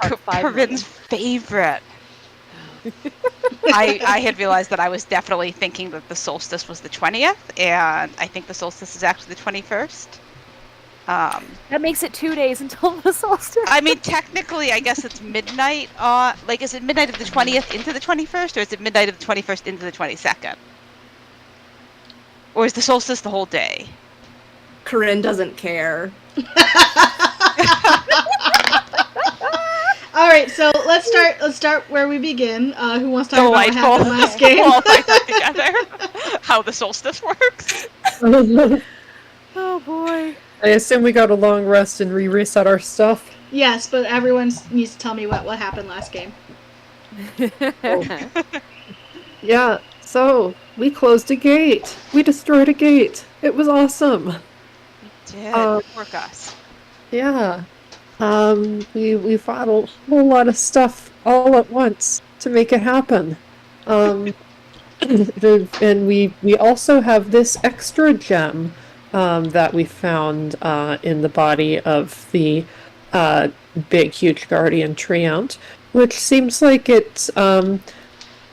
Part 5 Corinne's favorite. I had realized that I was definitely thinking that the solstice was the 20th, and I think the solstice is actually the 21st. That makes it 2 days until the solstice. I mean, technically, I guess it's midnight. Is it midnight of the 20th into the 21st, or is it midnight of the 21st into the 22nd? Or is the solstice the whole day? Corinne doesn't care. All right, so let's start where we begin. Who wants to talk about what happened last game? We'll all tie that together. How the solstice works. Oh boy. I assume we got a long rest and reset our stuff. Yes, but everyone needs to tell me what happened last game. Yeah, so we closed a gate. We destroyed a gate. It was awesome. We did. Work us. Yeah. We fought a whole lot of stuff all at once to make it happen. And we also have this extra gem that we found in the body of the big, huge guardian treant, which seems like it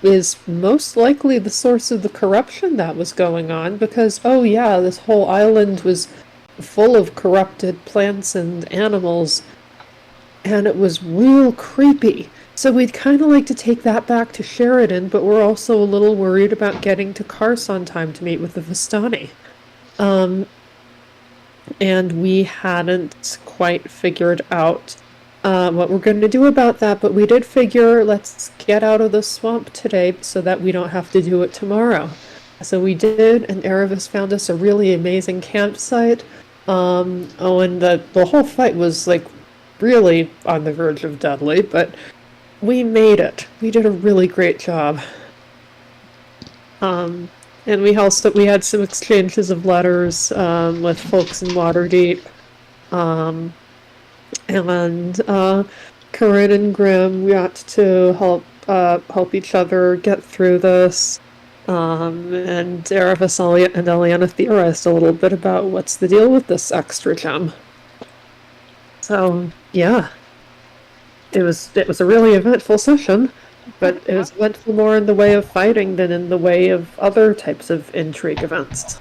is most likely the source of the corruption that was going on, because, oh yeah, this whole island was full of corrupted plants and animals, and it was real creepy. So we'd kind of like to take that back to Sheridan, but we're also a little worried about getting to Kars on time to meet with the Vistani. And we hadn't quite figured out what we're going to do about that, but we did figure, let's get out of the swamp today so that we don't have to do it tomorrow. So we did, and Erebus found us a really amazing campsite. And the whole fight was, like, really on the verge of deadly, but we made it. We did a really great job. And we had some exchanges of letters with folks in Waterdeep. And Corinne and Grimm, we got to help each other get through this. And Erebus and Eliana theorized a little bit about what's the deal with this extra gem. So, yeah. It was a really eventful session, but it was eventful more in the way of fighting than in the way of other types of intrigue events.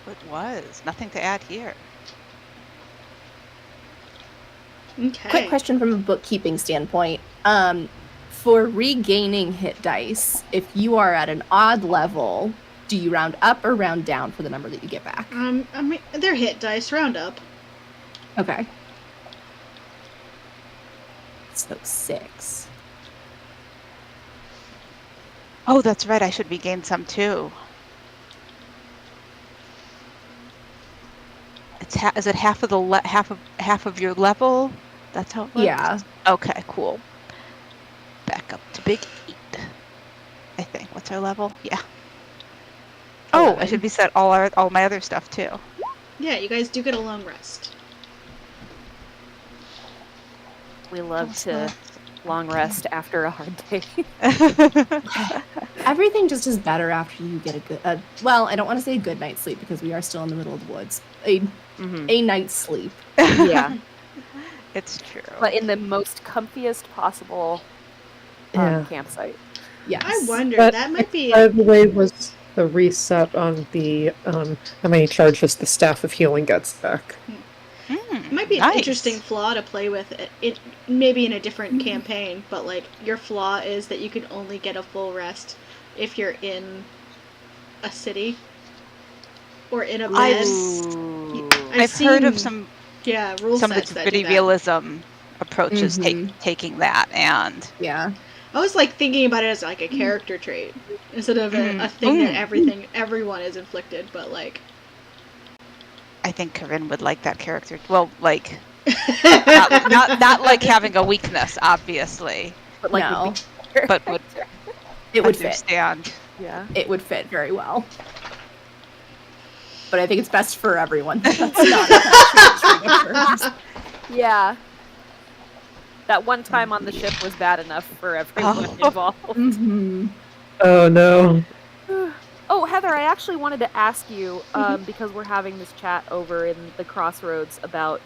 It was. Nothing to add here. Okay. Quick question from a bookkeeping standpoint. For regaining hit dice, if you are at an odd level, do you round up or round down for the number that you get back? I mean, they're hit dice. Round up. Okay. So 6. Oh, that's right. I should regain some too. Is it half of the half of your level? That's how it works? Yeah. Okay, cool. Back up to big 8. I think. What's our level? Yeah. Oh, I should reset all my other stuff too. Yeah, you guys do get a long rest. We love to long rest after a hard day. Everything just is better after you get a good... well, I don't want to say a good night's sleep because we are still in the middle of the woods. A night's sleep. Yeah. It's true. But in the most comfiest possible campsite. Yes. I wonder, that might be... By the way, was the reset on the how many charges the Staff of Healing gets back. It might be an interesting flaw to play with. It maybe in a different campaign, but like your flaw is that you can only get a full rest if you're in a city or in a bed. I've heard of some rule some sets of the that gritty do that. realism approaches taking that, and I was like thinking about it as like a character trait instead of a thing that everyone is inflicted, but like I think Corinne would like that character. Well, like not like having a weakness, obviously, but like no. But would it would understand. Fit. Yeah, it would fit very well. But I think it's best for everyone. That's not yeah. That one time on the ship was bad enough for everyone involved. Oh no. Oh, Heather, I actually wanted to ask you, because we're having this chat over in the Crossroads about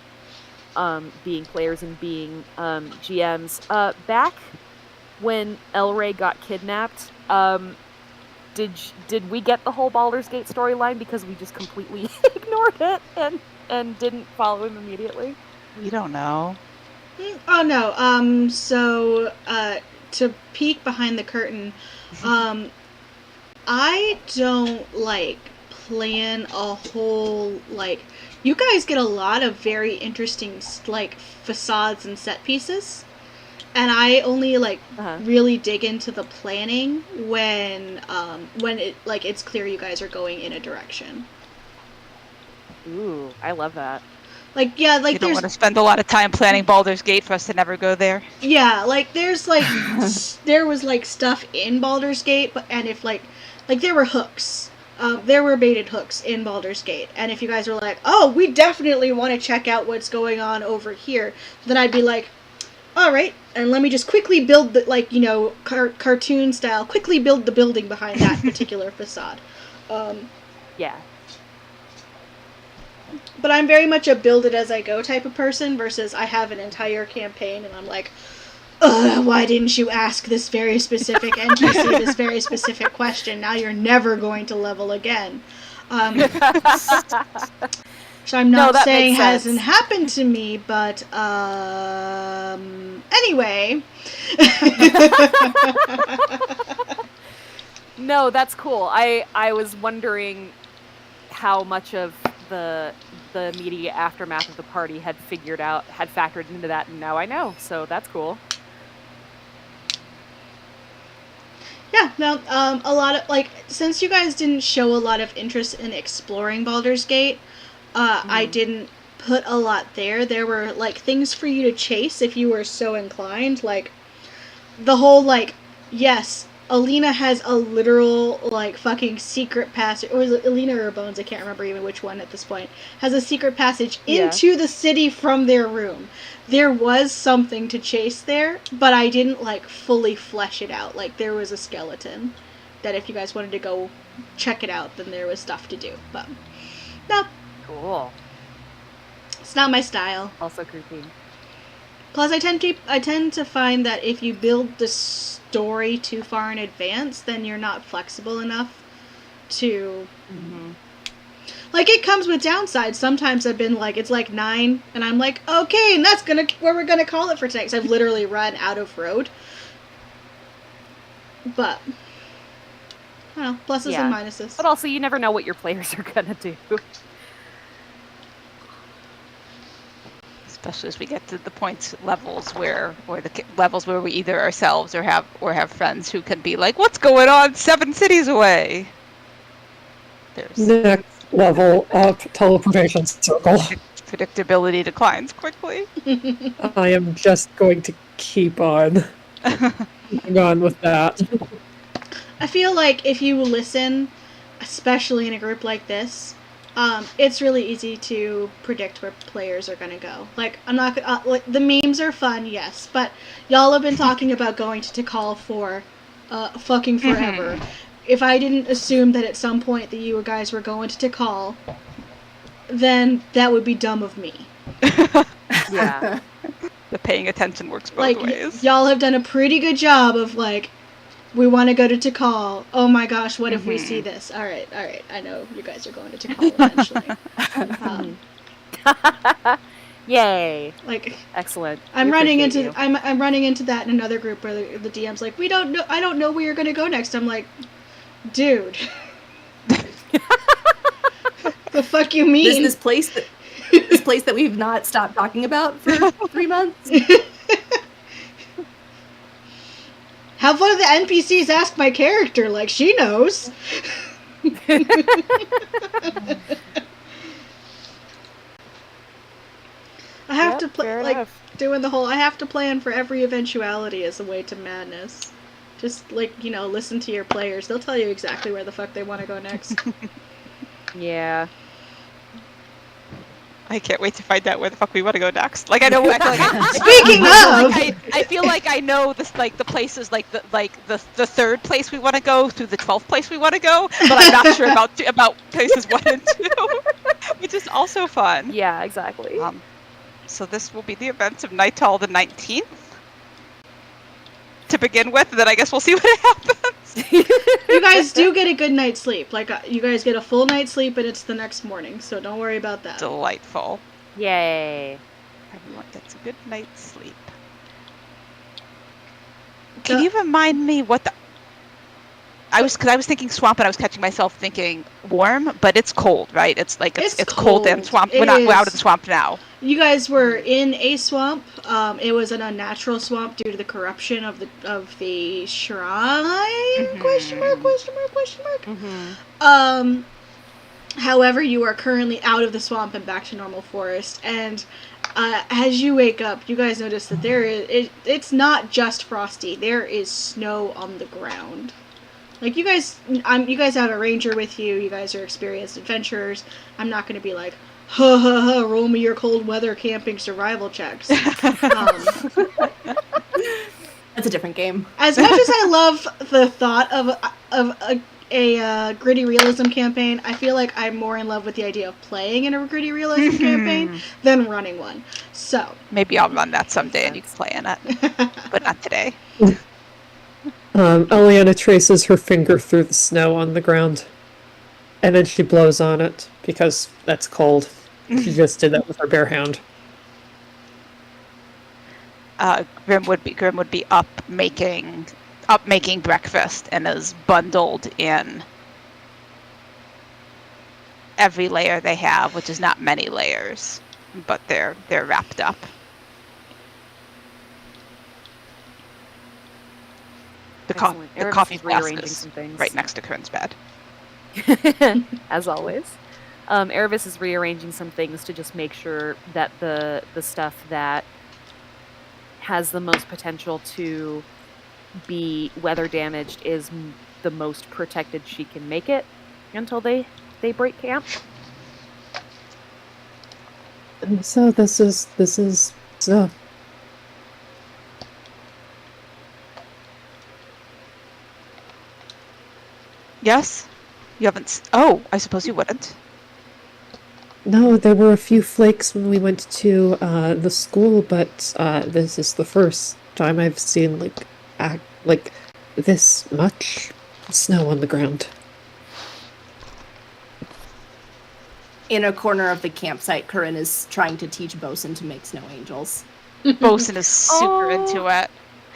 being players and being GMs. Back when Elray got kidnapped, did we get the whole Baldur's Gate storyline because we just completely ignored it and didn't follow him immediately? We don't know. Oh no. So to peek behind the curtain, I don't plan a whole you guys get a lot of very interesting facades and set pieces, and I only really dig into the planning when it it's clear you guys are going in a direction. Ooh, I love that. Yeah, you don't want to spend a lot of time planning Baldur's Gate for us to never go there. Yeah, there's there was stuff in Baldur's Gate, and if there were hooks. There were baited hooks in Baldur's Gate, and if you guys were like, oh, we definitely want to check out what's going on over here, then I'd be like, alright, and let me just quickly build the, cartoon style, quickly build the building behind that particular facade. Yeah. But I'm very much a build-it-as-I-go type of person, versus I have an entire campaign, and I'm like, ugh, why didn't you ask this very specific NPC this very specific question? Now you're never going to level again. So I'm not saying hasn't happened to me, but anyway. No, that's cool. I was wondering how much of the immediate aftermath of the party had factored into that, and now I know, so that's cool. Yeah, no, a lot of, since you guys didn't show a lot of interest in exploring Baldur's Gate, I didn't put a lot there. There were, things for you to chase if you were so inclined, the whole, yes, Alina has a literal, fucking secret passage, or was it Alina or Bones, I can't remember even which one at this point, has a secret passage into the city from their room. There was something to chase there, but I didn't, fully flesh it out. There was a skeleton that if you guys wanted to go check it out, then there was stuff to do. But, no. Cool. It's not my style. Also creepy. Plus, I tend to find that if you build the story too far in advance, then you're not flexible enough to... Mm-hmm. It comes with downsides. Sometimes I've been it's 9, and I'm like, okay, and that's where we're gonna call it for tonight, 'cause I've literally run out of road. But, I don't know, pluses and minuses. But also, you never know what your players are gonna do. Especially as we get to the levels where we either ourselves or have friends who can be like, what's going on 7 cities away? There's next level of teleportation circle. Predictability declines quickly. I am just going to keep on moving on with that. I feel like if you listen, especially in a group like this, it's really easy to predict where players are gonna go. I'm not the memes are fun, yes, but y'all have been talking about going to Tikal for fucking forever. If I didn't assume that at some point that you guys were going to Tikal, then that would be dumb of me. Yeah. The paying attention works both ways. Y'all have done a pretty good job of we want to go to Tikal. Oh my gosh, what if we see this? All right. I know you guys are going to Tikal eventually. Yay! Excellent. I'm running into that in another group where the DM's like, we don't know. I don't know where you're gonna go next. I'm like, dude, the fuck you mean? This place that we've not stopped talking about for 3 months. Have one of the NPCs ask my character, she knows. I have to play, doing the whole, I have to plan for every eventuality as a way to madness. Just, listen to your players. They'll tell you exactly where the fuck they want to go next. Yeah. I can't wait to find out where the fuck we want to go next. Like I know. Speaking of, I feel like I know this, like the places, like the third place we want to go through the 12th place we want to go, but I'm not sure about places 1 and 2, which is also fun. Yeah, exactly. So this will be the events of Nightall the 19th to begin with, and then I guess we'll see what happens. You guys do get a good night's sleep. Like, you guys get a full night's sleep, and it's the next morning, so don't worry about that. Delightful. Yay. Everyone gets a good night's sleep. Can you remind me what the... Because I was thinking swamp, and I was catching myself thinking warm, but it's cold, right? It's like it's cold and swamp. We're out of the swamp now. You guys were in a swamp. It was an unnatural swamp due to the corruption of the shrine. Mm-hmm. Question mark. Mm-hmm. However, you are currently out of the swamp and back to normal forest. And as you wake up, you guys notice that it's not just frosty. There is snow on the ground. Like, you guys have a ranger with you. You guys are experienced adventurers. I'm not going to be like, ha ha ha, roll me your cold weather camping survival checks. That's a different game. As much as I love the thought of a gritty realism campaign, I feel like I'm more in love with the idea of playing in a gritty realism campaign than running one. So maybe I'll run that someday and you can play in it, but not today. Eliana traces her finger through the snow on the ground, and then she blows on it because that's cold. She just did that with her bear hound. Grim would be up making breakfast and is bundled in every layer they have, which is not many layers, but they're wrapped up. The coffee flask is right next to Corinne's bed. As always. Erebus is rearranging some things to just make sure that the stuff that has the most potential to be weather damaged is the most protected she can make it until they break camp. So this is snow. Yes? You haven't... Oh, I suppose you wouldn't. No, there were a few flakes when we went to the school, but this is the first time I've seen like this much snow on the ground. In a corner of the campsite, Corinne is trying to teach Bosun to make snow angels. Bosun is super into it.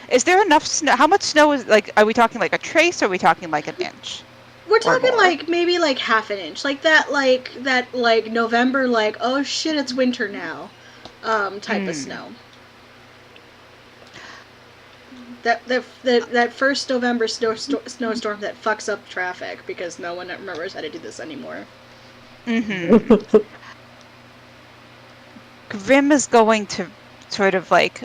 Is there enough snow? How much snow is, like, are we talking like a trace, or are we talking like an inch? We're talking like maybe like half an inch, like that November, like, oh shit, it's winter now, type of snow. That first November snowstorm that fucks up traffic because no one remembers how to do this anymore. Mm-hmm. Grim is going to sort of like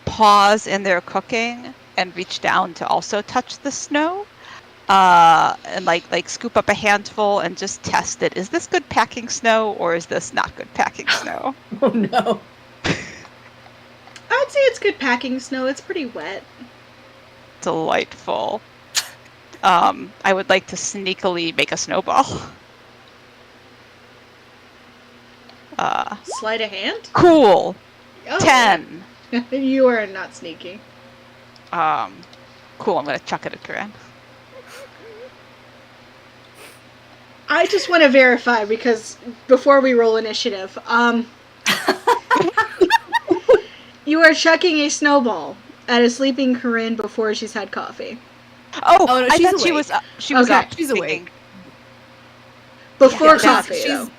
pause in their cooking and reach down to also touch the snow. And like scoop up a handful and just test it. Is this good packing snow, or is this not good packing snow? Oh no. I'd say it's good packing snow. It's pretty wet. Delightful. I would like to sneakily make a snowball. Sleight of hand? Cool. Oh. 10. You are not sneaky. Cool, I'm gonna chuck it at Corinne. I just want to verify, because before we roll initiative, you are chucking a snowball at a sleeping Corinne before she's had coffee. Oh, no, I she's thought awake. she was Okay. up. She's awake. Before Yeah, coffee, she's though.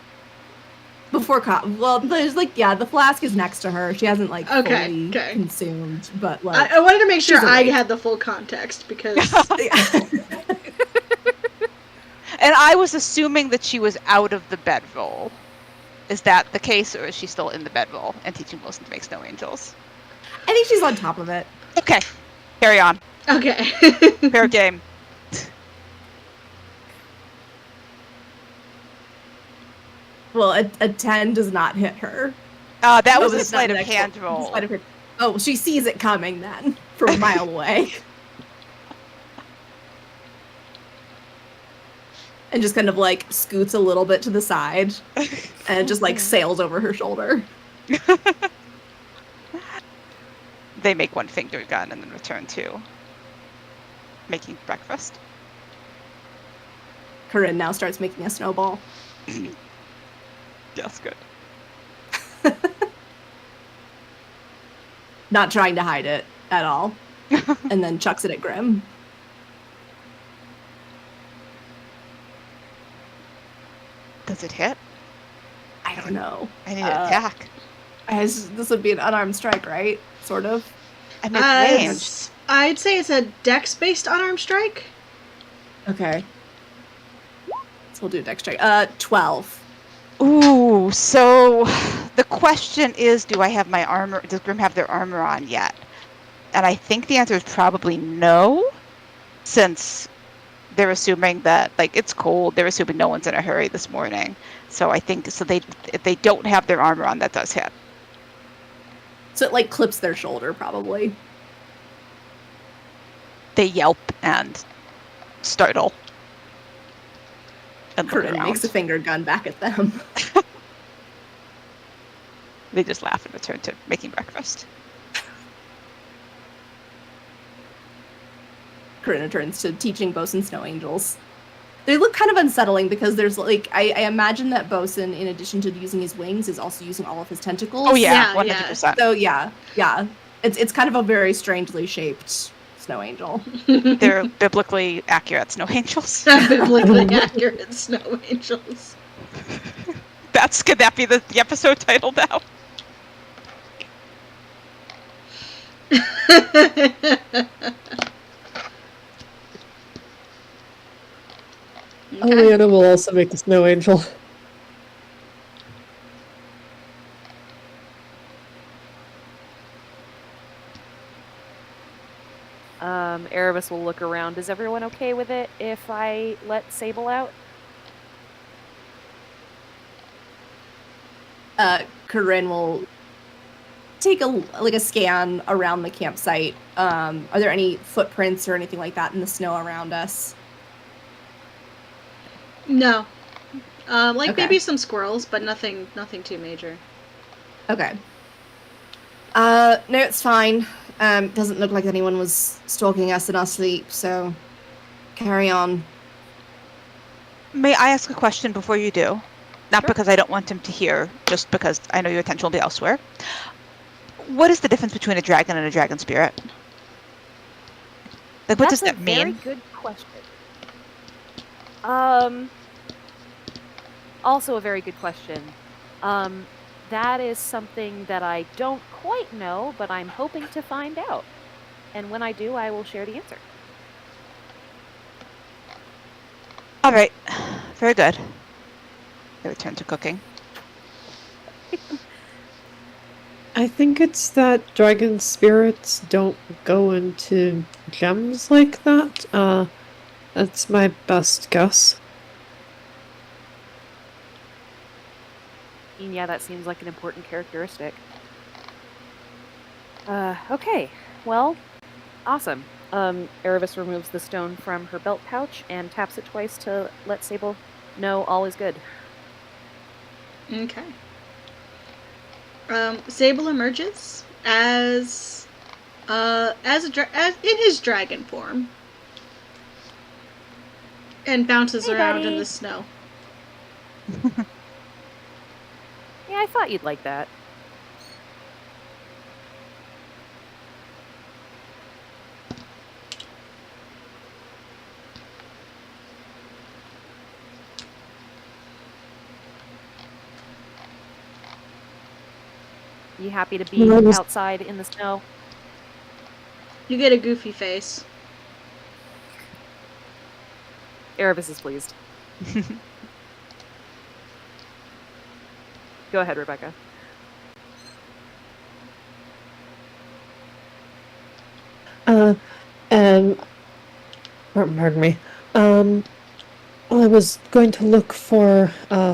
before coffee. Well, there's the flask is next to her. She hasn't fully Okay. consumed, but like I wanted to make sure she's I awake. had the full context, because... And I was assuming that she was out of the bedroll. Is that the case, or is she still in the bedroll and teaching Wilson to make snow angels? I think she's on top of it. Okay, carry on. Okay. Fair game. Well, a 10 does not hit her. That was a sleight of hand roll. Oh, she sees it coming then from a mile away. And just kind of like scoots a little bit to the side and just like sails over her shoulder. They make one finger gun and then return to making breakfast. Corinne now starts making a snowball. Yes, good. Not trying to hide it at all. And then chucks it at Grim. Does it hit? I don't know. I need to attack. This would be an unarmed strike, right? Sort of. And it's ranged. I'd say it's a dex-based unarmed strike. Okay. So we'll do a dex strike. 12. Ooh, so the question is, do I have my armor? Does Grim have their armor on yet? And I think the answer is probably no, since they're assuming that, like, it's cold. They're assuming no one's in a hurry this morning. So I think, if they don't have their armor on, that does hit. So it, like, clips their shoulder, probably. They yelp and startle. And Corinne makes a finger gun back at them. They just laugh and return to making breakfast. Corinne returns to teaching Bosun snow angels. They look kind of unsettling because there's like I imagine that Bosun, in addition to using his wings, is also using all of his tentacles. Oh yeah, 100%. So yeah, it's kind of a very strangely shaped snow angel. They're biblically accurate snow angels. Biblically accurate snow angels. Could that be the episode title now? Okay. Oleana will also make a snow angel. Erebus will look around. Is everyone okay with it if I let Sable out? Corinne will take a scan around the campsite. Are there any footprints or anything like that in the snow around us? No. Maybe some squirrels, but nothing too major. Okay. No, it's fine. Doesn't look like anyone was stalking us in our sleep, so carry on. May I ask a question before you do? Not Sure. because I don't want him to hear, just because I know your attention will be elsewhere. What is the difference between a dragon and a dragon spirit? Like, what does that mean? That's a very good question. Also a very good question. That is something that I don't quite know, but I'm hoping to find out. And when I do, I will share the answer. All right. Very good. I return to cooking. I think it's that dragon spirits don't go into gems like that. That's my best guess. And yeah, that seems like an important characteristic. Okay. Well, awesome. Erebus removes the stone from her belt pouch and taps it twice to let Sable know all is good. Okay. Sable emerges as in his dragon form and bounces around in the snow. Yeah, I thought you'd like that. You happy to be outside in the snow? You get a goofy face. Erebus is pleased. Go ahead, Rebecca. Pardon me. Well, I was going to look for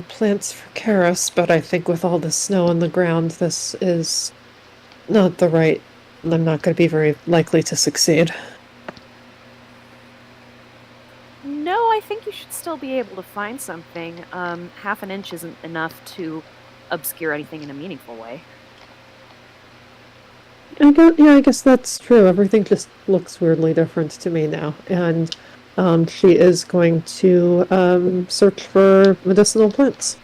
plants for Karis, but I think with all the snow on the ground, this is not the right. I'm not going to be very likely to succeed. No, I think you should still be able to find something. Half an inch isn't enough to obscure anything in a meaningful way. I guess that's true. Everything just looks weirdly different to me now. And she is going to search for medicinal plants.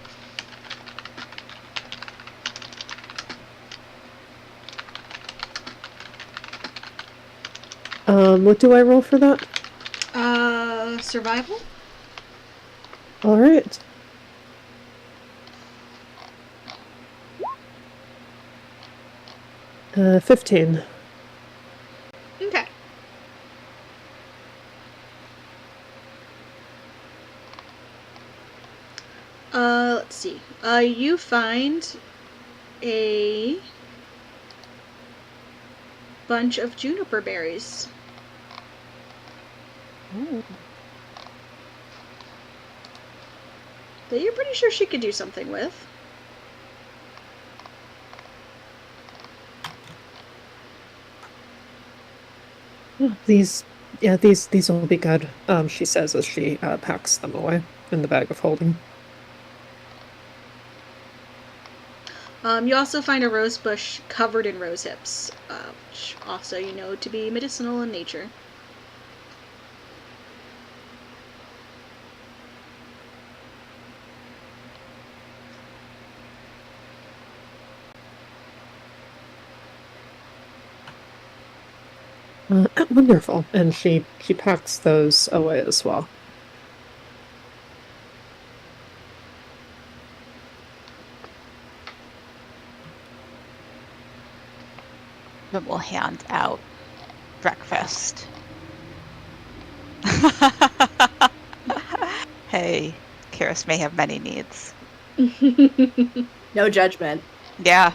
What do I roll for that? Survival? All right. Uh, 15. Okay. Let's see. You find a bunch of juniper berries. Ooh. That you're pretty sure she could do something with. These will be good. She says as she packs them away in the bag of holding. You also find a rose bush covered in rose hips, which also you know to be medicinal in nature. Wonderful. And she packs those away as well. Then we'll hand out breakfast. Hey, Karis may have many needs. No judgment. Yeah.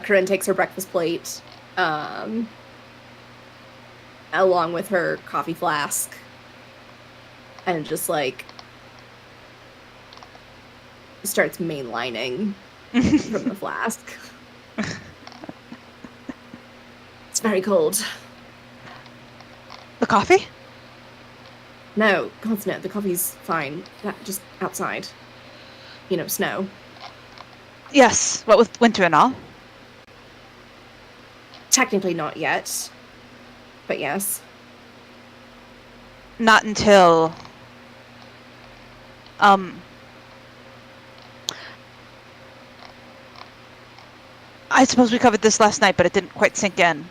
Corinne takes her breakfast plate, along with her coffee flask, and just like starts mainlining from the flask. It's very cold. The coffee? No, God's no, the coffee's fine. Just outside. You know, snow. Yes, what with winter and all. Technically not yet, but yes. Not until I suppose we covered this last night, but it didn't quite sink in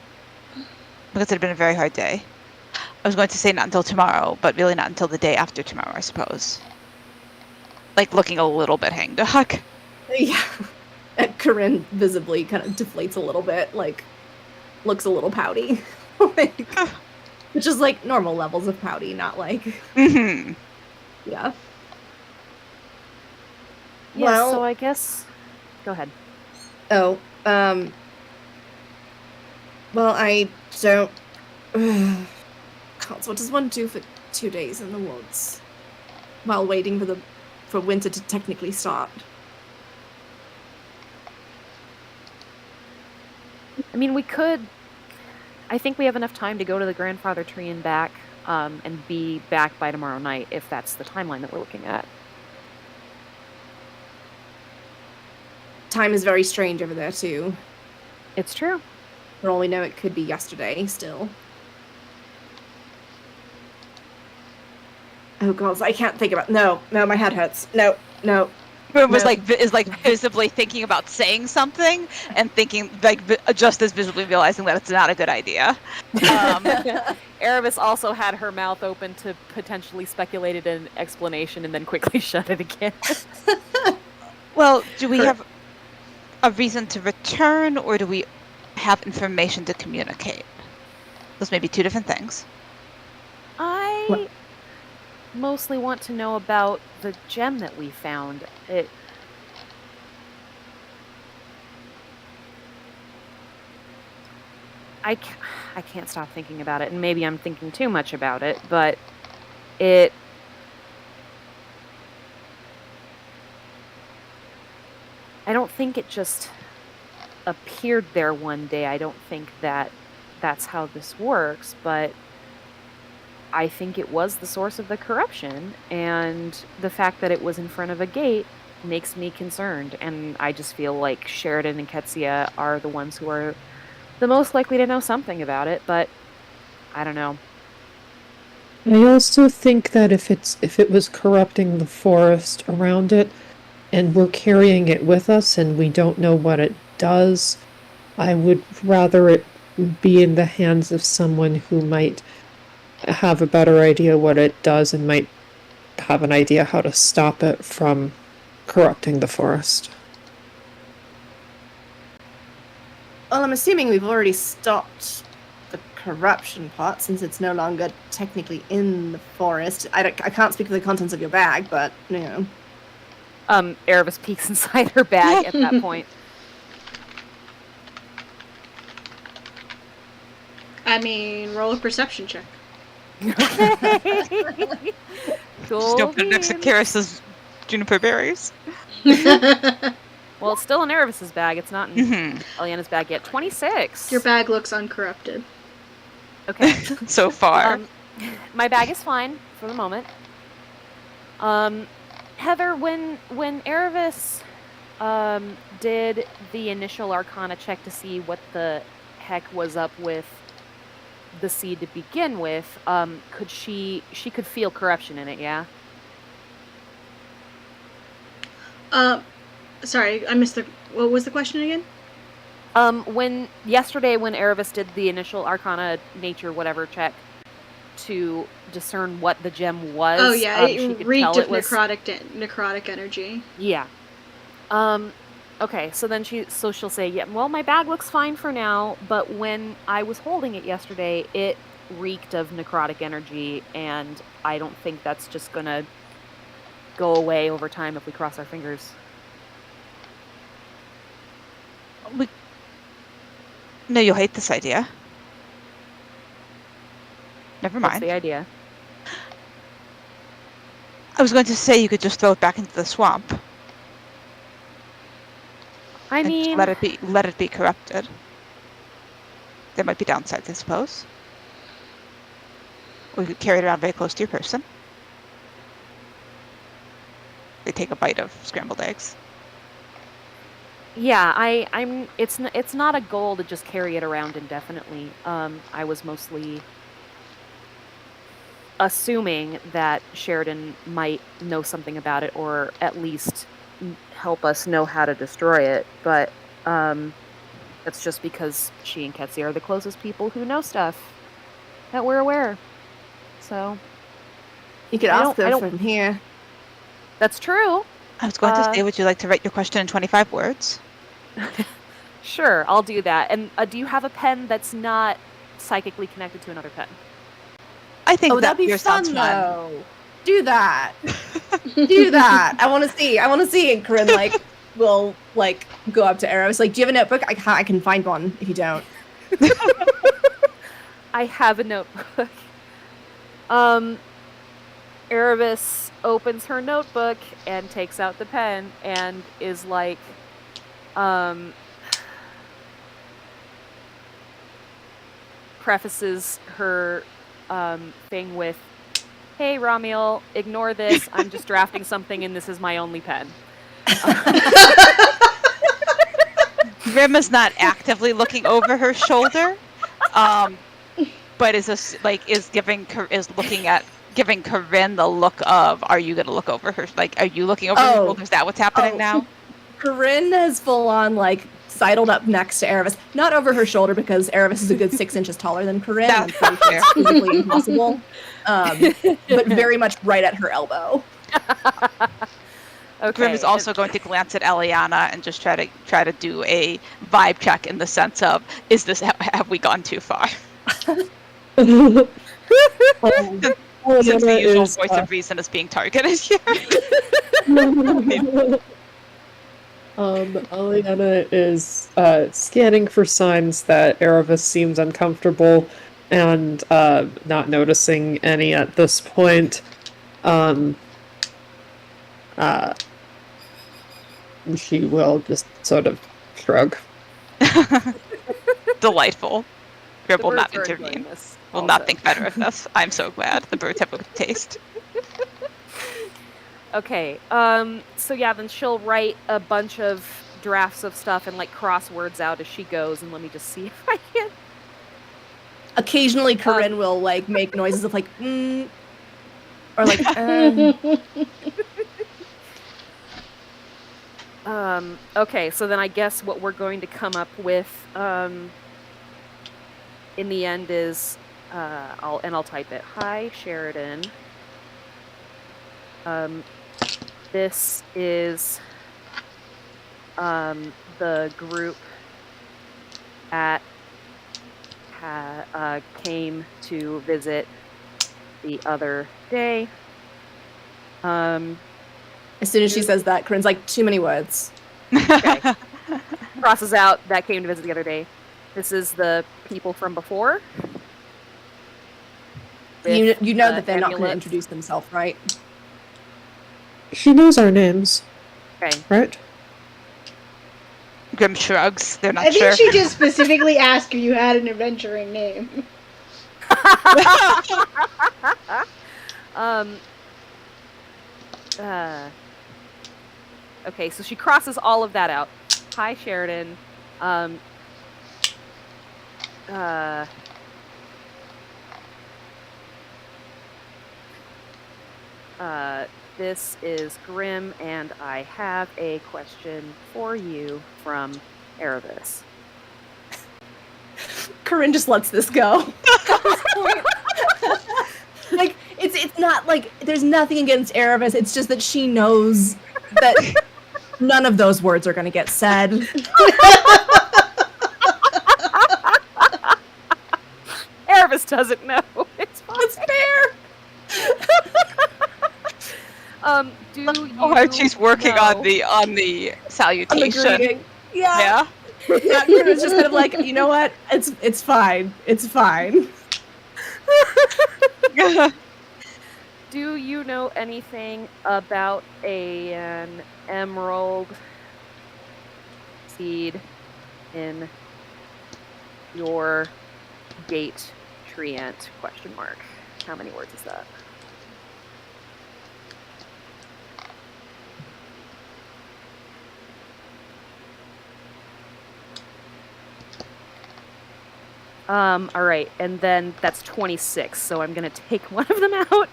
because it had been a very hard day. I was going to say not until tomorrow, but really not until the day after tomorrow, I suppose. Like looking a little bit hangdog. Yeah. And Corinne visibly kind of deflates a little bit, like looks a little pouty. Like, which is like normal levels of pouty, not like Mm-hmm. yeah. Yeah, Well, so I guess go ahead. Oh, well, I don't. God, what does one do for 2 days in the woods while waiting for winter to technically start? I mean, we could. I think we have enough time to go to the grandfather tree and back, and be back by tomorrow night if that's the timeline that we're looking at. Time is very strange over there too. It's true. For all we know, it could be yesterday still. Oh God, I can't think about. No, my head hurts. No. It was visibly thinking about saying something and thinking just as visibly realizing that it's not a good idea. Erebus also had her mouth open to potentially speculate an explanation and then quickly shut it again. Well, do we have a reason to return, or do we have information to communicate? Those may be two different things. I mostly want to know about the gem that we found. I can't stop thinking about it, and maybe I'm thinking too much about it, but I don't think it just appeared there one day. I don't think that that's how this works, but I think it was the source of the corruption, and the fact that it was in front of a gate makes me concerned, and I just feel like Sheridan and Ketsia are the ones who are the most likely to know something about it, but I don't know. I also think that if it was corrupting the forest around it, and we're carrying it with us and we don't know what it does, I would rather it be in the hands of someone who might have a better idea what it does and might have an idea how to stop it from corrupting the forest. Well, I'm assuming we've already stopped the corruption part since it's no longer technically in the forest. I can't speak for the contents of your bag, but, you know. Erebus peeks inside her bag at that point. I mean, roll a perception check. Okay. Cool. Just don't put it next to Karis's juniper berries. Well, it's still in Erebus's bag. It's not in Eliana's bag yet. 26. Your bag looks uncorrupted. Okay. So far. My bag is fine for the moment. Heather, when Erebus did the initial Arcana check to see what the heck was up with the seed to begin with, could she could feel corruption in it, yeah? Sorry, I missed what was the question again? When Erebus did the initial Arcana nature whatever check to discern what the gem was. Oh yeah, it reeked of was necrotic energy. Yeah. Okay, so then she'll say, yeah, well, my bag looks fine for now, but when I was holding it yesterday, it reeked of necrotic energy, and I don't think that's just gonna go away over time if we cross our fingers. No, you'll hate this idea. Never mind. What's the idea? I was going to say you could just throw it back into the swamp. I mean, let it be corrupted. There might be downsides, I suppose. Or you could carry it around very close to your person. They take a bite of scrambled eggs. Yeah, it's not a goal to just carry it around indefinitely. I was mostly assuming that Sheridan might know something about it, or at least help us know how to destroy it, but that's just because she and Ketsia are the closest people who know stuff that we're aware. So you could ask them from here. That's true. I was going to say, would you like to write your question in 25 words? Sure, I'll do that. And do you have a pen that's not psychically connected to another pen? I think that'd be fun, though. Do that. Do that. I want to see. And Corinne will go up to Erebus. Do you have a notebook? I can find one if you don't. I have a notebook. Erebus opens her notebook and takes out the pen and is like, prefaces her thing with, hey, Ramiel, ignore this. I'm just drafting something and this is my only pen. Grim is not actively looking over her shoulder, but is giving Corinne the look of, are you going to look over her? Are you looking over her shoulder? Is that what's happening now? Corinne has full on sidled up next to Erebus, not over her shoulder because Erebus is a good 6 inches taller than Corinne. That's physically impossible, but very much right at her elbow. Okay. Grim is also going to glance at Eliana and just try to do a vibe check in the sense of, have we gone too far? Since the usual voice of reason is being targeted here. Aliana is scanning for signs that Erebus seems uncomfortable and not noticing any at this point. She will just sort of shrug. Delightful. Grim will not birds are intervene. enjoying this Will also. not think better of this. I'm so glad the birds have a good taste. Okay, so yeah, then she'll write a bunch of drafts of stuff and like crosswords out as she goes, and let me just see if I can. Occasionally, Corinne will like make noises of like, or like, Okay, so then I guess what we're going to come up with, in the end is, I'll type it. Hi, Sheridan. This is, the group that came to visit the other day. As soon as she says that, Corinne's like, too many words. Okay. Crosses out that came to visit the other day. This is the people from before. You know that they're not going to introduce themselves, right? She knows our names. Okay. Right? Grim shrugs. They're not sure. I think she just specifically asked if you had an adventuring name. Okay, so she crosses all of that out. Hi, Sheridan. This is Grim, and I have a question for you from Erebus. Corinne just lets this go. Like, it's not like there's nothing against Erebus. It's just that she knows that none of those words are going to get said. Erebus doesn't know. It's fine. It's fair. Do you? Oh, she's working on the salutation. On the greeting. Yeah. Yeah. It's just kind of like, you know what? It's fine. It's fine. Do you know anything about an emerald seed in your gate treant? Question mark. How many words is that? All right, and then that's 26, so I'm going to take one of them out.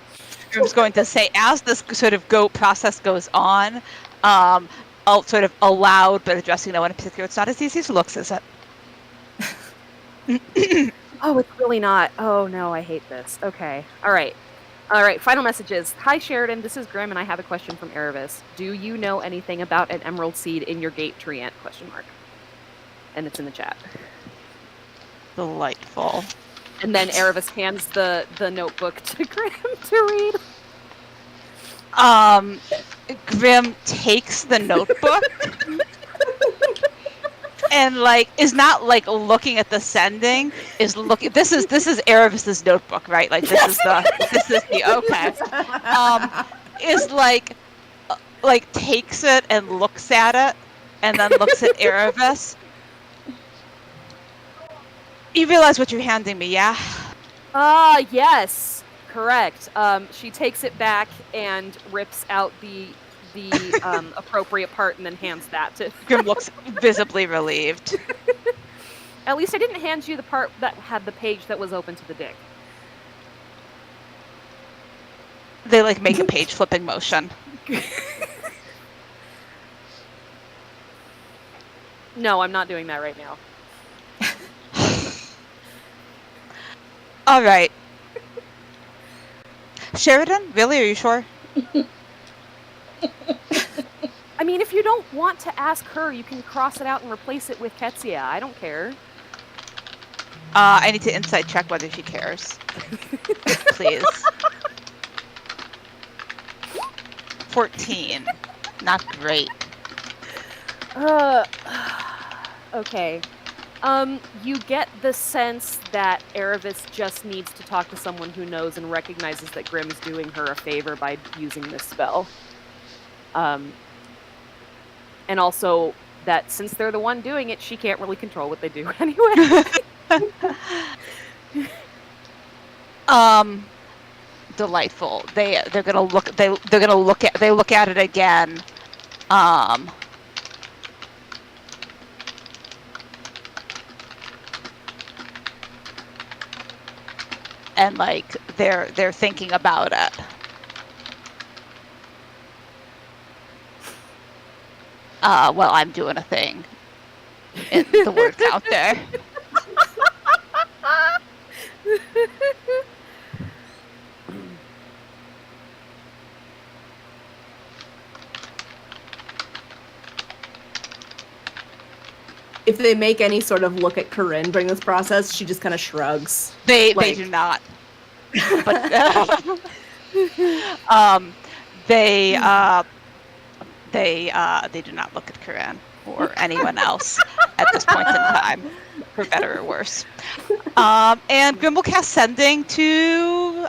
I was going to say, as this sort of process goes on, I'll sort of aloud, but addressing no one in particular, it's not as easy as it looks, is it? Oh, it's really not. Oh, no, I hate this. Okay, all right, final messages. Hi, Sheridan, this is Grim, and I have a question from Erebus. Do you know anything about an emerald seed in your gate treant? Question mark. And it's in the chat. Delightful. And then Erebus hands the notebook to Grim to read. Grim takes the notebook and is not looking at the sending. Is looking. This is Erebus's notebook, right? Like this is the okay. Is takes it and looks at it, and then looks at Erebus. You realize what you're handing me, yeah? Yes, correct. She takes it back and rips out the appropriate part and then hands that to... Grim looks visibly relieved. At least I didn't hand you the part that had the page that was open to the dick. They make a page flipping motion. No, I'm not doing that right now. All right. Sheridan, really? Are you sure? I mean, if you don't want to ask her, you can cross it out and replace it with Ketsia. I don't care. I need to insight check whether she cares. Please. 14. Not great. Okay. You get the sense that Erebus just needs to talk to someone who knows and recognizes that Grimm's doing her a favor by using this spell. And also that since they're the one doing it, she can't really control what they do anyway. Delightful. They're gonna look. They look at it again. And like they're thinking about it. Well, I'm doing a thing. In the word counter. If they make any sort of look at Corinne during this process, she just kind of shrugs. They do not. But they do not look at Corinne or anyone else at this point in time, for better or worse. And Grim will cast Sending to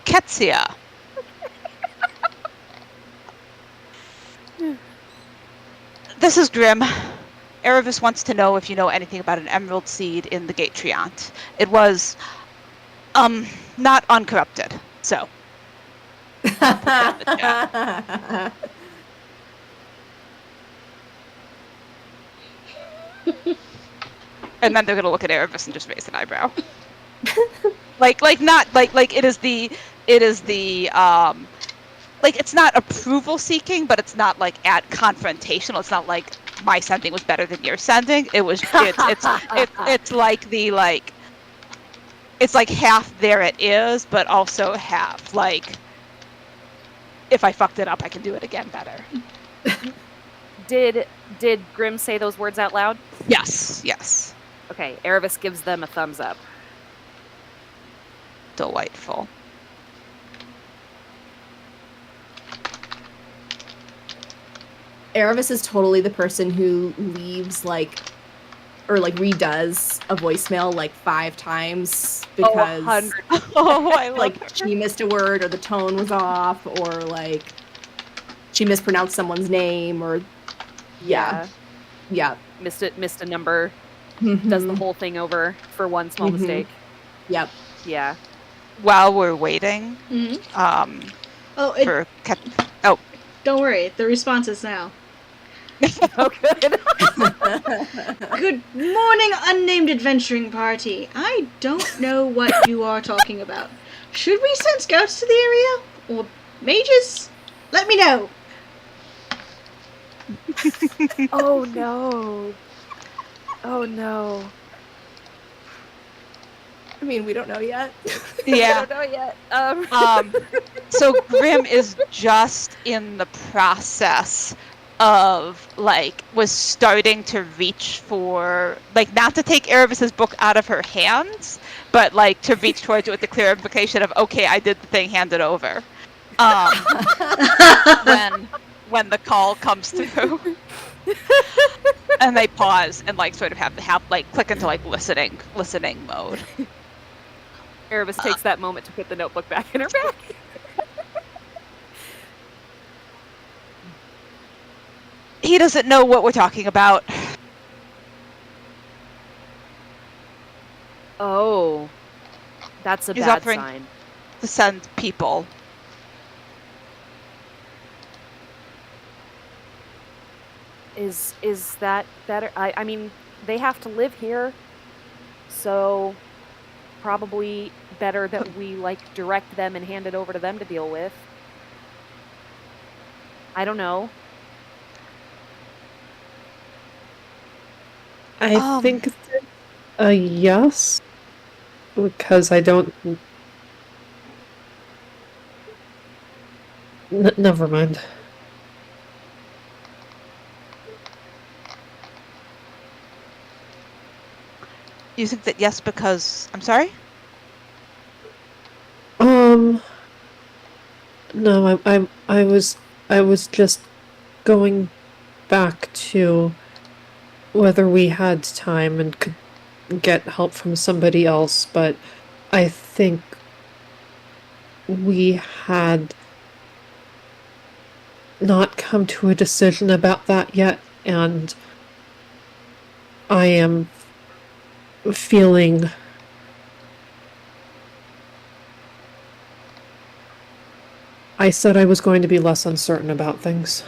Ketsia. This is Grim. Erebus wants to know if you know anything about an emerald seed in the Gate Treant. It was, not uncorrupted, so. And then they're gonna look at Erebus and just raise an eyebrow. like it is the like it's not approval seeking, but it's not like at confrontational. It's not like my sending was better than your sending. It's like the like it's like half there it is, but also half like if I fucked it up, I can do it again better. Did Grim say those words out loud? Yes. Okay, Erebus gives them a thumbs up. Delightful. Erebus is totally the person who leaves redoes a voicemail like 5 times because I love like she missed a word or the tone was off or like she mispronounced someone's name or yeah. Missed a number. Mm-hmm. Does the whole thing over for one small mistake. Yep. Yeah. While we're waiting, don't worry, the response is now. Oh, good. Good morning, unnamed adventuring party. I don't know what you are talking about. Should we send scouts to the area? Or mages? Let me know. Oh no. Oh no. I mean, we don't know yet. Yeah. We don't know yet. So Grim is just in the process of was starting to reach for not to take Erebus's book out of her hands, but to reach towards it with the clear implication of okay, I did the thing, hand it over. When the call comes through. And they pause and sort of have click into listening mode. Erebus takes that moment to put the notebook back in her bag. He doesn't know what we're talking about. Oh. That's a He's bad offering sign. To send people. Is that better? I mean, they have to live here, so probably better that we direct them and hand it over to them to deal with. I don't know. I think it's a yes, because I don't. Never mind. You think that yes because I'm sorry? No, I I was just going back to whether we had time and could get help from somebody else, but I think we had not come to a decision about that yet, and I am feeling I said I was going to be less uncertain about things.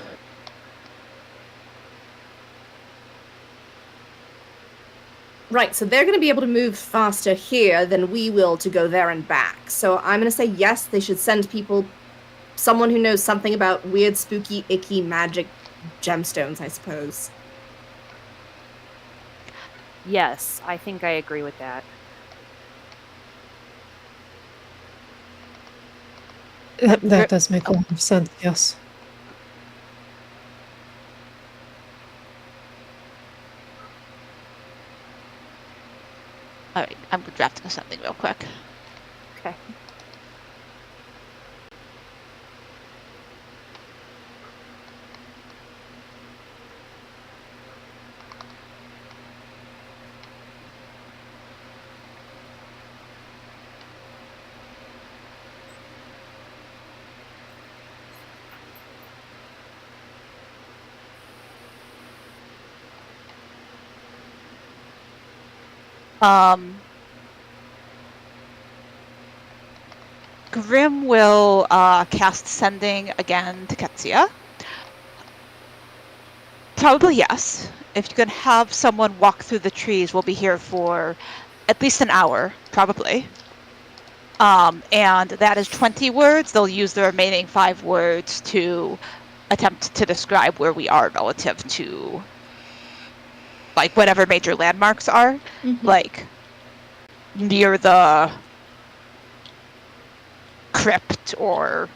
Right, so they're going to be able to move faster here than we will to go there and back. So I'm going to say yes, they should send people, someone who knows something about weird, spooky, icky, magic gemstones, I suppose. Yes, I think I agree with that. That does make a lot of sense, yes. All right, I'm drafting something real quick. Okay. Grim will cast Sending again to Ketsia. Probably yes. If you can have someone walk through the trees, we'll be here for at least an hour, probably. And that is 20 words. They'll use the remaining 5 words to attempt to describe where we are relative to, like, whatever major landmarks are. Mm-hmm. Like, near the crypt or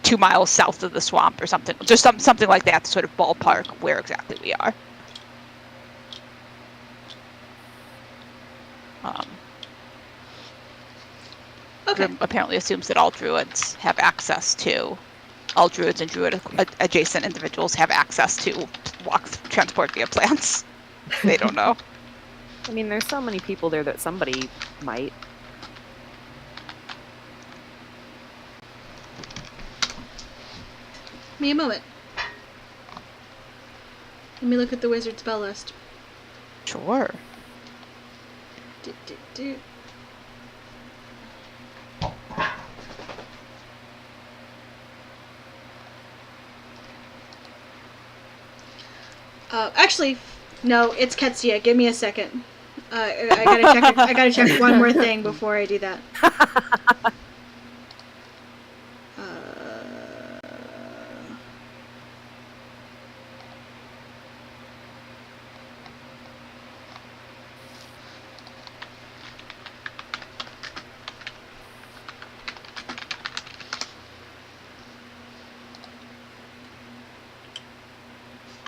2 miles south of the swamp or something. Just something like that to sort of ballpark where exactly we are. Okay. Grim apparently assumes that all druids have access to, all druids and druid adjacent individuals have access to transport via plants. They don't know. I mean, there's so many people there that somebody might. Give me a moment. Let me look at the wizard spell list. Sure. Actually, no, it's Ketsia. Give me a second. I gotta check one more thing before I do that.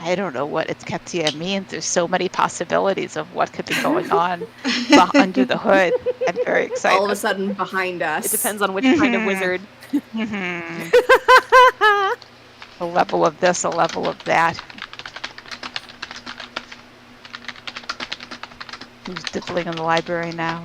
I don't know what it's Ketsia means. There's so many possibilities of what could be going on under the hood. I'm very excited. All of a sudden behind us. It depends on which kind of wizard. A level of this, a level of that. Who's diddling in the library now?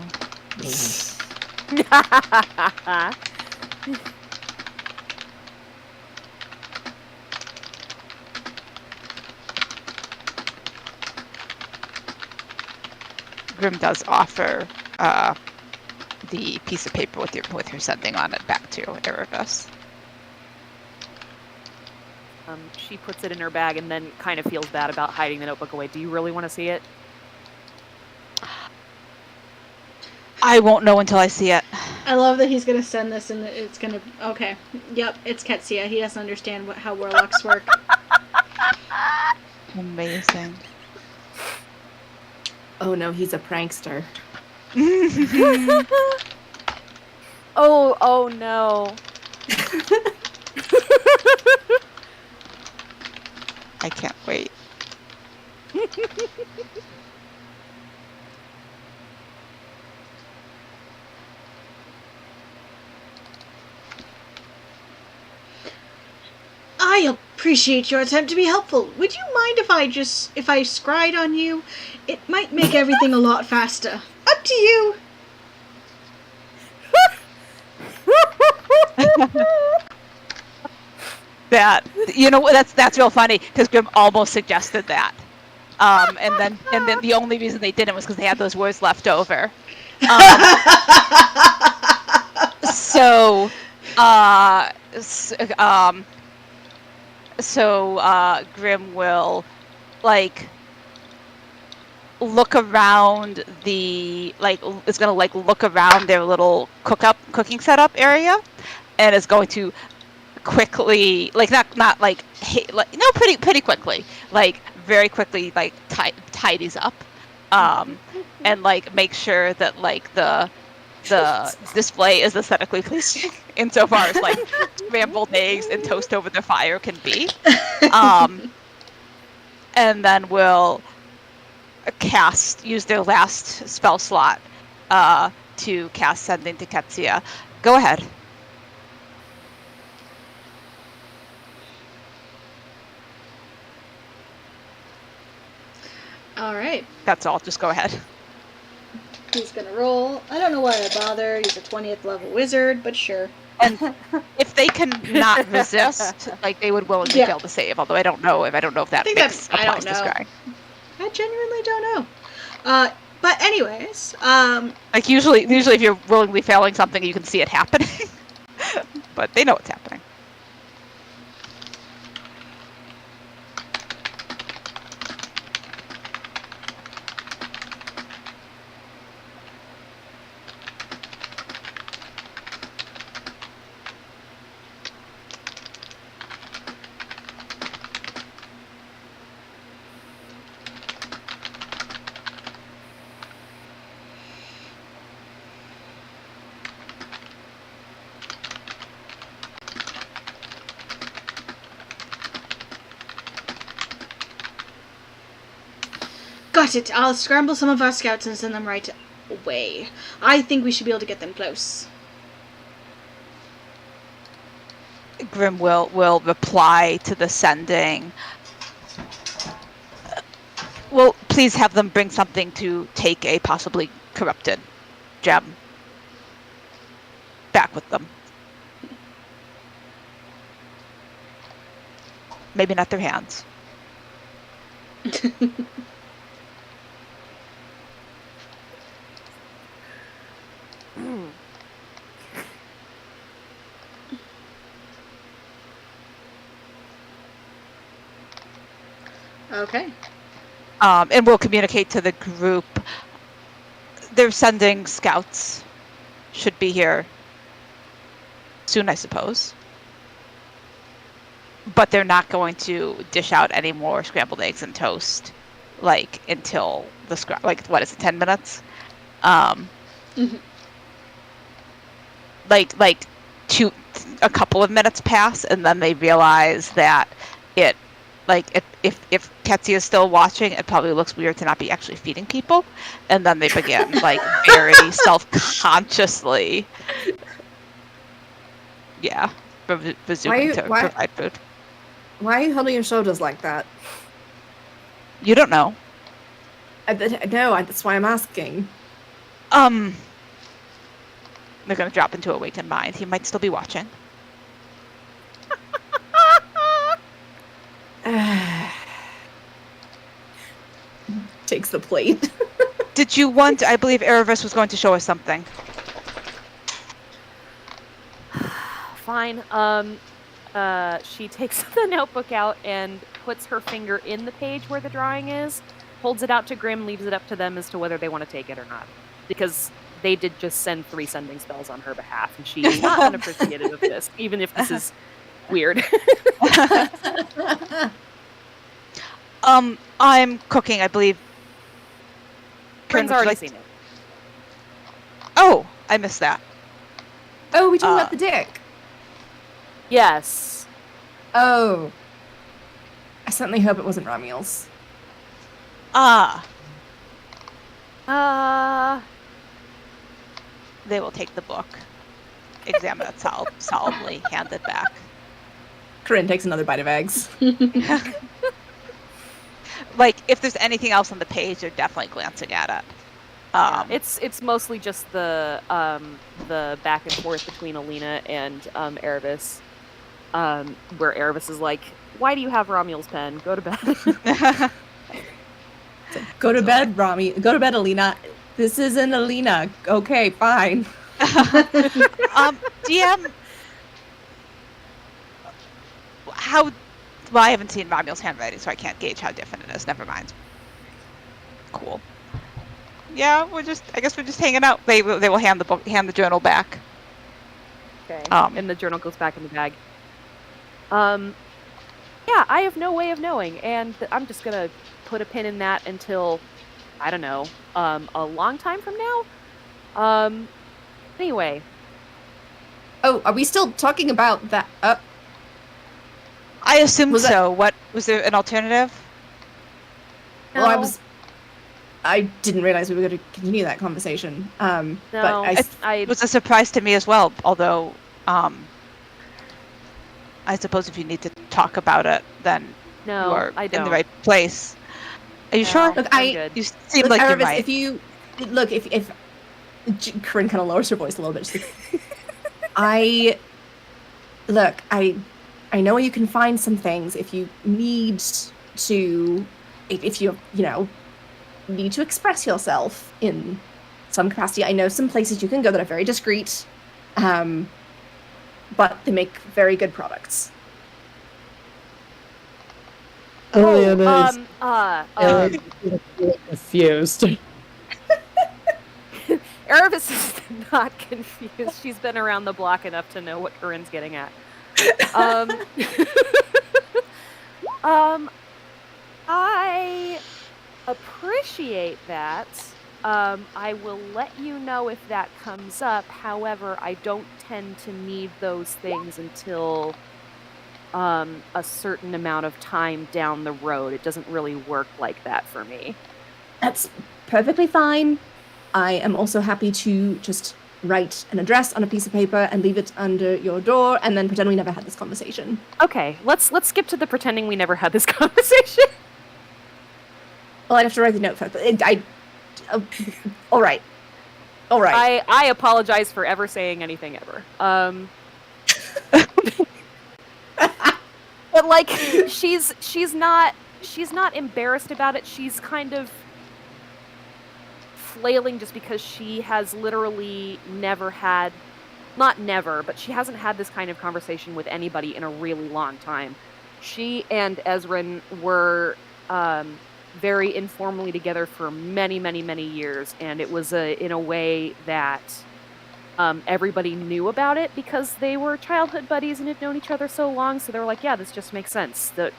Grim does offer the piece of paper with your sending on it back to Erebus. She puts it in her bag and then kind of feels bad about hiding the notebook away. Do you really want to see it? I won't know until I see it. I love that he's gonna send this and it's gonna. Okay. Yep, it's Ketsia. He doesn't understand how warlocks work. Amazing. Oh no, he's a prankster. Oh no. I can't wait. appreciate your attempt to be helpful. Would you mind if I scryed on you? It might make everything a lot faster. Up to you. That's real funny because Grim almost suggested that. And then the only reason they didn't was because they had those words left over. So Grim will look around is gonna look around their little cooking setup area, and is going to quickly pretty quickly, very quickly, tidies up, and make sure that the display is aesthetically pleasing insofar as scrambled eggs and toast over the fire can be, and then we'll use their last spell slot to cast Sending to Ketsia. Go ahead. All right. That's all. Just go ahead. He's gonna roll. I don't know why I bother. He's a 20th level wizard, but sure. And if they can not resist, they would willingly fail to save. Although I don't know if that applies to Scry. I genuinely don't know. But anyways, usually if you're willingly failing something, you can see it happening. But they know what's happening. Got it. I'll scramble some of our scouts and send them right away. I think we should be able to get them close. Grim will reply to the sending. Well, please have them bring something to take a possibly corrupted gem back with them. Maybe not their hands. Okay. And we'll communicate to the group. They're sending scouts. Should be here soon, I suppose. But they're not going to dish out any more scrambled eggs and toast, until what is it, 10 minutes? Mm-hmm. A couple of minutes pass, and then they realize that if Ketsia is still watching, it probably looks weird to not be actually feeding people, and then they begin very self-consciously, resuming to provide food. Why are you holding your shoulders like that? You don't know. No, that's why I'm asking. They're gonna drop into awakened mind. He might still be watching. Takes the plate. Did you want? I believe Erebus was going to show us something. Fine. She takes the notebook out and puts her finger in the page where the drawing is, holds it out to Grim, leaves it up to them as to whether they want to take it or not. Because they did just send 3 sending spells on her behalf, and she's not unappreciative of this, even if this is weird. I'm cooking, I believe. Corin's already seen it. Oh, I missed that. Oh, we talking about the dick? Yes. Oh. I certainly hope it wasn't Ramiel's. They will take the book, examine it solemnly, hand it back. Corinne takes another bite of eggs. Like, if there's anything else on the page, they're definitely glancing at it. It's mostly just the back and forth between Alina and Erebus, where Erebus is like, "Why do you have Romul's pen? Go to bed." Go to bed, Rami. Go to bed, Alina. This isn't Alina. Okay, fine. DM, how? Well, I haven't seen Romul's handwriting, so I can't gauge how different it is. Never mind. Cool. Yeah, I guess we're just hanging out. They will hand the journal back. Okay. And the journal goes back in the bag. Yeah, I have no way of knowing, and I'm just gonna put a pin in that until, I don't know, a long time from now. Anyway. Oh, are we still talking about that? I assumed so. What was there an alternative? No. Well, I didn't realize we were going to continue that conversation. No, but it was a surprise to me as well. Although, I suppose if you need to talk about it, then you are in the right place. Are you sure? Look, you seem like Erebus, you might. if you look, if Corinne kind of lowers her voice a little bit, she's like, I know you can find some things if you need to, if you need to express yourself in some capacity. I know some places you can go that are very discreet, but they make very good products. Confused. Erebus is not confused. She's been around the block enough to know what Corinne's getting at. I appreciate that. I will let you know if that comes up. However, I don't tend to need those things until a certain amount of time down the road. It doesn't really work like that for me. That's perfectly fine. I am also happy to just write an address on a piece of paper and leave it under your door and then pretend we never had this conversation. Okay, let's skip to the pretending we never had this conversation. Well, I'd have to write the note first, but all right. I apologize for ever saying anything ever. But like, she's not embarrassed about it. She's kind of flailing just because she has literally but she hasn't had this kind of conversation with anybody in a really long time. She and Ezrin were very informally together for many, many, many years, and it was in a way that everybody knew about it because they were childhood buddies and had known each other so long, so they were like, yeah, this just makes sense. But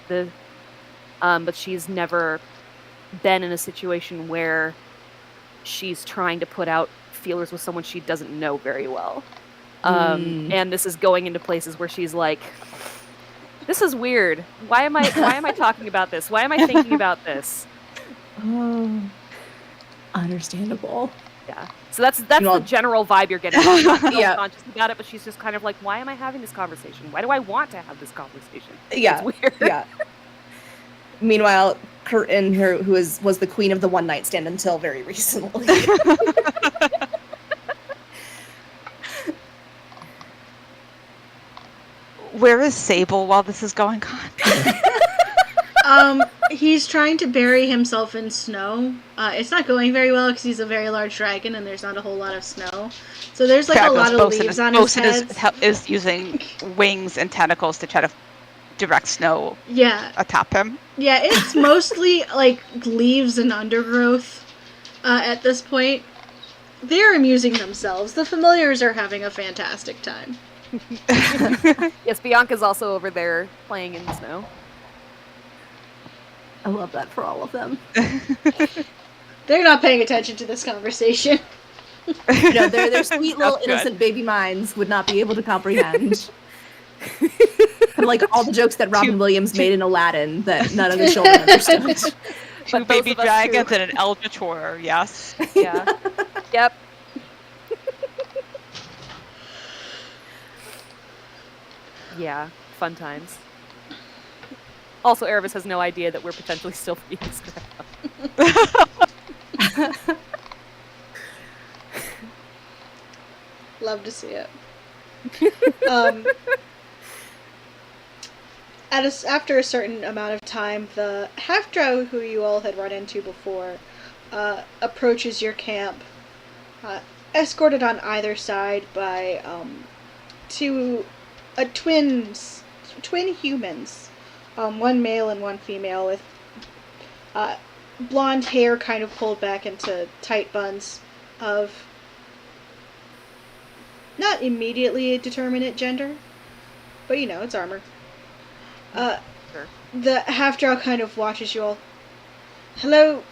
she's never been in a situation where she's trying to put out feelers with someone she doesn't know very well. And this is going into places where she's like, this is weird. Why am I talking about this? Why am I thinking about this? Oh, understandable. Yeah. So that's the general vibe you're getting. She's not conscious about it, but she's just kind of like, why am I having this conversation? Why do I want to have this conversation? Yeah. It's weird. Yeah. Meanwhile, Corinne, who was the queen of the one night stand until very recently. Where is Sable while this is going on? He's trying to bury himself in snow. It's not going very well because he's a very large dragon and there's not a whole lot of snow. So there's like a lot of leaves on his head. Is using wings and tentacles to try to direct snow atop him. Yeah, it's mostly like leaves and undergrowth at this point. They're amusing themselves. The familiars are having a fantastic time. Yes, Bianca's also over there playing in the snow. I love that for all of them. They're not paying attention to this conversation. Their sweet little innocent baby minds would not be able to comprehend. And like all the jokes that Robin Williams made in Aladdin that none of the children understood. Two baby dragons and an eldritch horror, yes. Yeah. Yep. Yeah, fun times. Also, Erebus has no idea that we're potentially still being scrapped. Love to see it. After a certain amount of time, the half-drow who you all had run into before approaches your camp, escorted on either side by two twin humans, one male and one female, with blonde hair kind of pulled back into tight buns of not immediately a determinate gender, but you know, it's armor. Sure. The half-drow kind of watches you all. Hello.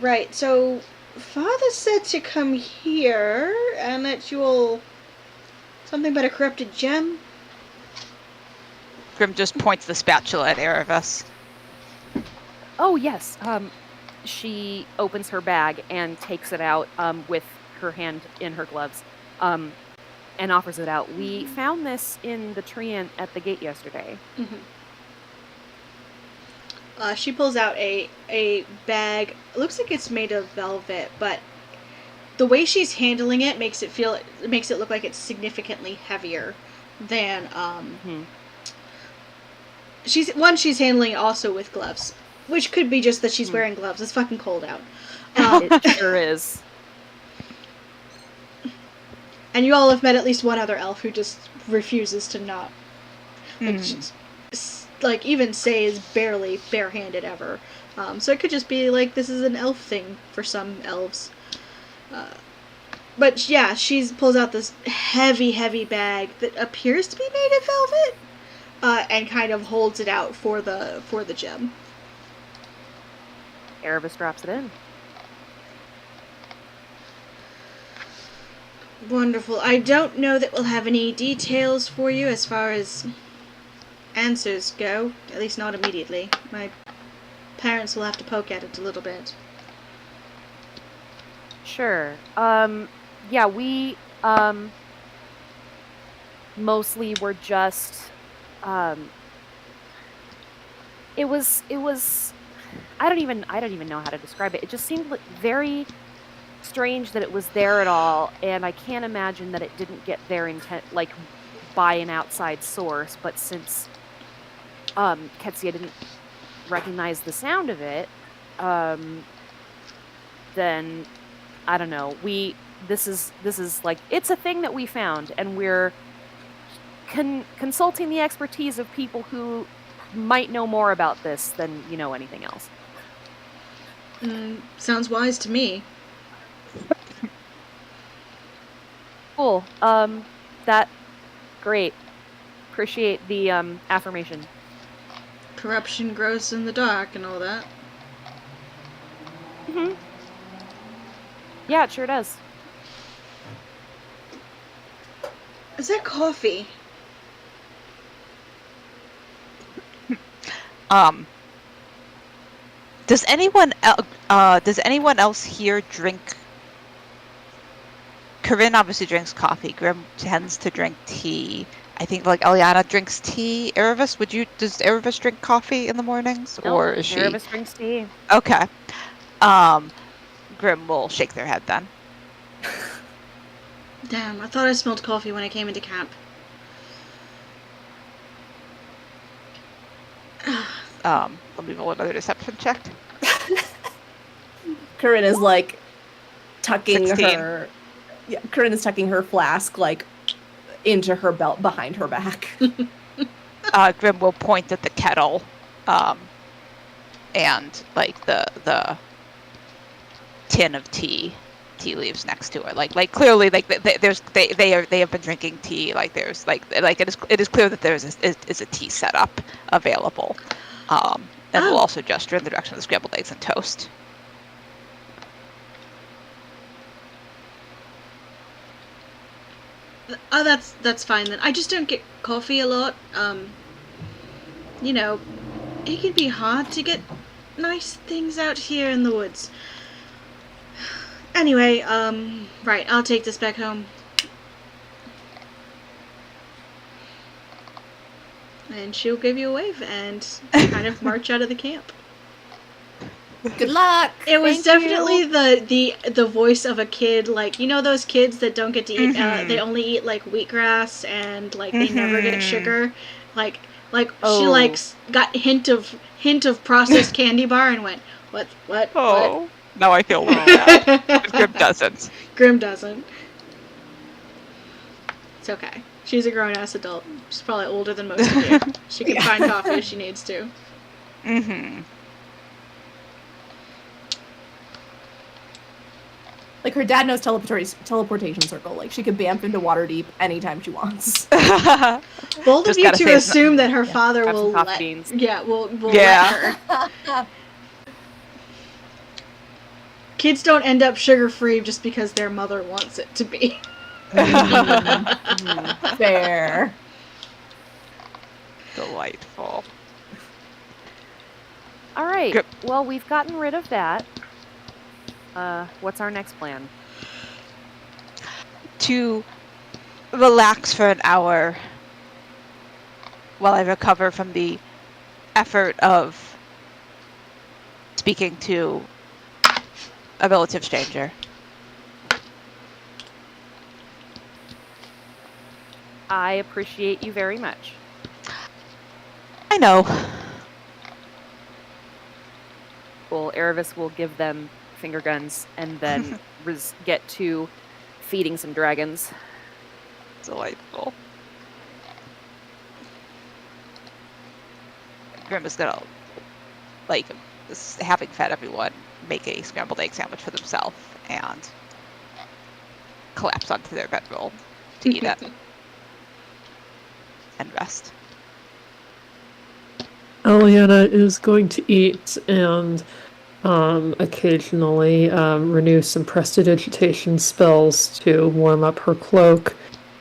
Right, so Father said to come here and that you all something about a corrupted gem. Grim just points the spatula at Erebus. Oh yes. She opens her bag and takes it out with her hand in her gloves, and offers it out. We found this in the tree at the gate yesterday. Mm-hmm. She pulls out a bag. It looks like it's made of velvet, but the way she's handling it makes it look like it's significantly heavier than she's handling it also with gloves, which could be just that she's wearing gloves. It's fucking cold out. It sure is. And you all have met at least one other elf who just refuses to not. Like even Say is barely barehanded ever. So it could just be like this is an elf thing for some elves. But yeah, she pulls out this heavy bag that appears to be made of velvet, and kind of holds it out for the gem. Erebus drops it in. Wonderful. I don't know that we'll have any details for you as far as answers go, at least not immediately. My parents will have to poke at it a little bit. Sure. Yeah, we mostly were just it was I don't even know how to describe it. It just seemed very strange that it was there at all, and I can't imagine that it didn't get there by an outside source, but since Ketsia didn't recognize the sound of it, then I don't know. This is like, it's a thing that we found, and we're consulting the expertise of people who might know more about this than anything else. Sounds wise to me. Cool. Great. Appreciate the affirmation. Corruption grows in the dark and all that. Mm-hmm. Yeah, it sure does. Is that coffee? Does anyone else here drink? Corinne obviously drinks coffee. Grim tends to drink tea. I think Eliana drinks tea. Erebus, does Erebus drink coffee in the mornings? No, or is she? Erebus drinks tea. Okay. Grim will shake their head then. Damn, I thought I smelled coffee when I came into camp. Let me roll another deception check. Corinne is tucking 16. her. Yeah, Corinne is tucking her flask into her belt behind her back. Grim will point at the kettle, and the tin of tea leaves next to her. Clearly, they have been drinking tea. It is clear that there is a tea setup available. And we'll also gesture in the direction of the scrambled eggs and toast. Oh, that's fine then. I just don't get coffee a lot. It can be hard to get nice things out here in the woods. Anyway, right, I'll take this back home. and she'll give you a wave and kind of march out of the camp. Good luck. It was definitely the voice of a kid, like, you know those kids that don't get to eat. They only eat like wheatgrass and like they never get sugar. Like she like got hint of processed candy bar and went what? Oh, now I feel bad. Grim doesn't. Grim doesn't. It's okay. She's a grown-ass adult. She's probably older than most of you. She can find coffee if she needs to. Like, her dad knows teleportation circle. Like, she could bamf into Waterdeep anytime she wants. Bold of you to assume that her father will let... beans. Yeah, will let her. Kids don't end up sugar-free just because their mother wants it to be. Fair. Delightful. All right. Well, we've gotten rid of that. What's our next plan? To relax for an hour while I recover from the effort of speaking to a relative stranger. I appreciate you very much. I know. Well, Erevis will give them finger guns and then get to feeding some dragons. Delightful. Grim is gonna, like, having fed everyone, make a scrambled egg sandwich for themselves and collapse onto their bedroll to eat it and rest. Eliana is going to eat and occasionally renew some prestidigitation spells to warm up her cloak.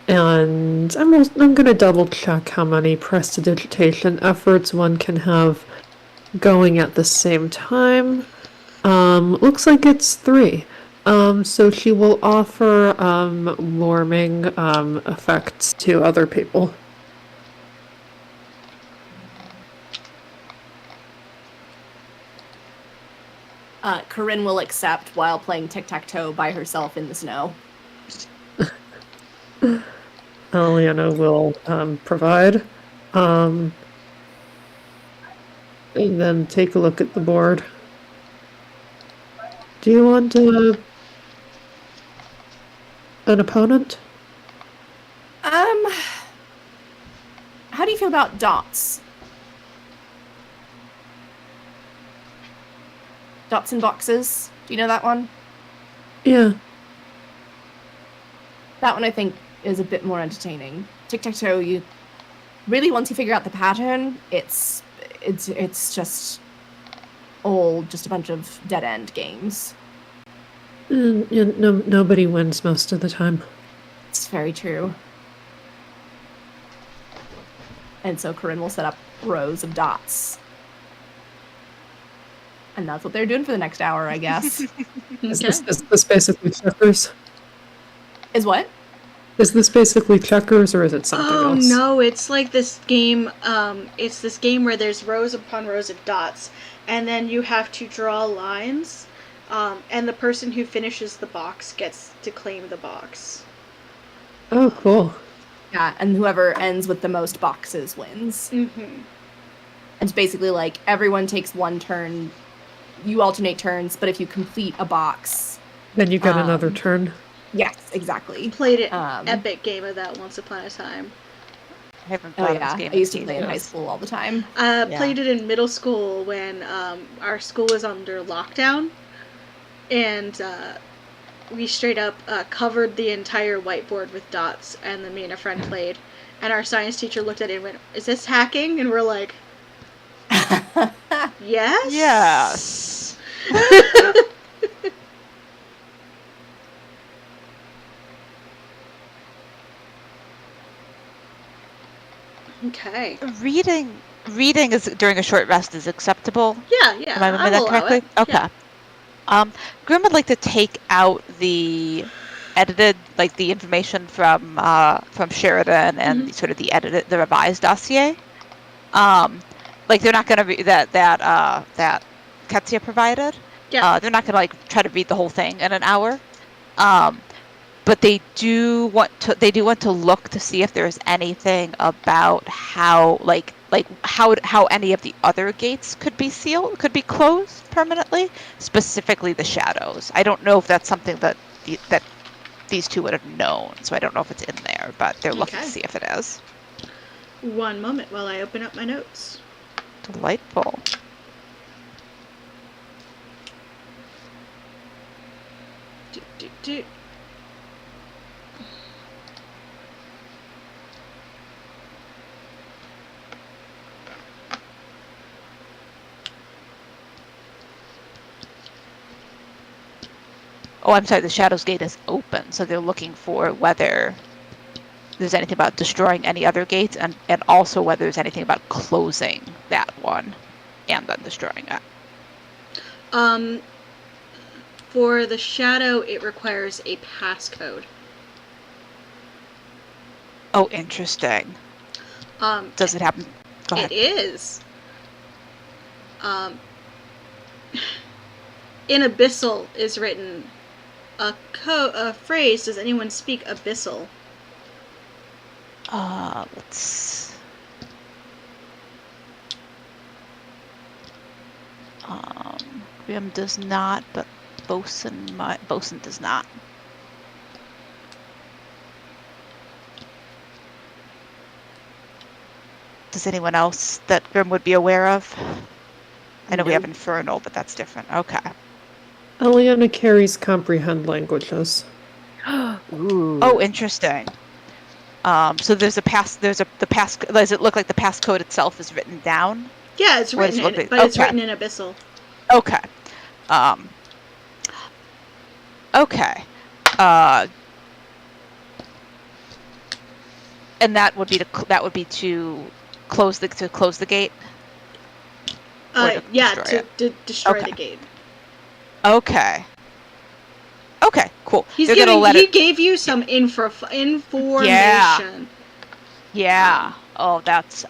And I'm going to double check how many prestidigitation efforts one can have going at the same time. Looks like it's 3. So she will offer warming effects to other people. Corinne will accept while playing tic-tac-toe by herself in the snow. Eliana will provide. And then take a look at the board. Do you want an opponent? How do you feel about dots? Dots and boxes. Do you know that one? Yeah. That one I think is a bit more entertaining. Tic-tac-toe, you really, once you figure out the pattern, it's just all just a bunch of dead-end games. Nobody wins most of the time. It's very true. And so Corinne will set up rows of dots. And that's what they're doing for the next hour, I guess. Is this basically checkers? Is what? Is this basically checkers, or is it something else? Oh no, it's like this game. It's this game where there's rows upon rows of dots, and then you have to draw lines, and the person who finishes the box gets to claim the box. Oh, cool. Yeah, and whoever ends with the most boxes wins. Mm-hmm. And it's basically like everyone takes one turn. You alternate turns, but if you complete a box, then you get another turn. Yes, exactly. Played it epic game of that once upon a time. I haven't played this game. I used to play in high school all the time. Played it in middle school when our school was under lockdown, and we straight up covered the entire whiteboard with dots, and then me and a friend played, and our science teacher looked at it and went, "Is this hacking?" And we're like, "Yes." Yes. Okay. Reading is during a short rest is acceptable. Yeah. Am I remembering that correctly? It. Okay. Yeah. Grim would like to take out the edited, like the information from Sheridan and sort of the revised dossier, Like they're not going to be that Ketsia provided. Yeah. They're not going to like try to read the whole thing in an hour. But they do want to look to see if there's anything about how how any of the other gates could be closed permanently, specifically the shadows. I don't know if that's something that these two would have known, so I don't know if it's in there, but they're looking to see if it is. One moment while I open up my notes. Delightful. Oh, I'm sorry, the Shadows Gate is open, so they're looking for whether there's anything about destroying any other gates, and also whether there's anything about closing that one and then destroying it. For the Shadow, it requires a passcode. Oh, interesting. Does it happen? Go ahead. It is. In Abyssal is written a phrase, does anyone speak Abyssal? Let's... Grim does not, but Bosun does not. Does anyone else that Grim would be aware of? I know we have Infernal, but that's different. Okay. Eliana carries comprehend languages. Ooh. Oh, interesting. So there's the pass. Does it look like the passcode itself is written down? Yeah, it's written in, but it's written in Abyssal. Okay. Okay. And that would be to close the gate. Yeah, to destroy the gate. Okay. Okay, cool. He gave you some information. Yeah. Oh, that's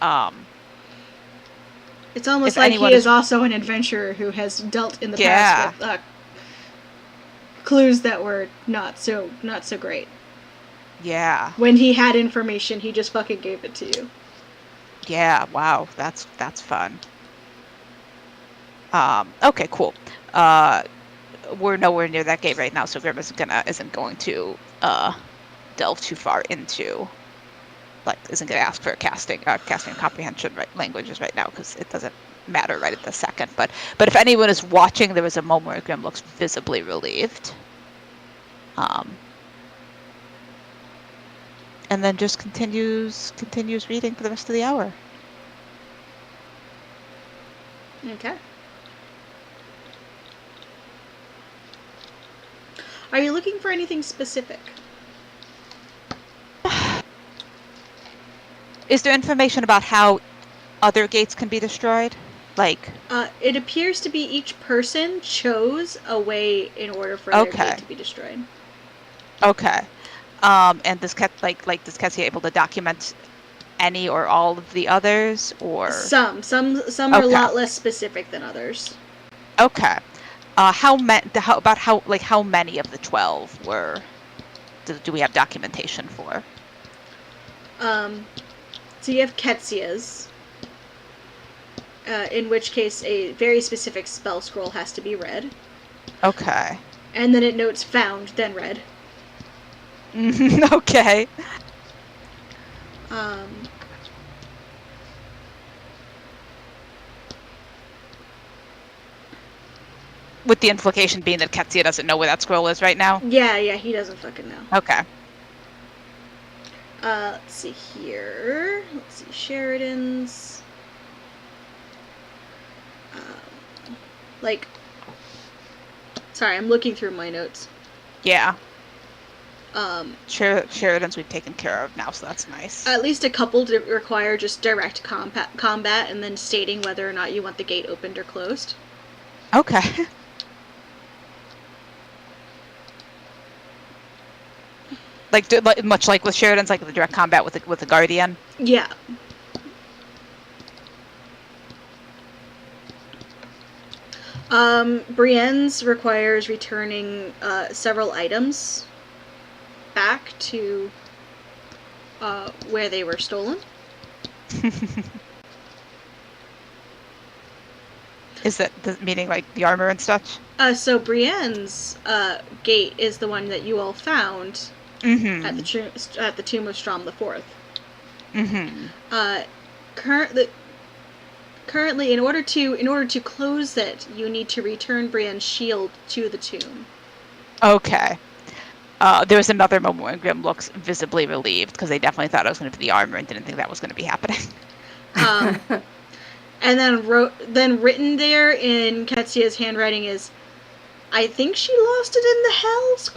It's almost like he is also an adventurer who has dealt in the past with clues that were not so great. Yeah. When he had information, he just fucking gave it to you. Yeah. Wow. That's fun. Okay. Cool. We're nowhere near that gate right now, so Grim isn't going to delve too far into, isn't going to ask for casting comprehension languages right now, because it doesn't matter right at the second. But if anyone is watching, there was a moment where Grim looks visibly relieved. And then just continues reading for the rest of the hour. Okay. Are you looking for anything specific? Is there information about how other gates can be destroyed? It appears to be each person chose a way in order for their gate to be destroyed. Okay. And does Ketsia able to document any or all of the others, or some are a lot less specific than others. Okay. How many of the 12 were? Do we have documentation for? So you have Ketsia's, in which case a very specific spell scroll has to be read. Okay. And then it notes found, then read. Okay. With the implication being that Ketsia doesn't know where that scroll is right now? Yeah, he doesn't fucking know. Okay. Let's see here. Let's see, Sheridan's. Sorry, I'm looking through my notes. Yeah. Sheridan's we've taken care of now, so that's nice. At least a couple require just direct combat and then stating whether or not you want the gate opened or closed. Okay. Much like with Sheridan's, like the direct combat with the Guardian. Yeah. Brienne's requires returning several items back to where they were stolen. Is that meaning like the armor and such? So Brienne's gate is the one that you all found at the tomb of Strom the Fourth. Currently, in order to close it, you need to return Brienne's shield to the tomb. Okay. There was another moment when Grim looks visibly relieved because they definitely thought it was going to be the armor and didn't think that was going to be happening. And then written there in Ketsia's handwriting is, "I think she lost it in the hells?" ?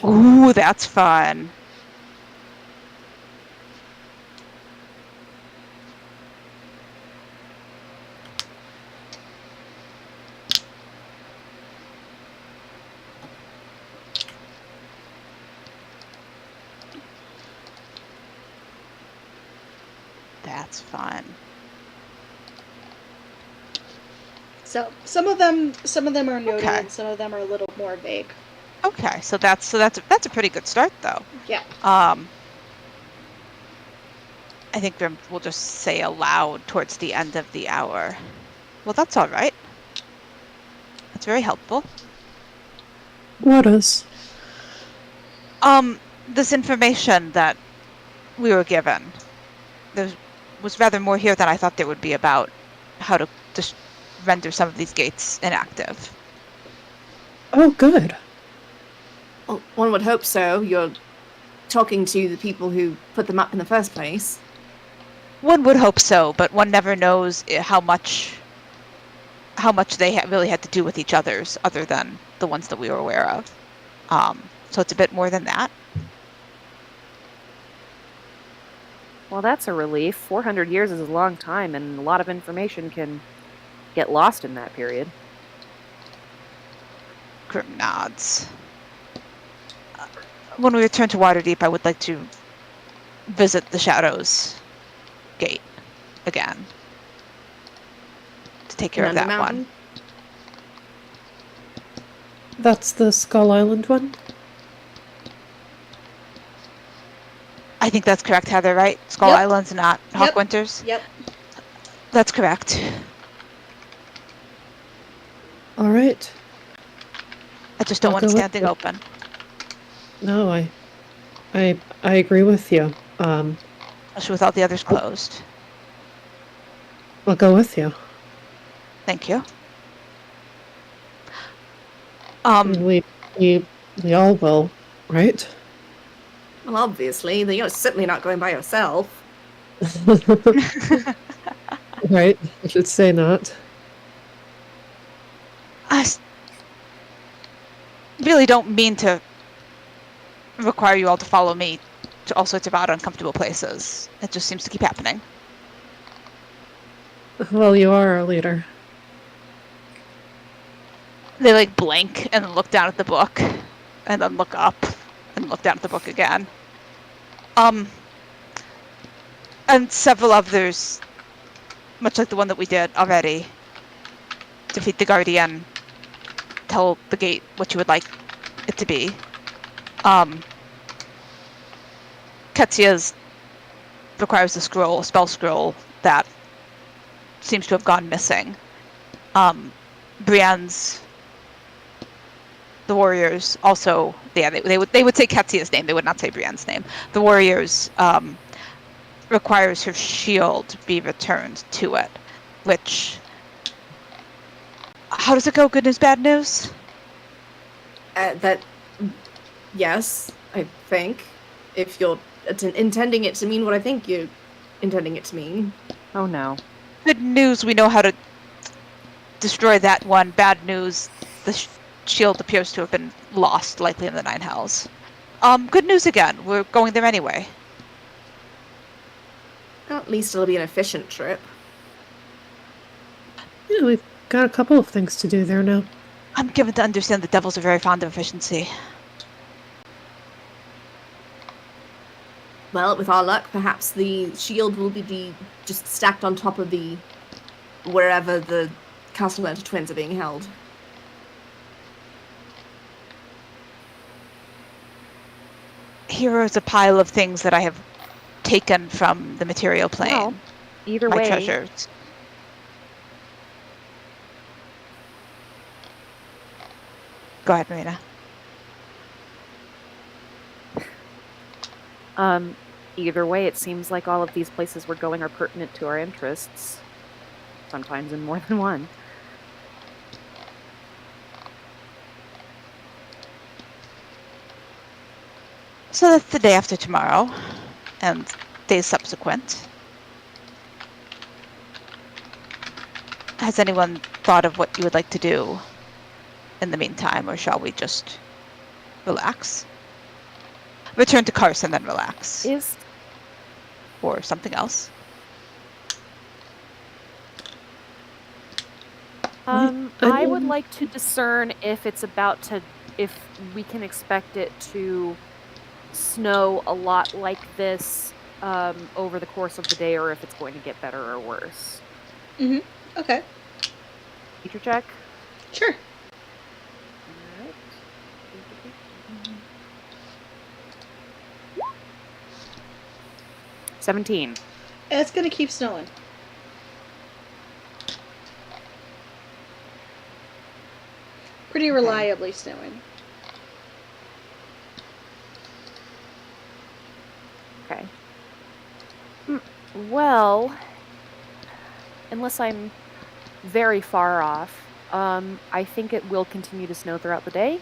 Ooh, that's fun. That's fun. So some of them are noted, okay. Some of them are a little more vague. Okay, so that's a pretty good start, though. Yeah. I think we'll just say aloud towards the end of the hour. Well, that's all right. That's very helpful. What is? This information that we were given. There was rather more here than I thought there would be about how to just render some of these gates inactive. Oh, good. Well, one would hope so. You're talking to the people who put them up in the first place. One would hope so, but one never knows how much they really had to do with each other's, other than the ones that we were aware of. So it's a bit more than that. Well, that's a relief. 400 years is a long time, and a lot of information can get lost in that period. Grim nods. When we return to Waterdeep, I would like to visit the Shadows Gate again. To take care of that one. That's the Skull Island one? I think that's correct, Heather, right? Skull Island's not Hawkwinters? Yep. That's correct. All right. I just don't want it standing open. No, I agree with you. Especially with all the others closed. I'll go with you. Thank you. We all will, right? Well, obviously, you're certainly not going by yourself. Right, I should say not. I really don't mean to require you all to follow me to all sorts of odd, uncomfortable places. It just seems to keep happening. Well, you are our leader. They blink and then look down at the book and then look up and look down at the book again. And several others, much like the one that we did already, defeat the Guardian, tell the gate what you would like it to be. Ketsia's requires a spell scroll that seems to have gone missing. Brienne's, the warriors also, they would say Ketsia's name, they would not say Brienne's name. The warriors requires her shield be returned to it, which, how does it go? Good news, bad news? Yes, I think. If you're intending it to mean what I think you're intending it to mean. Oh no. Good news, we know how to destroy that one. Bad news, the shield appears to have been lost, likely in the Nine Hells. Good news again, we're going there anyway. Well, at least it'll be an efficient trip. Yeah, we've got a couple of things to do there now. I'm given to understand the devils are very fond of efficiency. Well, with our luck, perhaps the shield will be just stacked on top of wherever the Castellaneta twins are being held? Here is a pile of things that I have taken from the material plane. Well, either my way, treasures. Go ahead, Marina. Either way, it seems like all of these places we're going are pertinent to our interests. Sometimes in more than one. So that's the day after tomorrow, and days subsequent. Has anyone thought of what you would like to do in the meantime, or shall we just relax? Return to Kars and then relax. Or something else? I would like to discern if we can expect it to snow a lot like this over the course of the day, or if it's going to get better or worse. Mm-hmm. Okay. Feature check? Sure. Alright. 17. It's gonna keep snowing. Pretty reliably snowing. Okay. Well, unless I'm very far off, I think it will continue to snow throughout the day.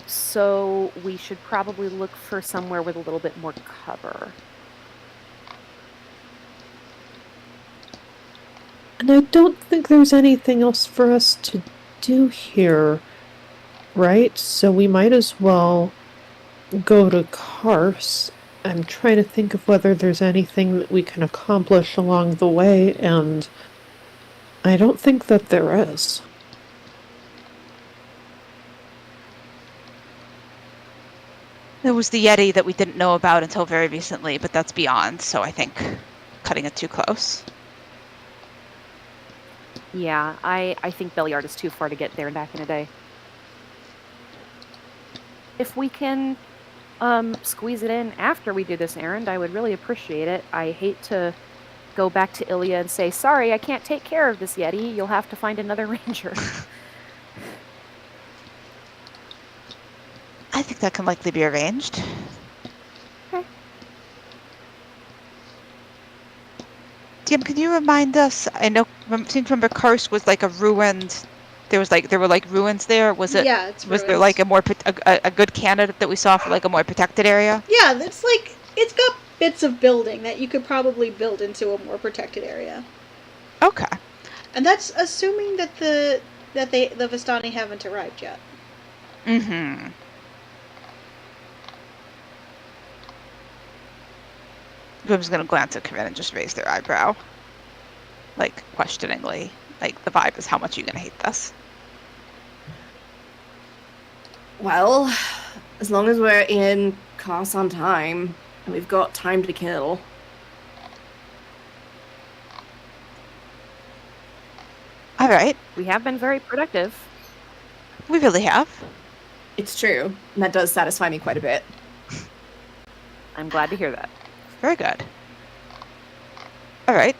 So we should probably look for somewhere with a little bit more cover. And I don't think there's anything else for us to do here, right? So we might as well go to Kars. I'm trying to think of whether there's anything that we can accomplish along the way, and I don't think that there is. There was the Yeti that we didn't know about until very recently, but that's beyond, so I think cutting it too close. Yeah, I think Belliard is too far to get there and back in a day. If we can squeeze it in after we do this errand, I would really appreciate it. I hate to go back to Ilya and say, sorry, I can't take care of this Yeti. You'll have to find another ranger. I think that can likely be arranged. Okay. DM, can you remind us? I seem to remember Kars was like a ruined. There were like ruins there. Was it? Yeah, it's was ruins. there like a good candidate that we saw for like a more protected area? Yeah, it's got bits of building that you could probably build into a more protected area. Okay. And that's assuming that the Vistani haven't arrived yet. Mm-hmm. Grim's gonna glance at Corinne and just raise their eyebrow, like questioningly. Like the vibe is, how much are you gonna hate this? Well, as long as we're in Kars on time, and we've got time to kill. All right. We have been very productive. We really have. It's true, and that does satisfy me quite a bit. I'm glad to hear that. Very good. All right.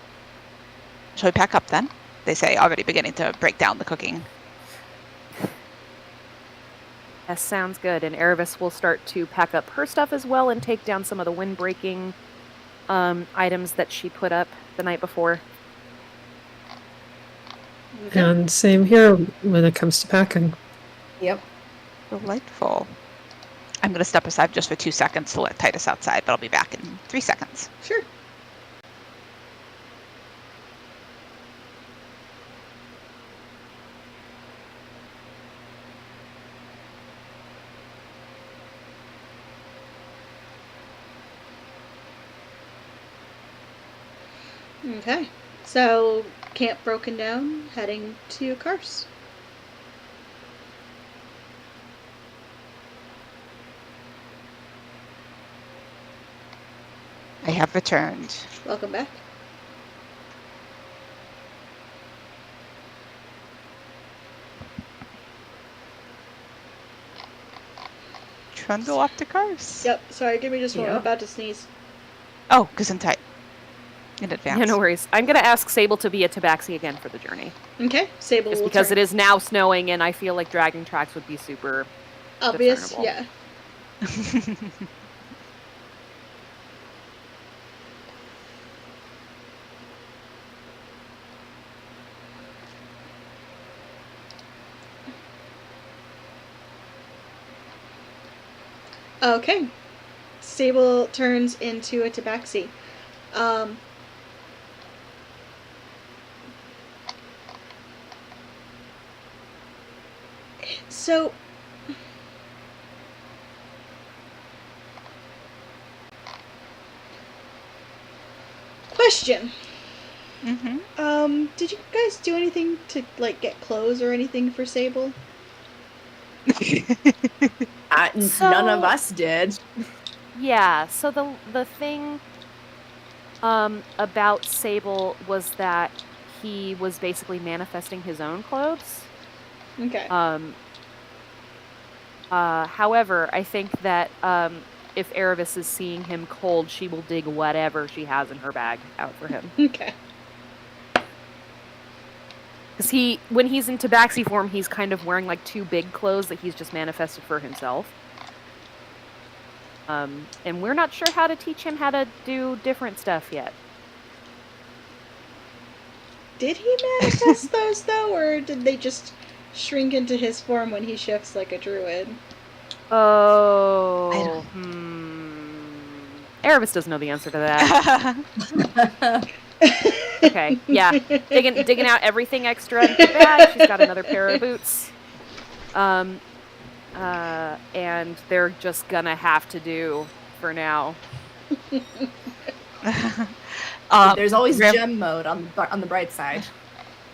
Shall we pack up then? They say, already beginning to break down the cooking. That sounds good. And Erebus will start to pack up her stuff as well and take down some of the wind-breaking items that she put up the night before. Okay. And same here when it comes to packing. Yep. Delightful. I'm going to step aside just for 2 seconds to let Titus outside, but I'll be back in 3 seconds. Sure. Okay. So, camp broken down, heading to Kars. I have returned. Welcome back. trundle up to Kars. Yep, sorry, give me just one. I'm about to sneeze. Oh, Gesundheit. In advance. Yeah, no worries. I'm going to ask Sable to be a tabaxi again for the journey. Okay, Sable Just will because turn. it is now snowing, and I feel like dragging tracks would be super obvious, discernible. yeah. Okay. Sable turns into a tabaxi. So... Question. Did you guys do anything to, like, get clothes or anything for Sable? None of us did. Yeah, so the thing about Sable was that he was basically manifesting his own clothes. Okay. However, I think that if Erebus is seeing him cold, she will dig whatever she has in her bag out for him. Okay. Because when he's in tabaxi form, he's kind of wearing like 2 big clothes that he's just manifested for himself. And we're not sure how to teach him how to do different stuff yet. Did he manifest those, though, or did they just shrink into his form when he shifts like a druid? Oh. Erebus doesn't know the answer to that. Okay, yeah. Digging out everything extra in her bag. She's got another pair of boots. And they're just gonna have to do for now. There's always gem mode on the bright side.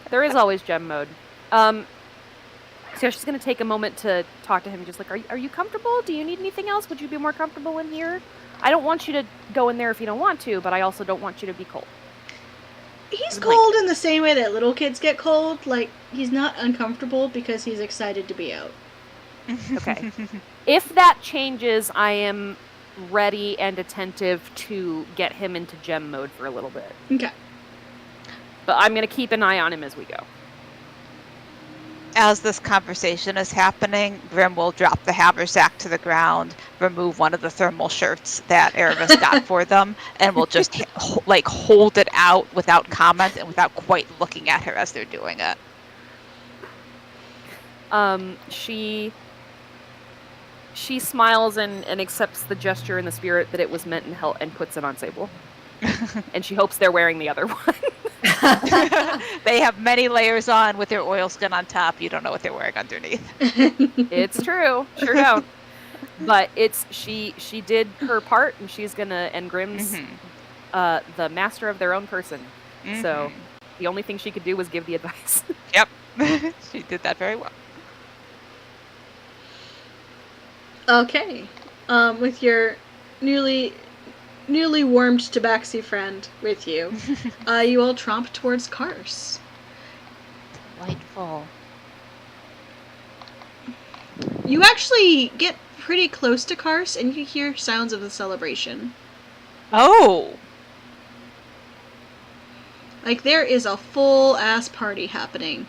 There is always gem mode. So she's gonna take a moment to talk to him, just like, are you comfortable? Do you need anything else? Would you be more comfortable in here? I don't want you to go in there if you don't want to, but I also don't want you to be cold. He's cold in the same way that little kids get cold. Like, he's not uncomfortable because he's excited to be out. Okay. If that changes, I am ready and attentive to get him into gem mode for a little bit. Okay. But I'm going to keep an eye on him as we go. As this conversation is happening, Grim will drop the haversack to the ground, remove one of the thermal shirts that Erebus got for them, and will just hold it out without comment and without quite looking at her as they're doing it. She smiles and accepts the gesture in the spirit that it was meant and puts it on Sable. And she hopes they're wearing the other one. They have many layers on with their oil skin on top. You don't know what they're wearing underneath. It's true. Sure don't. But she did her part, and she's gonna, and Grimm's the master of their own person. So the only thing she could do was give the advice. Yep. She did that very well. Okay. With your newly warmed tabaxi friend with you, you all tromp towards Kars. Delightful. You actually get pretty close to Kars, and you hear sounds of the celebration. Oh! Like, there is a full-ass party happening.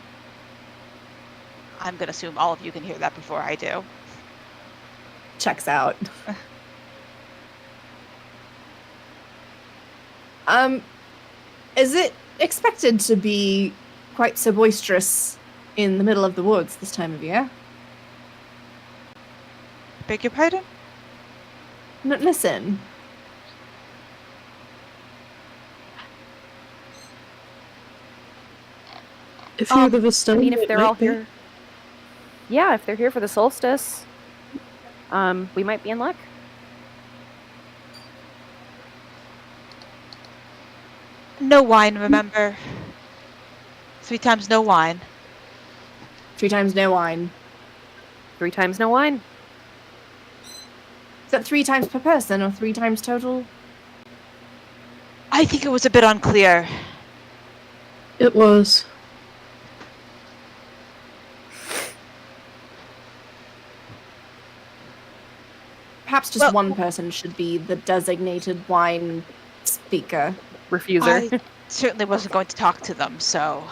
I'm gonna assume all of you can hear that before I do. Checks out. Is it expected to be quite so boisterous in the middle of the woods this time of year? Beg your pardon? No, listen. If you're the Vistani, I mean, if they're all here. Yeah, if they're here for the solstice, we might be in luck. No wine, remember? 3 times no wine. 3 times no wine. 3 times no wine. Is that 3 times per person or 3 times total? I think it was a bit unclear. It was. Perhaps just one person should be the designated wine speaker. Refuser. I certainly wasn't going to talk to them, so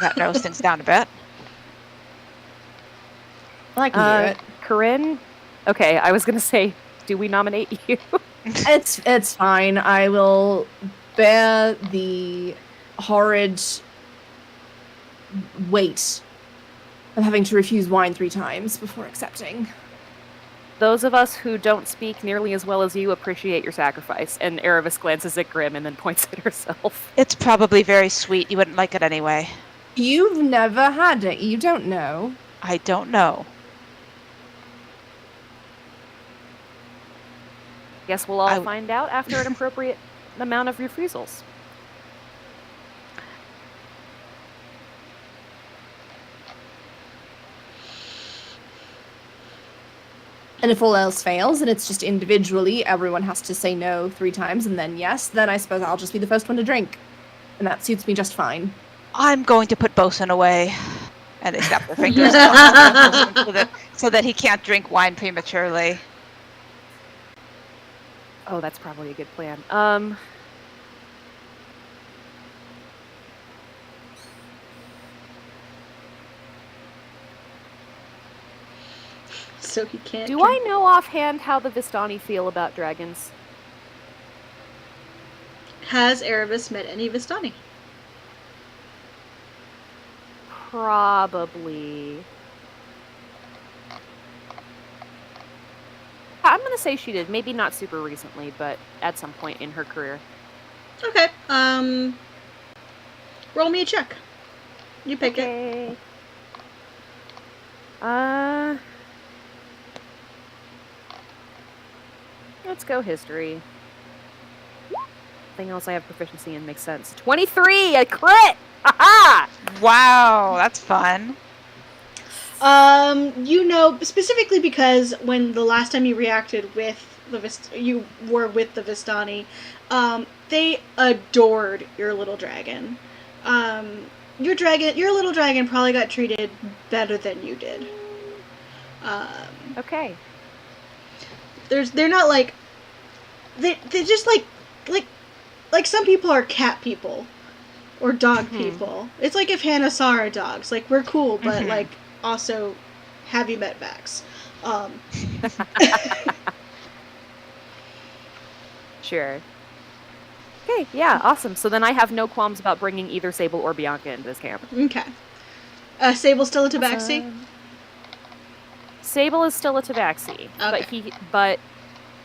that narrows things down a bit. I can do it. Corinne? Okay, I was going to say, do we nominate you? It's fine. I will bear the horrid weight of having to refuse wine 3 times before accepting. Those of us who don't speak nearly as well as you appreciate your sacrifice. And Erebus glances at Grim and then points at herself. It's probably very sweet. You wouldn't like it anyway. You've never had it. You don't know. I don't know. Guess we'll all find out after an appropriate amount of refusals. And if all else fails, and it's just individually, everyone has to say no 3 times and then yes, then I suppose I'll just be the first one to drink. And that suits me just fine. I'm going to put Bosun away. And they snap their fingers so that he can't drink wine prematurely. Oh, that's probably a good plan. So he can't. Do I know offhand how the Vistani feel about dragons? Has Erebus met any Vistani? Probably. I'm gonna say she did. Maybe not super recently, but at some point in her career. Okay. Roll me a check. You pick it. Let's go history. Anything else I have proficiency in makes sense. 23! A crit! Aha! Wow, that's fun. You know, specifically because when the last time you reacted with you were with the Vistani, they adored your little dragon. Your little dragon probably got treated better than you did. Okay. They're not like, they're just like some people are cat people or dog people. It's like if Hannah saw our dogs. Like, we're cool, but like, also, have you met Vax? Sure. Okay, yeah, awesome. So then I have no qualms about bringing either Sable or Bianca into this camp. Okay. Sable still a tabaxi? Sable is still a tabaxi. Okay. But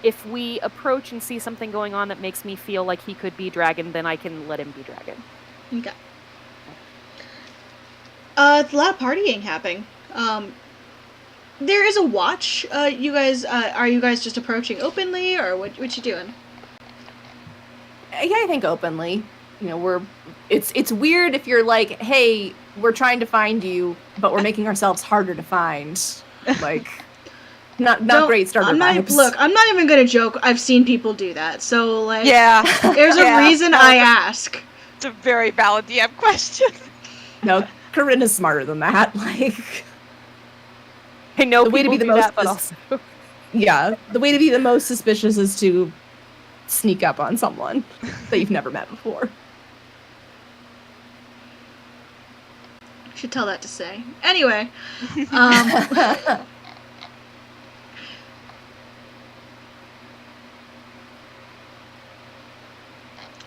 if we approach and see something going on that makes me feel like he could be dragon, then I can let him be dragon. Okay. It's a lot of partying happening. There is a watch. You guys, are you guys just approaching openly, or what you doing? Yeah, I think openly. You know, it's weird if you're like, hey, we're trying to find you, but we're making ourselves harder to find. Like, not great starter vibes. Look, I'm not even gonna joke. I've seen people do that. So, like, yeah, there's a reason I ask. It's a very valid DM question. No, Corinna's smarter than that. Like, I know the way to be the most, but also, yeah, the way to be the most suspicious is to sneak up on someone that you've never met before. I should tell that to say. Anyway,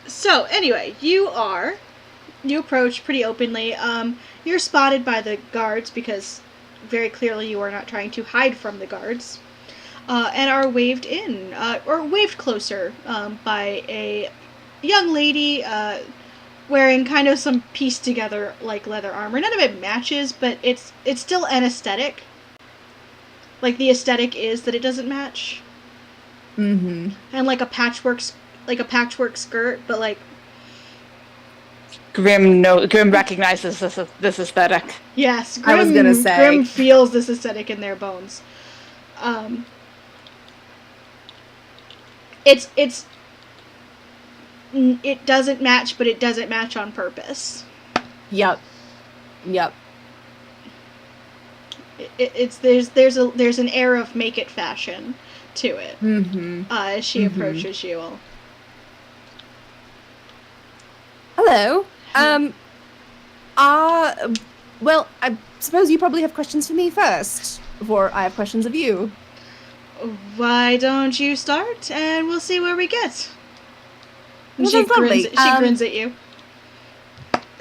so anyway, you approach pretty openly. You're spotted by the guards because very clearly you are not trying to hide from the guards. And are waved in, or waved closer, by a young lady, wearing kind of some pieced together, like, leather armor. None of it matches, but it's still an aesthetic. Like, the aesthetic is that it doesn't match. Mm-hmm. And like a patchwork skirt, but like... Grim recognizes this aesthetic. Yes, I was gonna say. Grim feels this aesthetic in their bones. It doesn't match, but it doesn't match on purpose. Yep. There's an air of make it fashion to it as she approaches you all. Hello. Well, I suppose you probably have questions for me first, before I have questions of you. Why don't you start, and we'll see where we get. Well, She lovely. grins at you.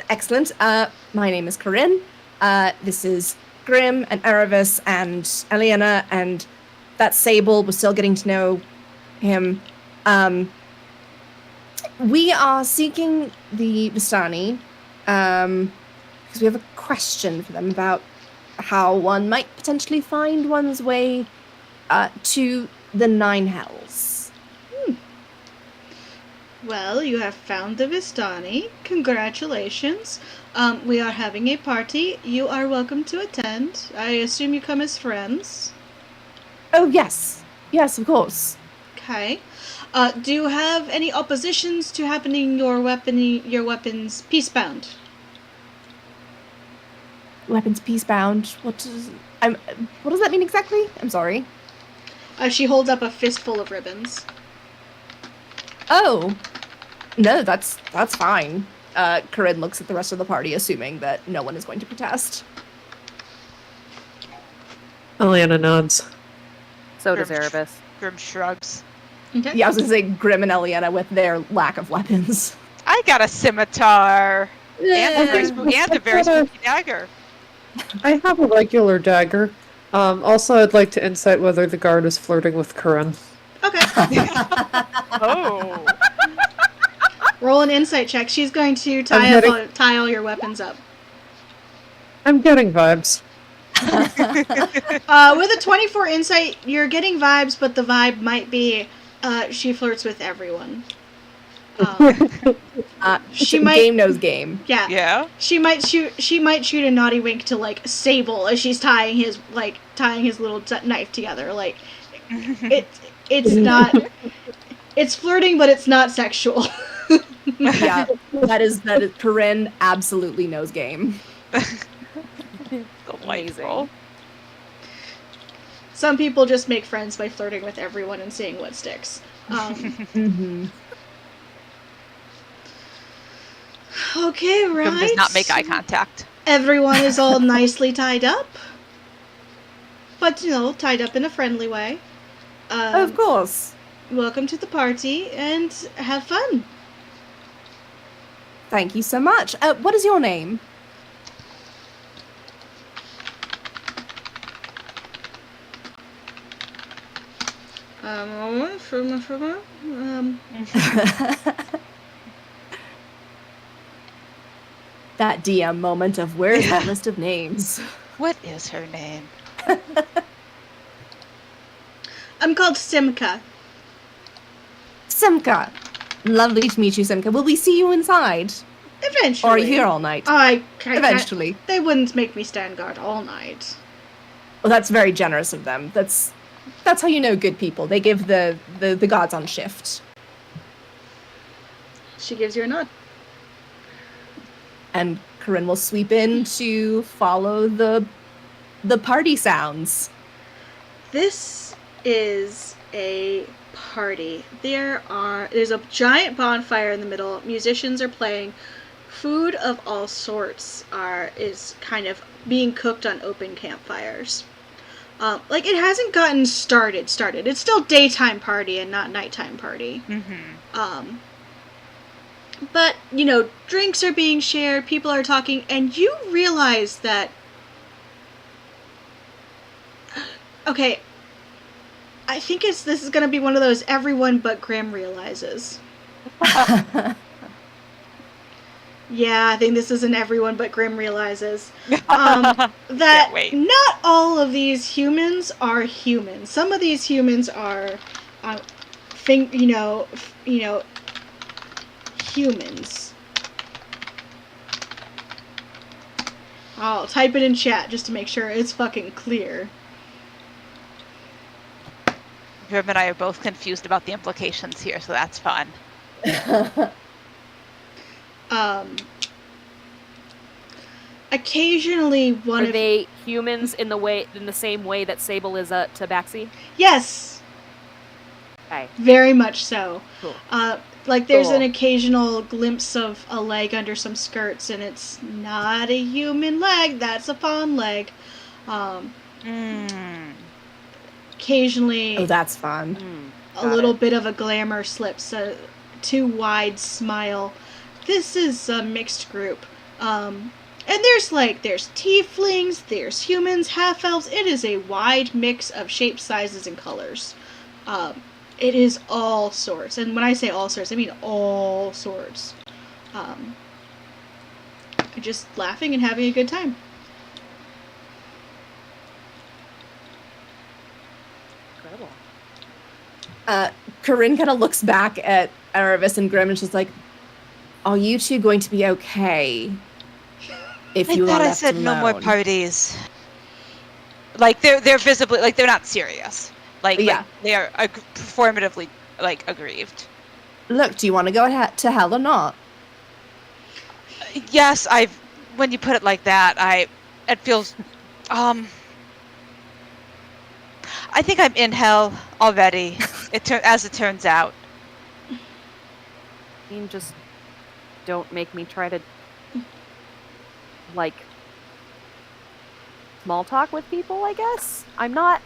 Excellent. My name is Corinne. This is Grim and Erebus and Eliana, and that's Sable. We're still getting to know him. We are seeking the Vistani, because we have a question for them about how one might potentially find one's way to the Nine Hells. Well, you have found the Vistani. Congratulations. We are having a party. You are welcome to attend. I assume you come as friends. Oh, yes. Yes, of course. Okay. Do you have any oppositions to having your weapons peacebound? Weapons peacebound. What does that mean exactly? I'm sorry. She holds up a fistful of ribbons. Oh. No, that's fine. Corinne looks at the rest of the party, assuming that no one is going to protest. Eliana nods. So does Erebus. Grim shrugs. Okay. Yeah, I was going to say Grim and Eliana with their lack of weapons. I got a scimitar and a very spooky dagger. I have a regular dagger. Also, I'd like to insight whether the guard is flirting with Corinne. Okay. Oh. Roll an insight check. She's going to tie all your weapons up. I'm getting vibes. With a 24 insight, you're getting vibes, but the vibe might be she flirts with everyone. She game knows game. Yeah. Yeah. She might shoot a naughty wink to like Sable as she's tying his little knife together. Like it's not. It's flirting, but it's not sexual. Yeah, that is Corinne absolutely knows game. Amazing. Some people just make friends by flirting with everyone and seeing what sticks. Okay, right. Grim does not make eye contact. Everyone is all nicely tied up. But, tied up in a friendly way. Of course. Welcome to the party, and have fun. Thank you so much. What is your name? That DM moment of where's that list of names? What is her name? I'm called Simka. Simka. Lovely to meet you, Simka. Will we see you inside? Eventually. Or are you here all night? Eventually. They wouldn't make me stand guard all night. Well, that's very generous of them. That's how you know good people. They give the gods on shift. She gives you a nod. And Corinne will sweep in to follow the party sounds. This is a party. There's a giant bonfire in the middle. Musicians are playing. Food of all sorts is kind of being cooked on open campfires. It hasn't gotten started. It's still daytime party and not nighttime party. Mm-hmm. But, drinks are being shared, people are talking, and you realize that... Okay, I think this is going to be one of those everyone but Grim realizes. Yeah, I think this is an everyone but Grim realizes. That not all of these humans are humans. Some of these humans are, humans. I'll type it in chat just to make sure it's fucking clear. Grim and I are both confused about the implications here, so that's fun. Occasionally Are they humans in the same way that Sable is to Baxi? Yes. Okay. Very much so. Cool. Like there's an occasional glimpse of a leg under some skirts, and it's not a human leg. That's a fawn leg. Occasionally, Oh, that's fun. A little bit of a glamour slips. A too wide smile. This is a mixed group. And there's tieflings, there's humans, half elves. It is a wide mix of shapes, sizes, and colors. It is all sorts, and when I say all sorts, I mean all sorts. Just laughing and having a good time. Incredible. Corinne kind of looks back at Aravis and Grim, and she's like, "Are you two going to be okay? If you are left alone?" I said no more parties. Like they're visibly like they're not serious. Like they are performatively aggrieved. Look, do you want to go to hell or not? Yes, when you put it like that, it feels I think I'm in hell already. As it turns out. I mean, just don't make me try to small talk with people, I guess. I'm not.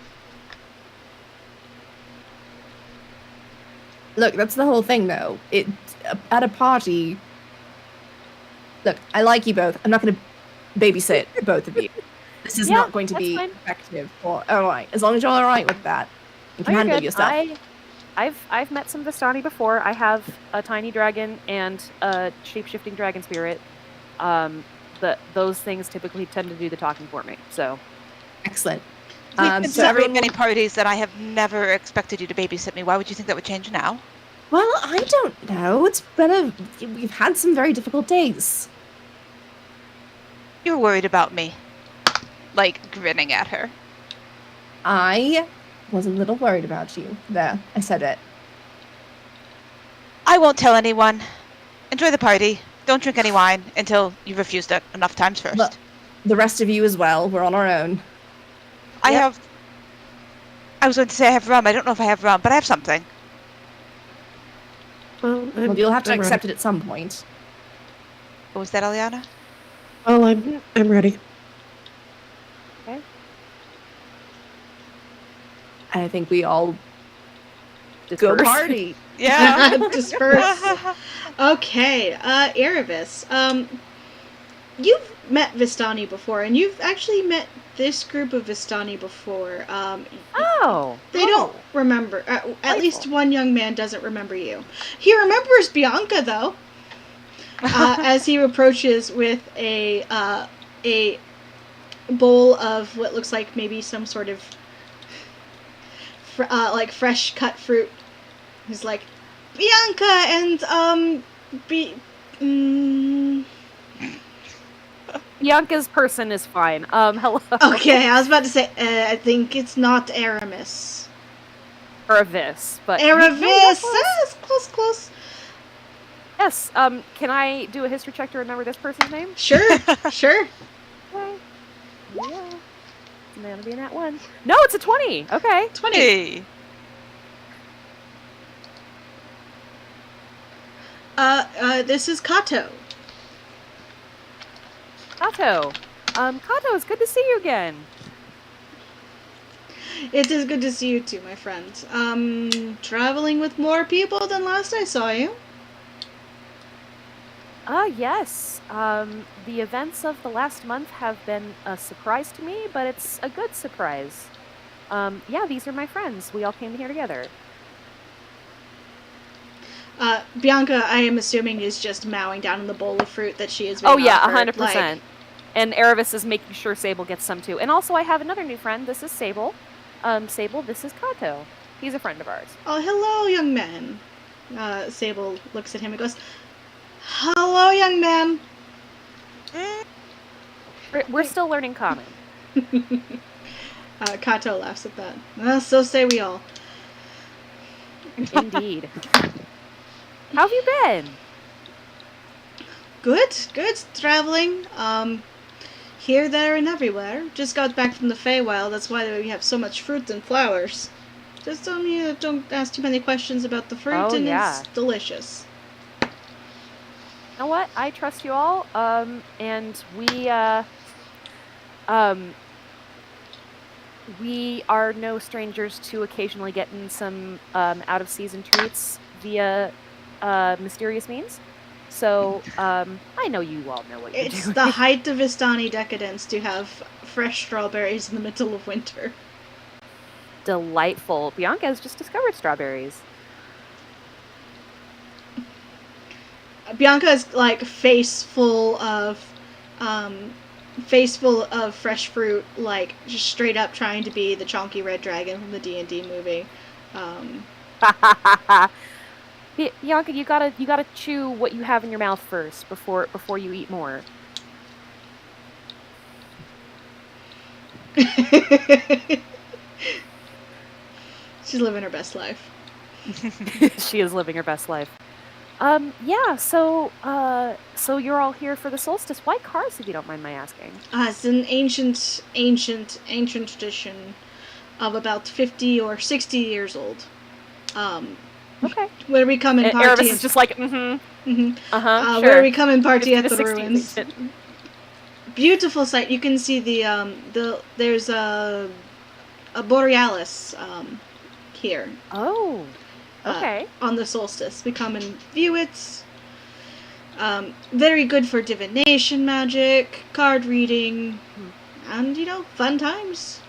Look, that's the whole thing, though. At a party. Look, I like you both. I'm not going to babysit both of you. This is not going to be effective. All right, as long as you're all right with that, you can handle yourself. I've met some Vistani before. I have a tiny dragon and a shape-shifting dragon spirit. Those things typically tend to do the talking for me. So, excellent. We've been to many parties that I have never expected you to babysit me. Why would you think that would change now? Well, I don't know. We've had some very difficult days. You're worried about me. Grinning at her. I was a little worried about you. There, I said it. I won't tell anyone. Enjoy the party. Don't drink any wine until you've refused it enough times first. Well, the rest of you as well. We're on our own. I was going to say I have rum. I don't know if I have rum, but I have something. Well, you'll have to accept it at some point. What was that, Eliana? Well, I'm ready. Okay. I think we all go party. Yeah. Disperse. Okay, Aravis. You've met Vistani before, and you've actually met this group of Vistani before. They don't remember. At least one young man doesn't remember you. He remembers Bianca, though. As he approaches with a bowl of what looks like maybe some sort of fresh cut fruit. He's like, Bianca and Bianca's person is fine. Hello. Okay, I was about to say, I think it's not Aramis. Aravis, but Aravis! Close. Yes, can I do a history check to remember this person's name? Sure. Okay. Yeah. It's gonna be an at 1. No, it's a 20! Okay. 20. This is Kato. Kato, it's good to see you again. It is good to see you too, my friend. Traveling with more people than last I saw you? Yes. The events of the last month have been a surprise to me, but it's a good surprise. Yeah, these are my friends. We all came here together. Bianca, I am assuming, is just mowing down in the bowl of fruit that she is being offered. 100%. And Aravis is making sure Sable gets some too. And also I have another new friend. This is Sable. Sable, this is Kato. He's a friend of ours. Oh, hello, young man. Sable looks at him and goes, hello, young man. We're still learning common. Kato laughs at that. So say we all. Indeed. How have you been? Good. Traveling. Here, there, and everywhere. Just got back from the Feywild. That's why we have so much fruit and flowers. Just don't ask too many questions about the fruit, and it's delicious. You know what? I trust you all. And we are no strangers to occasionally getting some out of season treats via mysterious means. So I know you all know what you're doing. It's the height of Vistani decadence to have fresh strawberries in the middle of winter. Delightful. Bianca has just discovered strawberries. Bianca's like face full of fresh fruit, like just straight up trying to be the chonky red dragon from the D&D movie. Bianca, you gotta chew what you have in your mouth first before you eat more. She's living her best life. She is living her best life. Yeah, so you're all here for the solstice. Why cars, if you don't mind my asking? It's an ancient tradition of about 50 or 60 years old. Okay. Where we come and party. Erebus is just like, sure. Where we come and party at the ruins. Beautiful sight. You can see there's a borealis here. Oh. Okay. On the solstice. We come and view it. Very good for divination magic, card reading, and, fun times.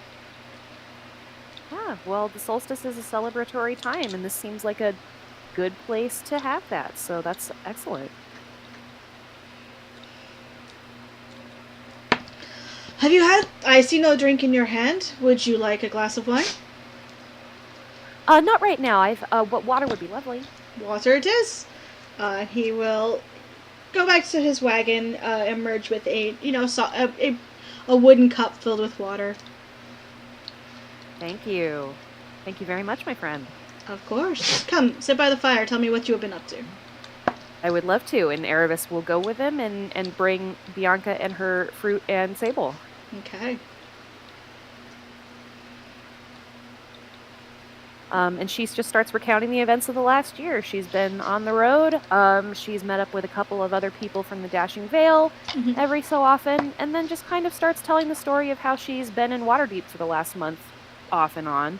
Yeah, well, the solstice is a celebratory time, and this seems like a good place to have that, so that's excellent. Have you had... I see no drink in your hand. Would you like a glass of wine? Not right now. What water would be lovely. Water it is. He will go back to his wagon, emerge with a wooden cup filled with water. Thank you. Thank you very much, my friend. Of course. Come, sit by the fire. Tell me what you have been up to. I would love to, and Erebus will go with him and bring Bianca and her fruit and sable. Okay. And she just starts recounting the events of the last year. She's been on the road. She's met up with a couple of other people from the Dashing Vale every so often, and then just kind of starts telling the story of how she's been in Waterdeep for the last month, off and on.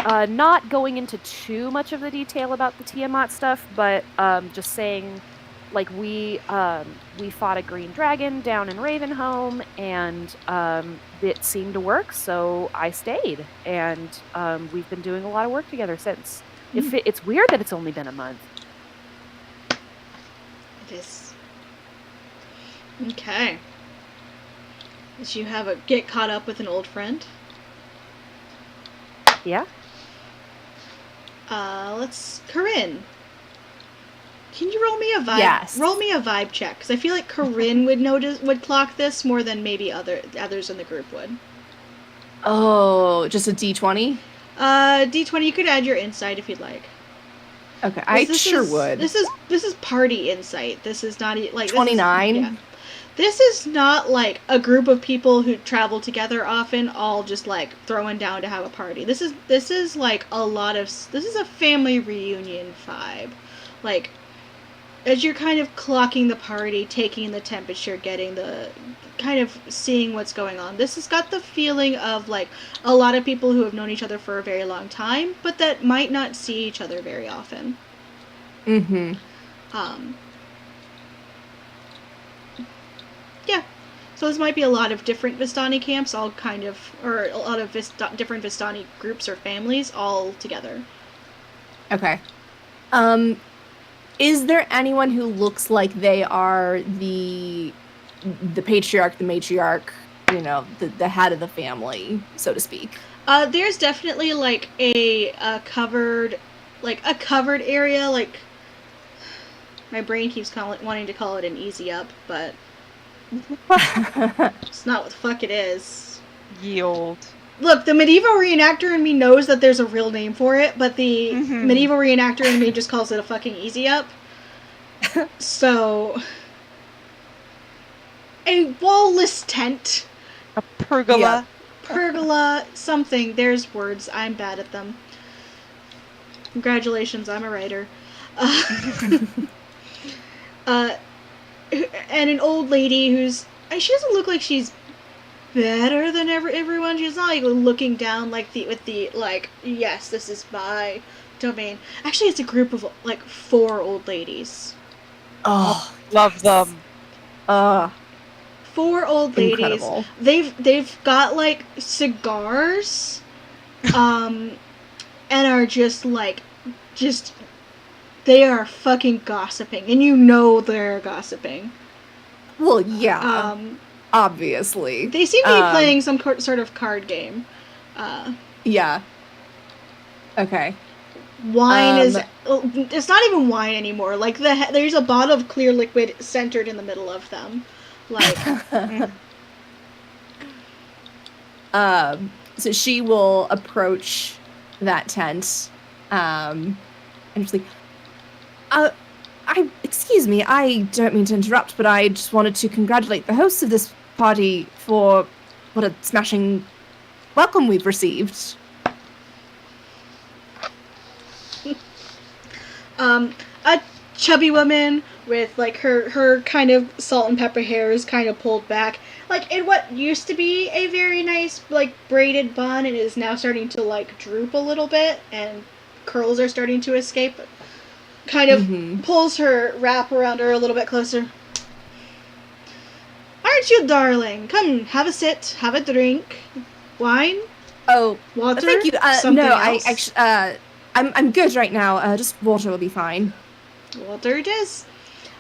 Not going into too much of the detail about the Tiamat stuff, but just saying, like, we fought a green dragon down in Ravenholm, and it seemed to work, so I stayed, and we've been doing a lot of work together since. It's weird that it's only been a month. It is. Okay. Did you get caught up with an old friend? Yeah. Corinne. Can you roll me a vibe? Yes. Roll me a vibe check, because I feel like Corinne would clock this more than maybe others in the group would. Oh, just a D20? D20. You could add your insight if you'd like. Okay, I sure would. This is party insight. This is not like 29. This is not like a group of people who travel together often, all just like throwing down to have a party. This is like this is a family reunion vibe. Like, as you're kind of clocking the party, taking the temperature, getting the kind of seeing what's going on. This has got the feeling of like a lot of people who have known each other for a very long time, but that might not see each other very often. Mm-hmm. Yeah. So this might be a lot of different Vistani camps, all kind of, or a lot of different Vistani groups or families all together. Okay. Is there anyone who looks like they are the patriarch, the matriarch, the head of the family, so to speak? There's definitely like a covered area. Like, my brain keeps wanting to call it an easy up, but it's not what the fuck it is. Yield. Look, the medieval reenactor in me knows that there's a real name for it, but the medieval reenactor in me just calls it a fucking easy up. So, a wall-less tent. A pergola. pergola, something. There's words. I'm bad at them. Congratulations, I'm a writer. And an old lady who's... She doesn't look like she's better than everyone. She's not like looking down like yes, this is my domain. Actually, it's a group of like 4 old ladies. Oh, love them. 4 old ladies. Incredible. They've got like cigars, and are just they are fucking gossiping, and you know they're gossiping. Well, yeah. Obviously. They seem to be playing some sort of card game. Yeah. Okay. Wine is... It's not even wine anymore. Like, there's a bottle of clear liquid centered in the middle of them. Like... So she will approach that tent, and just like, excuse me, I don't mean to interrupt, but I just wanted to congratulate the hosts of this party for what a smashing welcome we've received. A chubby woman with like her kind of salt and pepper hair is kind of pulled back, like in what used to be a very nice like braided bun, and is now starting to like droop a little bit, and curls are starting to escape. Kind of pulls her wrap around her a little bit closer. Aren't you, darling? Come, have a sit, have a drink. Wine? Oh, water? Thank you. Something no, else? I'm good right now. Just water will be fine. Water it is.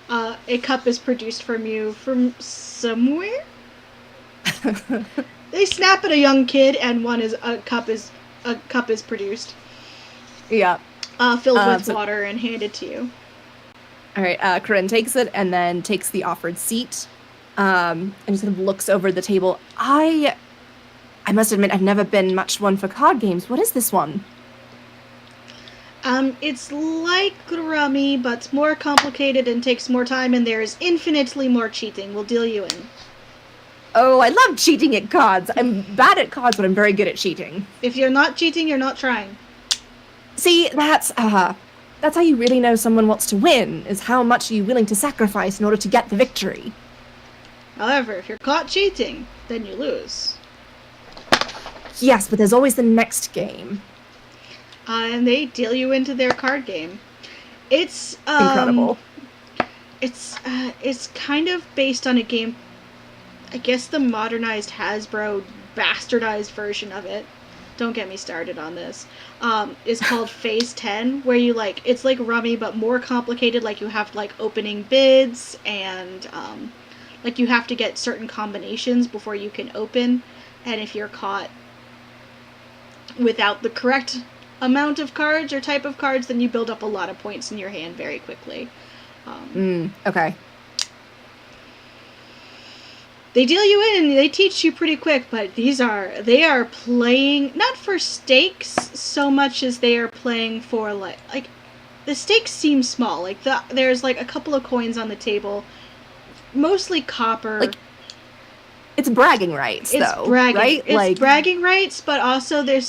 A cup is produced from you from somewhere. They snap at a young kid, and a cup is produced. Yeah. Filled with water and handed to you. All right. Corinne takes it and then takes the offered seat, and just kind of looks over the table. I must admit, I've never been much one for card games. What is this one? It's like Rummy, but more complicated and takes more time, and there's infinitely more cheating. We'll deal you in. Oh, I love cheating at cards. I'm bad at cards, but I'm very good at cheating. If you're not cheating, you're not trying. See, that's how you really know someone wants to win, is how much are you willing to sacrifice in order to get the victory. However, if you're caught cheating, then you lose. Yes, but there's always the next game. And they deal you into their card game. It's incredible. It's kind of based on a game. I guess the modernized Hasbro bastardized version of it. Don't get me started on this. Is called Phase 10, where you like it's like Rummy but more complicated. Like you have like opening bids, and like you have to get certain combinations before you can open, and if you're caught without the correct amount of cards or type of cards, then you build up a lot of points in your hand very quickly. Okay. They deal you in and they teach you pretty quick, but they are playing not for stakes so much as they are playing for like the stakes seem small. Like there's like a couple of coins on the table, mostly copper. Like, it's bragging rights, though, right? It's bragging rights, but also there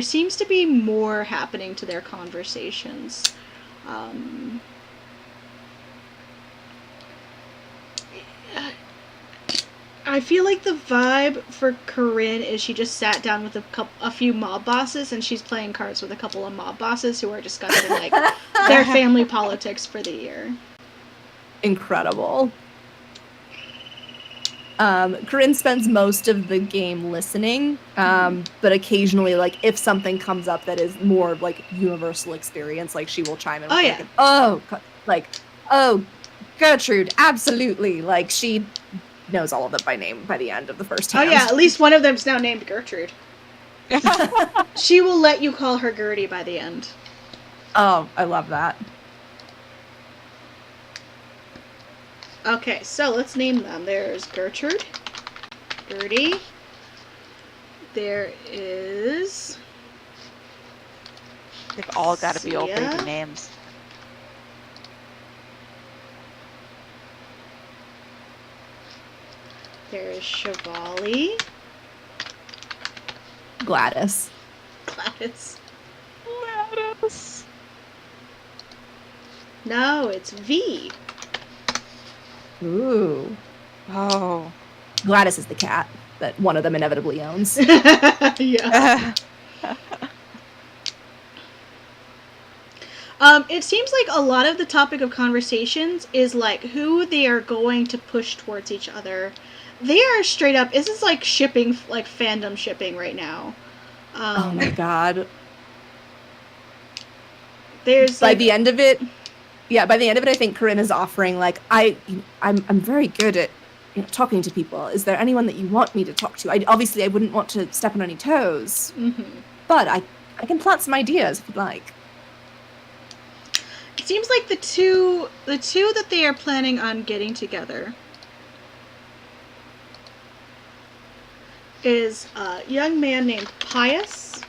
seems to be more happening to their conversations. I feel like the vibe for Corinne is she just sat down with a few mob bosses, and she's playing cards with a couple of mob bosses who are discussing like their family politics for the year. Incredible. Corinne spends most of the game listening, but occasionally, like, if something comes up that is more, like, universal experience, like, she will chime in with, oh, Gertrude, absolutely, like, she knows all of them by name by the end of the first hand. Oh, yeah, at least one of them's now named Gertrude. She will let you call her Gertie by the end. Oh, I love that. Okay, so let's name them. There's Gertrude, Gertie, there is... They've all got to be old lady names. There's Shivali. Gladys. Gladys. Gladys. No, it's V. Ooh. Oh. Gladys is the cat that one of them inevitably owns. Yeah. It seems like a lot of the topic of conversations is like who they are going to push towards each other. They are straight up. This is like shipping, like fandom shipping right now. Oh my god. There's by the end of it, I think Corinne is offering like I'm very good at talking to people. Is there anyone that you want me to talk to? Obviously I wouldn't want to step on any toes, but I can plant some ideas if you'd like. It seems like the two that they are planning on getting together is a young man named Pius,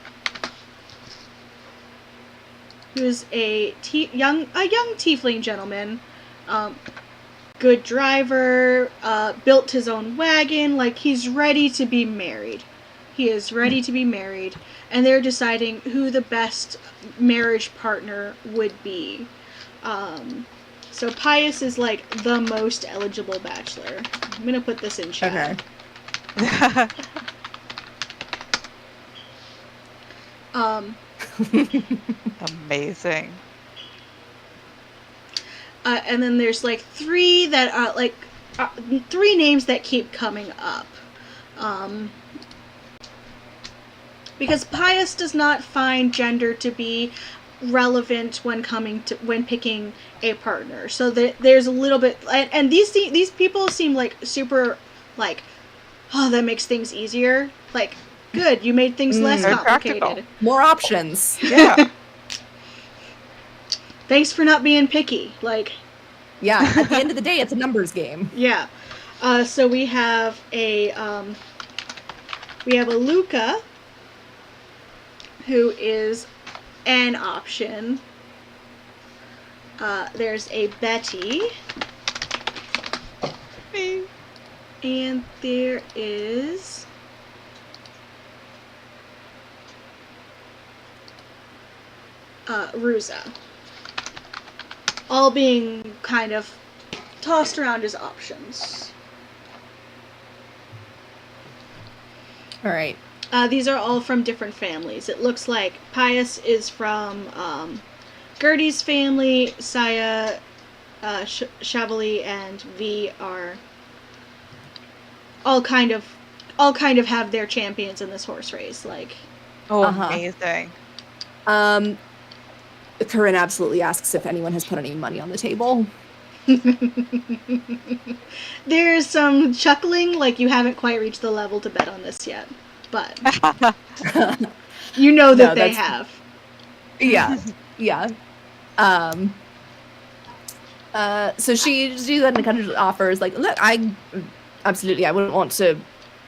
who's a young tiefling gentleman, good driver, built his own wagon, like he's ready to be married. He is ready to be married, and they're deciding who the best marriage partner would be. So Pius is like the most eligible bachelor. I'm gonna put this in chat. Okay. Amazing. And then there's like three that are like three names that keep coming up. Because Pius does not find gender to be relevant when picking a partner. So there's a little bit, and these people seem like super like, oh, that makes things easier. Like, good, you made things less complicated. Practical. More options. Yeah. Thanks for not being picky. Like, yeah. At the end of the day, it's a numbers game. Yeah. So we have a Luca, who is an option. There's a Betty. Me. And there is Ruza. All being kind of tossed around as options. All right. These are all from different families. It looks like Pius is from Gertie's family, Saya, Chevalier, and V are all kind of have their champions in this horse race. Like, amazing. Corinne absolutely asks if anyone has put any money on the table. There's some chuckling, like you haven't quite reached the level to bet on this yet, but you know that they have. Yeah, yeah. So she then kind of offers, like, look, I wouldn't want to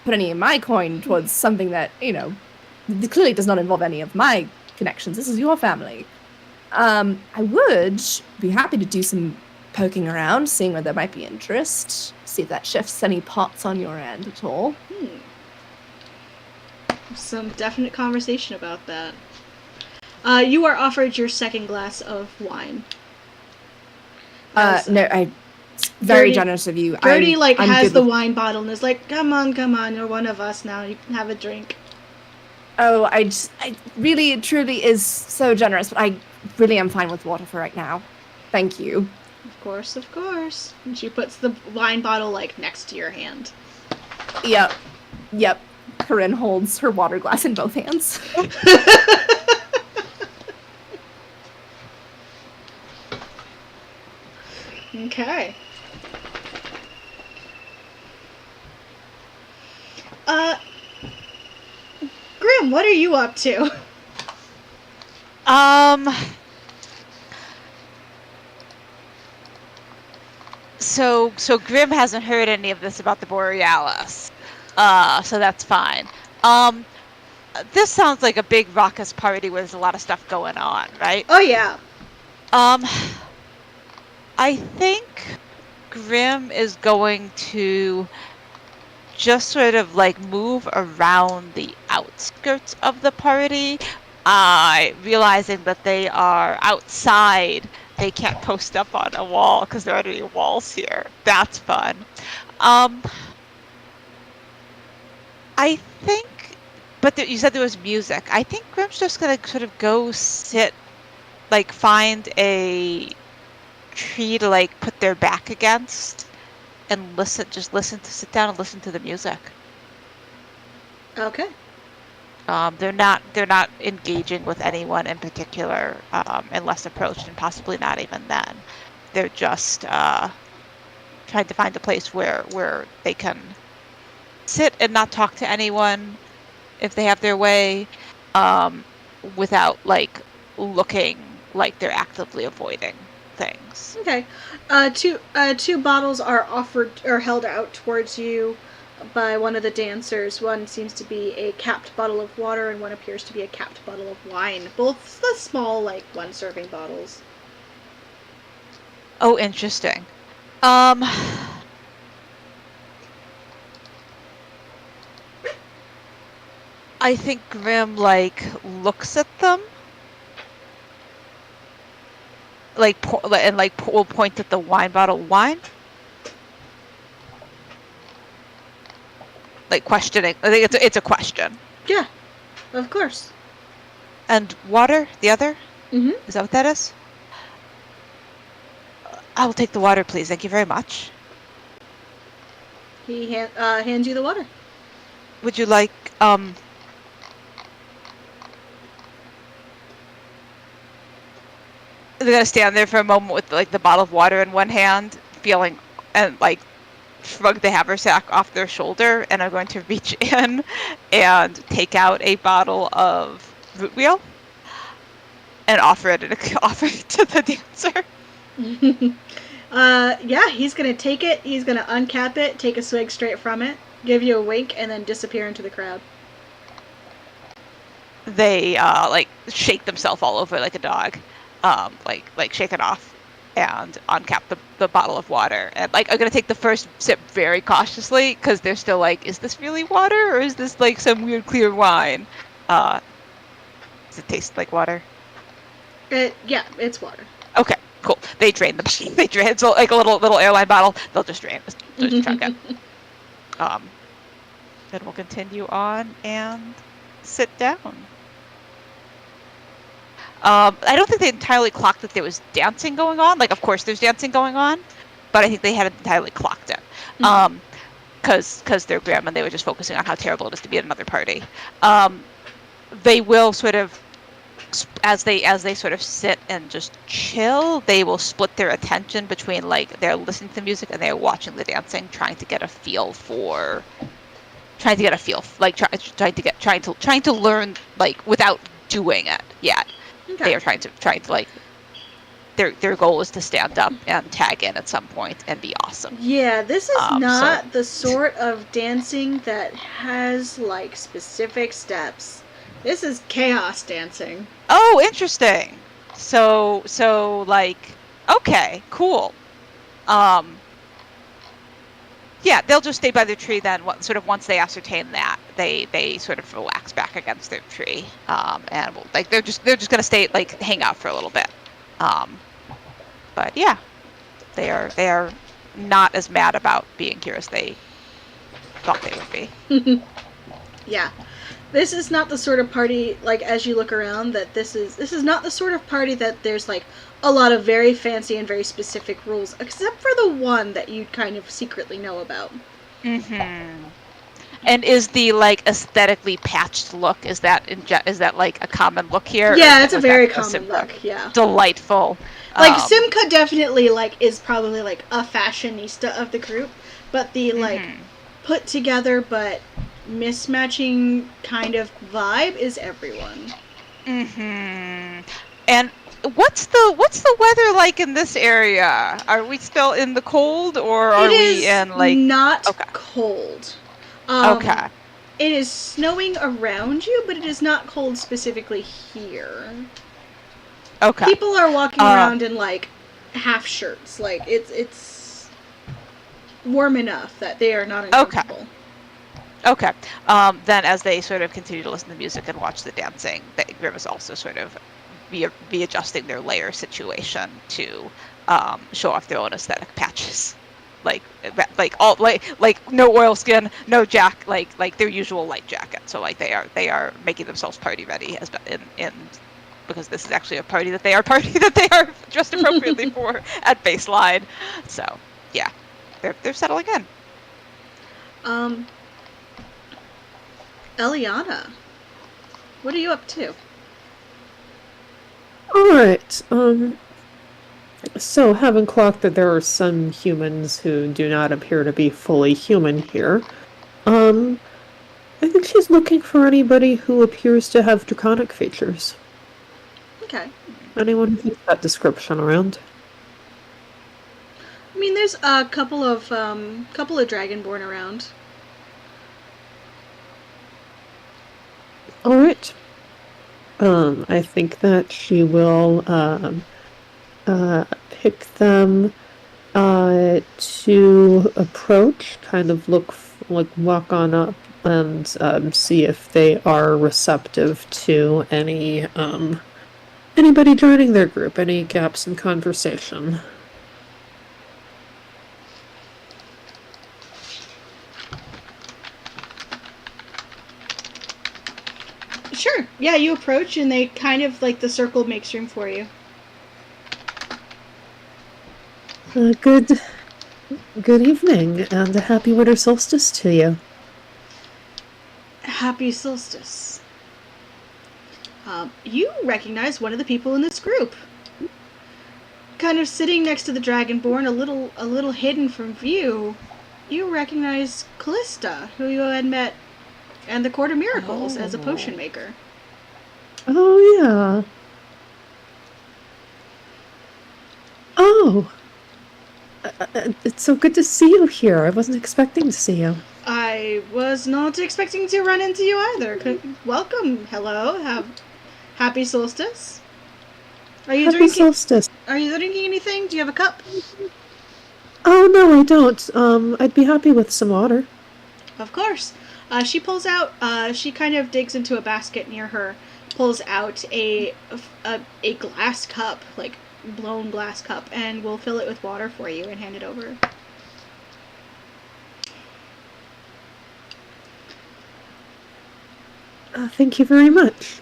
put any of my coin towards something that, clearly does not involve any of my connections. This is your family. I would be happy to do some poking around, seeing where there might be interest, see if that shifts any pots on your end at all. Some definite conversation about that. You are offered your second glass of wine. No, it's very generous of you. Gertie has the wine bottle and is like, come on, you're one of us now, you can have a drink. Oh, I really, truly is so generous, but I really am fine with water for right now. Thank you. Of course. And she puts the wine bottle, next to your hand. Yep. Corinne holds her water glass in both hands. Okay. Grim, what are you up to? So Grim hasn't heard any of this about the Borealis. So that's fine. This sounds like a big raucous party where there's a lot of stuff going on, right? Oh yeah. I think Grim is going to just sort of like move around the outskirts of the party, realizing that they are outside. They can't post up on a wall because there aren't any walls here. That's fun. I think, but you said there was music. I think Grim's just gonna sort of go sit, like find a tree to like put their back against and listen, sit down and listen to the music. Okay. They're not engaging with anyone in particular, unless approached, and possibly not even then. They're just trying to find a place where they can sit and not talk to anyone if they have their way, without like looking like they're actively avoiding things. Okay. Two bottles are offered or held out towards you by one of the dancers. One seems to be a capped bottle of water, and one appears to be a capped bottle of wine. Both the small, like, one-serving bottles. Oh, interesting. I think Grim, like, looks at them, like, and like will point at the wine bottle. Wine? Like, questioning. I think it's a question. Yeah, of course. And water, the other? Mm-hmm. Is that what that is? I will take the water, please. Thank you very much. He hands you the water. Would you like, They're gonna stand there for a moment with like the bottle of water in one hand, feeling, and like shrug the haversack off their shoulder, and are going to reach in and take out a bottle of root wheel and offer it to the dancer. Yeah, he's gonna take it. He's gonna uncap it, take a swig straight from it, give you a wink, and then disappear into the crowd. They like shake themselves all over like a dog. Like shake it off and uncap the bottle of water, and like I'm gonna take the first sip very cautiously because they're still like, is this really water or is this like some weird clear wine? Does it taste like water? Yeah, it's water. Okay, cool. They drain the they drain it's like a little airline bottle. They'll just drain it, just chug it. Then we'll continue on and sit down. I don't think they entirely clocked that there was dancing going on. Like, of course there's dancing going on, but I think they hadn't entirely clocked it. Because they're Grim and they were just focusing on how terrible it is to be at another party. They will sort of, as they sort of sit and just chill, they will split their attention between like they're listening to the music and they're watching the dancing, trying to learn, like, without doing it yet. Okay. They are trying to like, their goal is to stand up and tag in at some point and be awesome. Yeah, this is not the sort of dancing that has like specific steps. This is chaos dancing. Oh, interesting. So like, okay, cool. Yeah, they'll just stay by their tree then. Sort of once they ascertain that, they sort of relax back against their tree, and like they're just gonna stay, like, hang out for a little bit. But yeah, they are not as mad about being here as they thought they would be. Yeah, this is not the sort of party, like, as you look around, that this is not the sort of party that there's like a lot of very fancy and very specific rules, except for the one that you kind of secretly know about. Mm-hmm. And is the like aesthetically patched look, is that like a common look here? Yeah, it's a very common look. Yeah, delightful. Like Simca definitely like is probably like a fashionista of the group, but the like put together but mismatching kind of vibe is everyone. And what's the weather like in this area? Are we still in the cold, or are we in like not cold? Okay. It is snowing around you, but it is not cold specifically here. Okay. People are walking around in like half shirts. Like it's warm enough that they are not uncomfortable. Okay. Then as they sort of continue to listen to music and watch the dancing, Grim is also sort of be adjusting their layer situation to show off their own aesthetic patches. Like no oilskin, no like their usual light jacket. So like they are making themselves party ready in because this is actually a party that they are dressed appropriately for at baseline. So yeah, they're settling in. Eliana, what are you up to? Alright, so having clocked that there are some humans who do not appear to be fully human here, I think she's looking for anybody who appears to have draconic features. Okay. Anyone who fits that description around? I mean, there's a couple of dragonborn around. Alright. I think that she will pick them to approach, kind of walk on up and see if they are receptive to anybody joining their group, any gaps in conversation. Sure. Yeah, you approach and they kind of like the circle makes room for you. Good evening and a happy winter solstice to you. Happy solstice. You recognize one of the people in this group. Kind of sitting next to the dragonborn, a little hidden from view. You recognize Callista, who you had met and the Court of Miracles as a potion maker. Oh, yeah. Oh. It's so good to see you here. I wasn't expecting to see you. I was not expecting to run into you either. Welcome. Hello. Happy solstice. Happy solstice. Are you drinking anything? Do you have a cup? Oh, no, I don't. I'd be happy with some water. Of course. She pulls out, she kind of digs into a basket near her, pulls out a glass cup, like blown glass cup, and will fill it with water for you and hand it over. Thank you very much.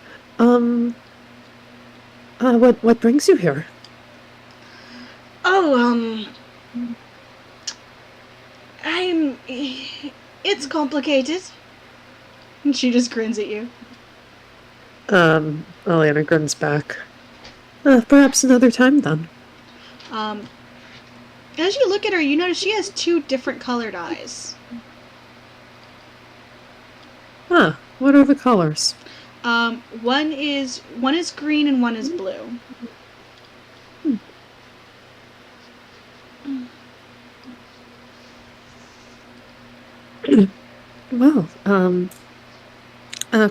What brings you here? Oh, it's complicated. And she just grins at you. Eliana grins back. Perhaps another time then. As you look at her, you notice she has 2 different colored eyes. Huh, what are the colors? One is green and one is blue. Well,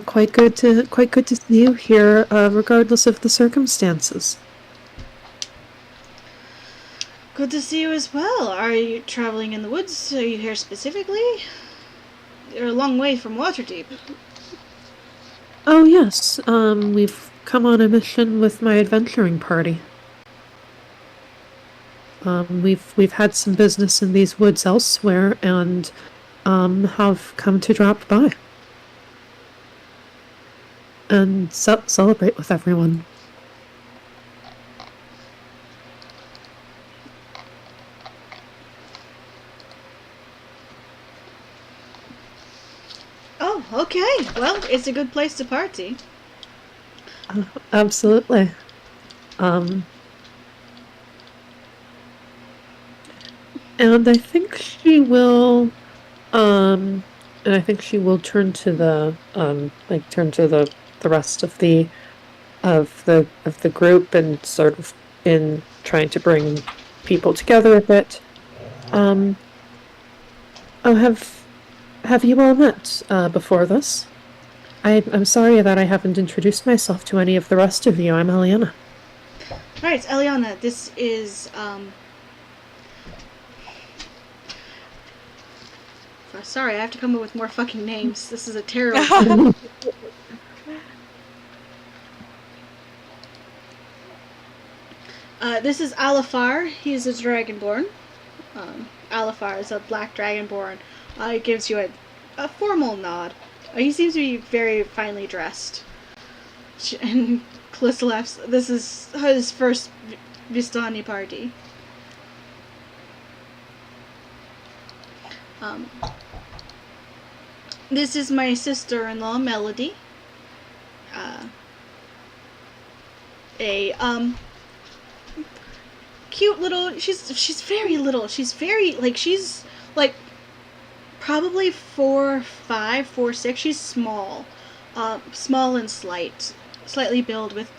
quite good to see you here, regardless of the circumstances. Good to see you as well. Are you traveling in the woods? Are you here specifically? You're a long way from Waterdeep. Oh yes, we've come on a mission with my adventuring party. We've had some business in these woods elsewhere, and have come to drop by and celebrate with everyone. Oh, okay. Well, it's a good place to party. Absolutely. And I think she will turn to the rest of the group and sort of in trying to bring people together a bit. Have you all met before this? I'm sorry that I haven't introduced myself to any of the rest of you. I'm Eliana. Right, Eliana, this is, if Sorry, I have to come up with more fucking names. This is a terrible. This is Alafar. He's a dragonborn. Alafar is a black dragonborn. He gives you a formal nod. He seems to be very finely dressed. And Calista laughs. This is his first Vistani party. This is my sister-in-law, Melody. Cute little. She's very little. She's very she's probably 4'5", 4'6". She's small, small and slightly built with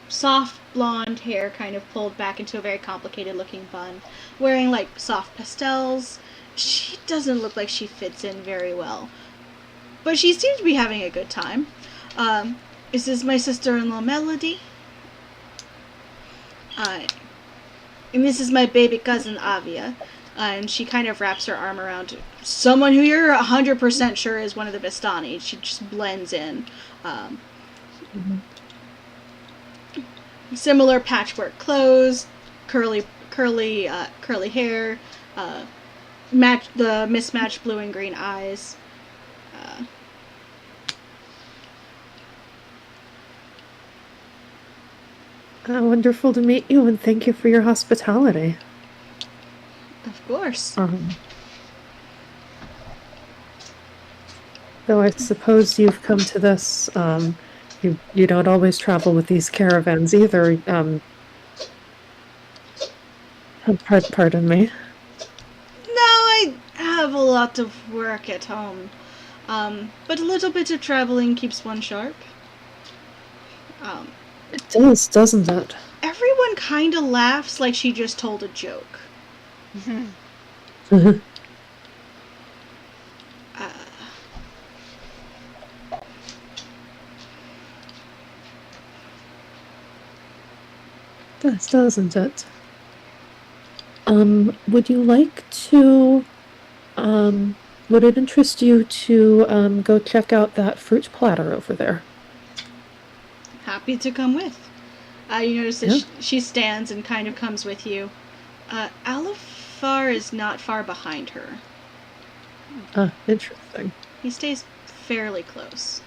soft blonde hair, kind of pulled back into a very complicated looking bun, wearing soft pastels. She doesn't look like she fits in very well, but she seems to be having a good time. This is my sister-in-law, Melody. And this is my baby cousin, Avia. And she kind of wraps her arm around someone who you're 100% sure is one of the Vistani. She just blends in. Similar patchwork clothes, curly hair, the mismatched blue and green eyes. Wonderful to meet you, and thank you for your hospitality. Of course. Though I suppose you've come to this, you don't always travel with these caravans either. Pardon me. No, I have a lot of work at home. But a little bit of traveling keeps one sharp. It does, doesn't it? Everyone kind of laughs like she just told a joke. Does, doesn't it? Would you like to, would it interest you to, go check out that fruit platter over there? Happy to come with. You notice that she stands and kind of comes with you. Alafar is not far behind her. Interesting. He stays fairly close.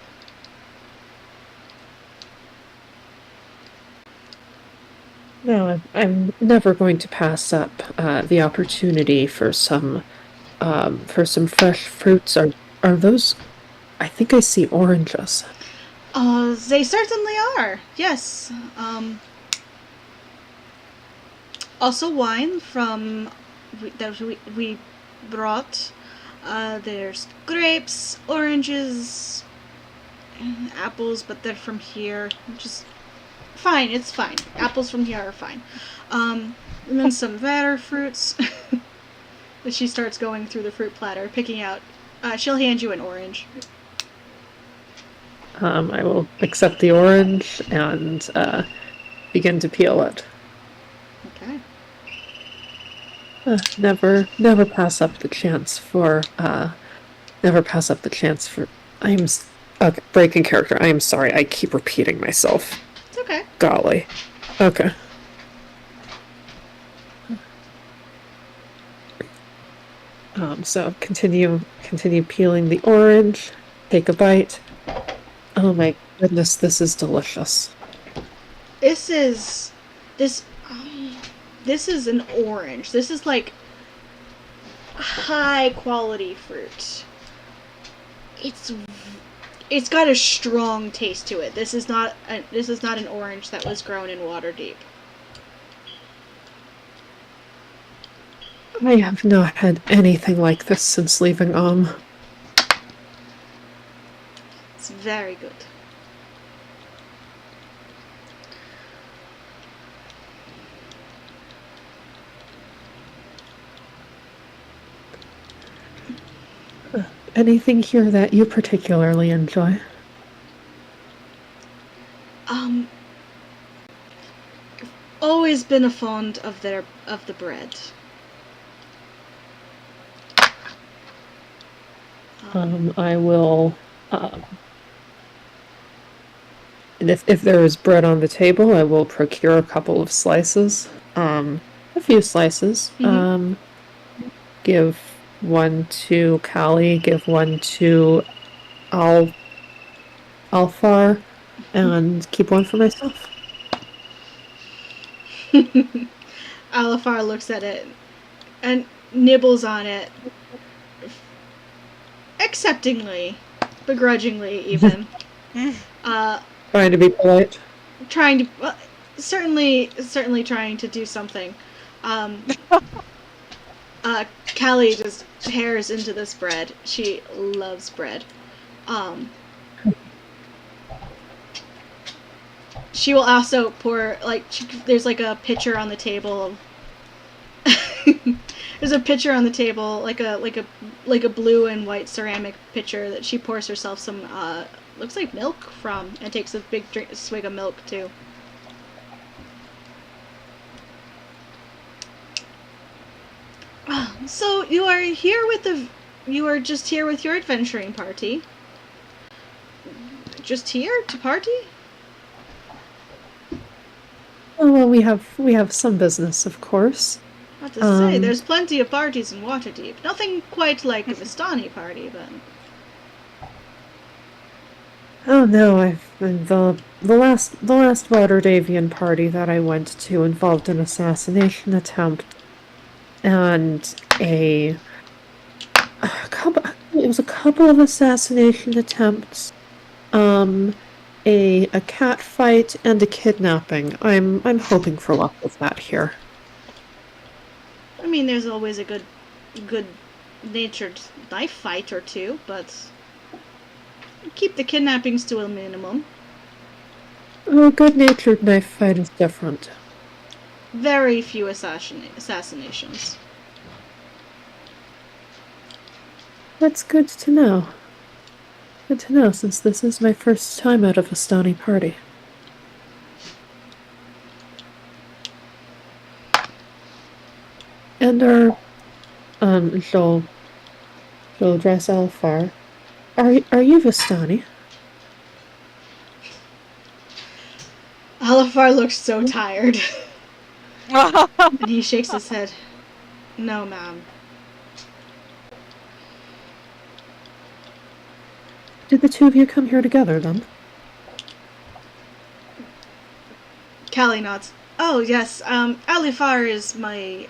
No, I'm never going to pass up the opportunity for some fresh fruits. Are those? I think I see oranges. They certainly are. Yes. Also wine from that we brought. There's grapes, oranges, apples, but they're from here. Just fine. It's fine. Apples from here are fine. And then some rare fruits. She starts going through the fruit platter, picking out. She'll hand you an orange. I will accept the orange and begin to peel it. Okay. Never pass up the chance for. Okay, breaking character. I am sorry. I keep repeating myself. It's okay. Golly. Okay. So continue peeling the orange. Take a bite. Oh my goodness, this is delicious. This is an orange. This is high quality fruit. It's got a strong taste to it. This is not an orange that was grown in Waterdeep. I have not had anything like this since leaving It's very good. Anything here that you particularly enjoy? Always been a fond of the bread. I will. And if there is bread on the table, I will procure a couple of slices. A few slices. Mm-hmm. Give one to Callie, give one to Alfar, and keep one for myself. Alifar looks at it and nibbles on it, acceptingly, begrudgingly even. Trying to be polite. Trying to, certainly trying to do something. Callie just tears into this bread. She loves bread. She will also pour, like, there's like a pitcher on the table. There's a pitcher on the table, like a blue and white ceramic pitcher that she pours herself some, looks like milk from, and takes a big swig of milk too. So you are just here with your adventuring party. Just here to party? Oh, well, we have some business, of course. What to say, there's plenty of parties in Waterdeep. Nothing quite like a Vistani party, but... Oh no, the last Waterdhavian party that I went to involved an assassination attempt and a couple of assassination attempts, a cat fight and a kidnapping. I'm hoping for luck with that here. I mean, there's always a good natured knife fight or two, but keep the kidnappings to a minimum. Oh, good-natured knife fight is different. Very few assassinations. That's good to know. Good to know, since this is my first time at a Vistani party. And she'll address Alfar. Are you Vistani? Alifar looks so tired. And he shakes his head. No, ma'am. Did the two of you come here together, then? Callie nods. Oh, yes, Alifar is my,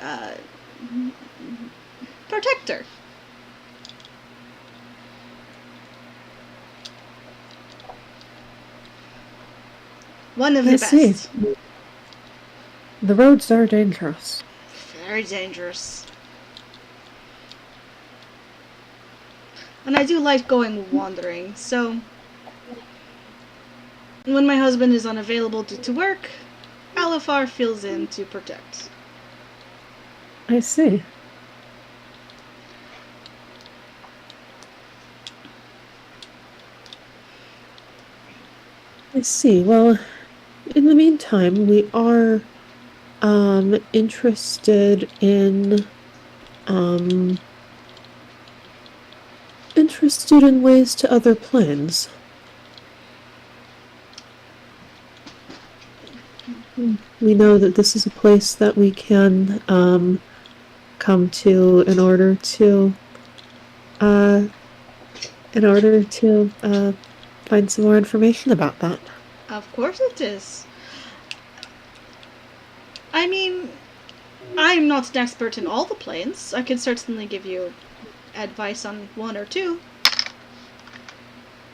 protector. One of the best. I see. The roads are dangerous. Very dangerous. And I do like going wandering, so... when my husband is unavailable due to work, Alifar fills in to protect. I see. I see. Well, in the meantime, we are interested in ways to other planes. We know that this is a place that we can come to in order to find some more information about that. Of course it is. I mean, I'm not an expert in all the planes. I can certainly give you advice on one or two.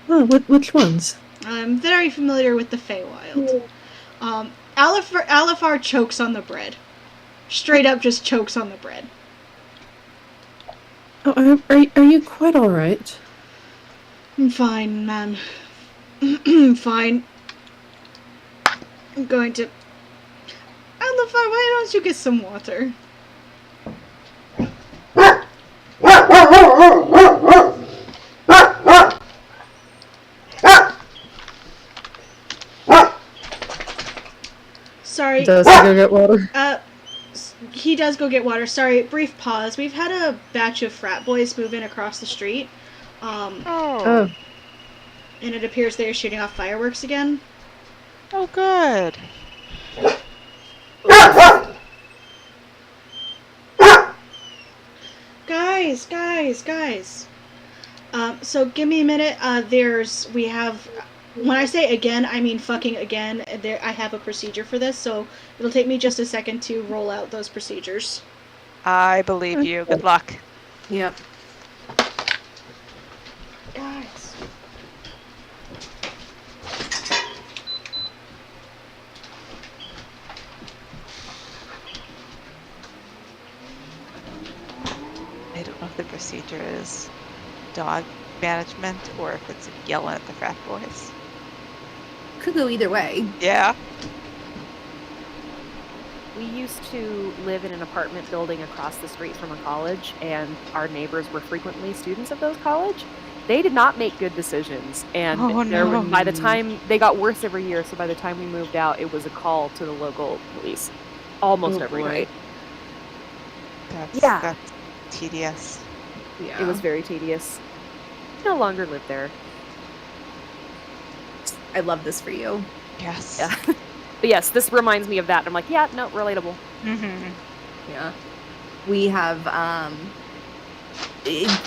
Oh, which ones? I'm very familiar with the Feywild. Alifar chokes on the bread. Straight up just chokes on the bread. Oh, are you quite alright? I'm fine, man. Fine. I'm going to... Alifar, why don't you get some water? Sorry. Does he go get water? He does go get water. Sorry, brief pause. We've had a batch of frat boys move in across the street. Oh. And it appears they're shooting off fireworks again. Oh, good. Guys. So give me a minute. When I say again, I mean fucking again. I have a procedure for this, so it'll take me just a second to roll out those procedures. I believe you. Good luck. Yep. Guys. I don't know if the procedure is dog management or if it's yelling at the frat boys. Could go either way. Yeah. We used to live in an apartment building across the street from a college, and our neighbors were frequently students of those college. They did not make good decisions, and by the time they got worse every year, so by the time we moved out, it was a call to the local police almost every night. That's tedious. Yeah. It was very tedious. No longer live there. I love this for you. Yes. Yeah. But yes, this reminds me of that. I'm like, yeah, no, relatable. Mm-hmm. Yeah. We have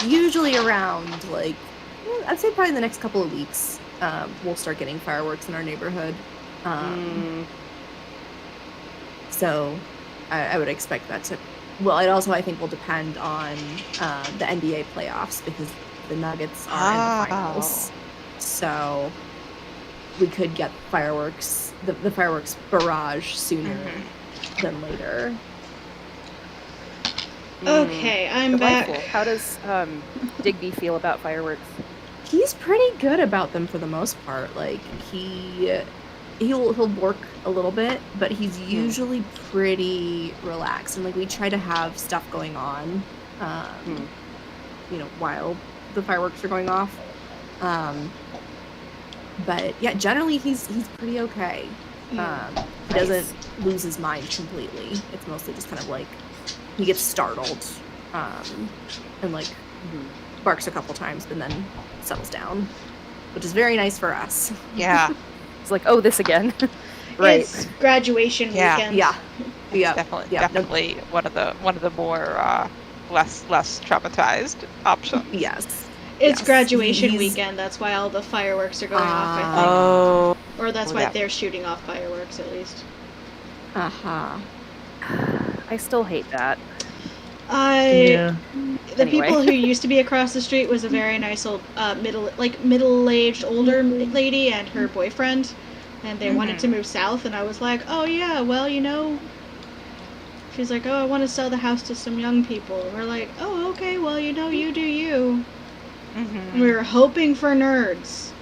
usually around I'd say probably in the next couple of weeks, we'll start getting fireworks in our neighborhood. So I would expect that to. Well, it also I think will depend on the NBA playoffs because the Nuggets are in the finals. So we could get fireworks, the fireworks barrage sooner than later. Okay, I'm Delightful. back. How does Digby feel about fireworks? He's pretty good about them for the most part. Like he'll work a little bit, but he's usually pretty relaxed. And like we try to have stuff going on, while the fireworks are going off. But yeah, generally he's pretty okay. He doesn't lose his mind completely. It's mostly just kind of like he gets startled, and like barks a couple times, but then settles down, which is very nice for us. Yeah. It's like, oh, this again. Right. It's graduation weekend. Yeah. Definitely one of the more less traumatized options. Yes. It's graduation weekend. That's why all the fireworks are going off, I think. Oh. Or that's why they're shooting off fireworks, at least. I still hate that. The people who used to be across the street was a very nice old middle-aged older lady and her boyfriend, and they wanted to move south, and I was like, oh yeah, well, she's like, oh, I want to sell the house to some young people, and we're like, oh, okay, well, you do you. And we were hoping for nerds.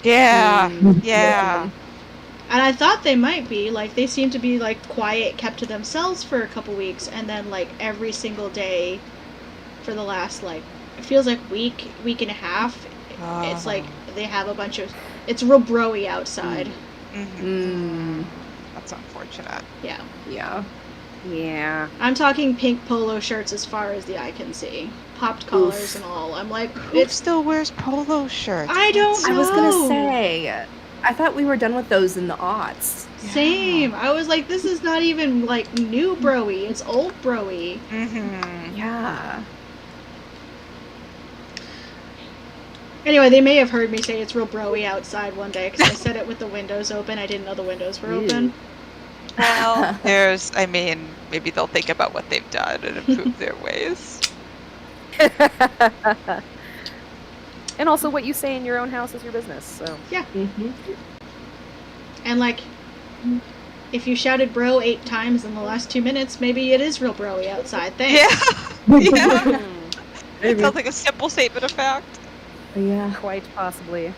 Yeah. And I thought they might be, they seemed to be, quiet, kept to themselves for a couple weeks, and then, every single day for the last, it feels like week and a half, it's they have a bunch of, it's real bro-y outside. That's unfortunate. Yeah. Yeah. I'm talking pink polo shirts as far as the eye can see. Popped collars and all. I'm like, who still wears polo shirts? I don't know. I was gonna say, I thought we were done with those in the aughts. Yeah. Same. I was like, this is not even new bro-y. It's old bro-y. Yeah. Anyway, they may have heard me say it's real bro-y outside one day because I said it with the windows open. I didn't know the windows were open. Well, maybe they'll think about what they've done and improve their ways. And also what you say in your own house is your business, so. Yeah. And if you shouted bro 8 times in the last 2 minutes, maybe it is real bro-y outside. Thanks. Yeah. It sounds like a simple statement of fact. Yeah. Quite possibly.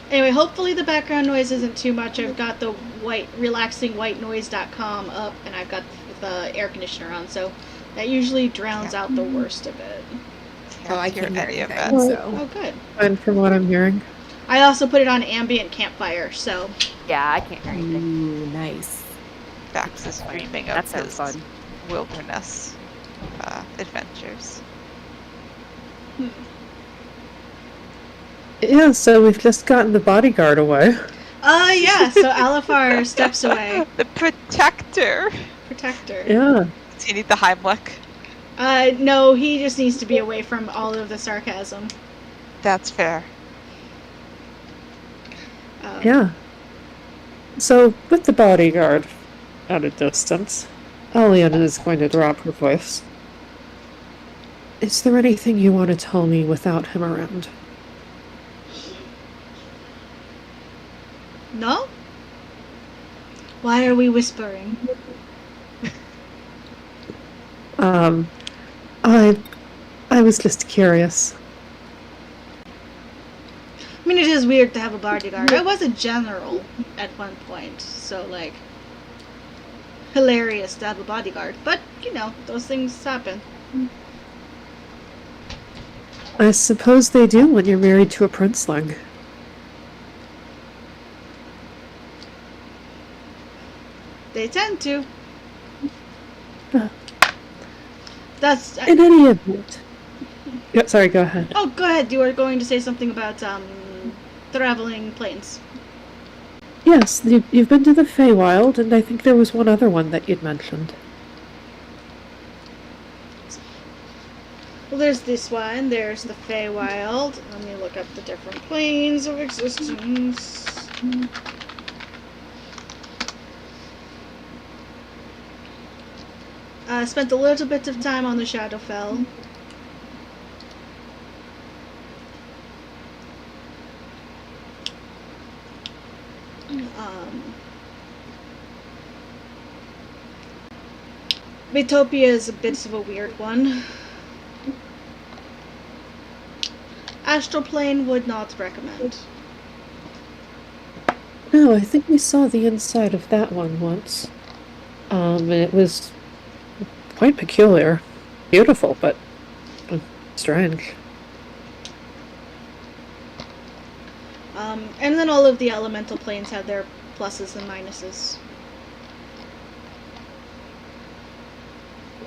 Anyway, hopefully the background noise isn't too much. I've got the relaxingwhitenoise.com up, and I've got the air conditioner on, so that usually drowns out the worst of it. I can't hear anything, Oh, good. And from what I'm hearing. I also put it on ambient campfire, so. Yeah, I can't hear anything. Ooh, nice. Dax is dreaming of that sounds fun. Wilderness adventures. Yeah, so we've just gotten the bodyguard away. Yeah, so Alifar steps away. The protector. Yeah. Does he need the Heimlich? No, he just needs to be away from all of the sarcasm. That's fair. Yeah. So, with the bodyguard at a distance, Aliana is going to drop her voice. Is there anything you want to tell me without him around? No? Why are we whispering? I was just curious. I mean, it is weird to have a bodyguard. I was a general at one point, so, like, hilarious to have a bodyguard. But, you know, those things happen. I suppose they do when you're married to a princeling. They tend to. Uh, That's... in any event. Yeah, sorry, go ahead. Oh, go ahead. You were going to say something about, traveling planes. Yes, you've been to the Feywild, and I think there was one other one that you'd mentioned. Well, there's this one. There's the Feywild. Let me look up the different planes of existence. I spent a little bit of time on the Shadowfell. Metopia is a bit of a weird one. Astral Plane would not recommend. No, I think we saw the inside of that one once. And it was quite peculiar. Beautiful, but strange. And then all of the elemental planes have their pluses and minuses.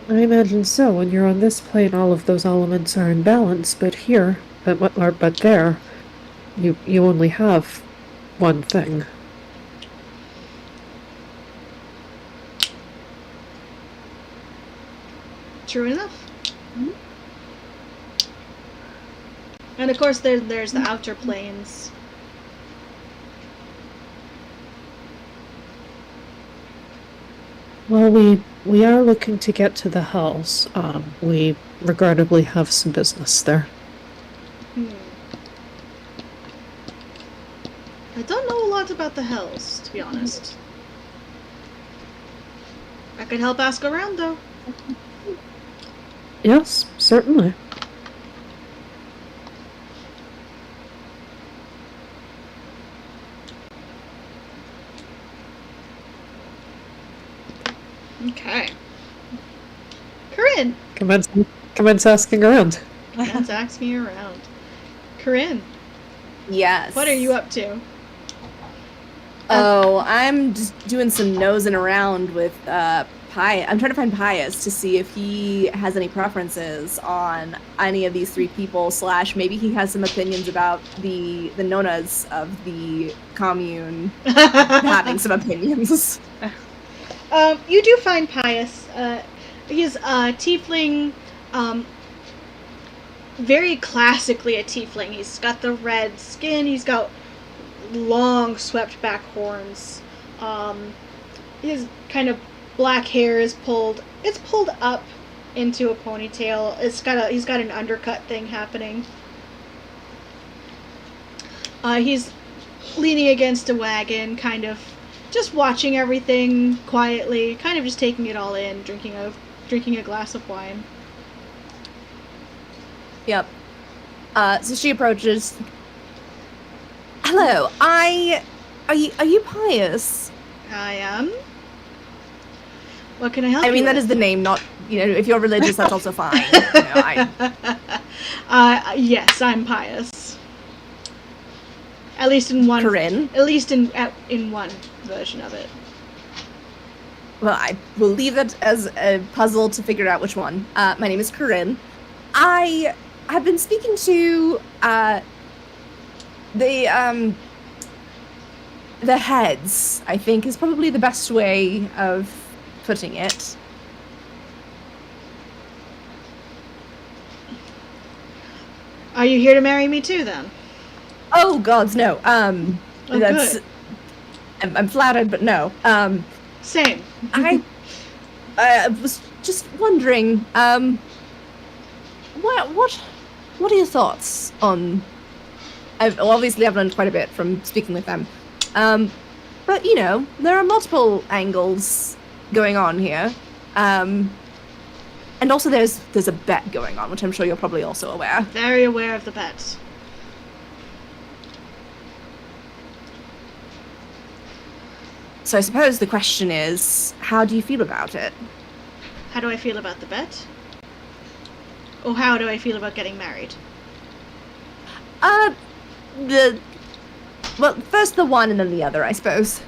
I imagine so. When you're on this plane, all of those elements are in balance, but here, but there, you only have one thing. True enough. And of course, there's the outer planes. Well, we are looking to get to the Hells. We regrettably have some business there. I don't know a lot about the Hells, to be honest. I could help ask around, though. Yes, certainly. Okay. Corinne! Commence asking around. Commence asking around. Corinne! Yes. What are you up to? Oh, I'm just doing some nosing around with I'm trying to find Pius to see if he has any preferences on any of these three people, / maybe he has some opinions about the nonas of the commune having some opinions. You do find Pius. He's a tiefling, very classically a tiefling. He's got the red skin, he's got long swept back horns. His kind of black hair is pulled up into a ponytail. He's got an undercut thing happening. He's leaning against a wagon, kind of just watching everything quietly, kind of just taking it all in, drinking a glass of wine. Yep. So she approaches. Hello, are you Pius? I am. What can I help you I mean, that with? is the name, not, if you're religious, that's also fine. Yes, I'm Pius. At least in one. Corinne? At least in one version of it. Well, I will leave that as a puzzle to figure out which one. My name is Corinne. I have been speaking to The heads, I think, is probably the best way of putting it. Are you here to marry me too, then? Oh, gods, no. Oh, that's... good. I'm flattered, but no. Same. I was just wondering, what are your thoughts on... obviously I've learned quite a bit from speaking with them. But, you know, there are multiple angles going on here. And also there's a bet going on, which I'm sure you're probably also aware. Very aware of the bets. So I suppose the question is, how do you feel about it? How do I feel about the bet? Or how do I feel about getting married? Well, first the one and then the other, I suppose.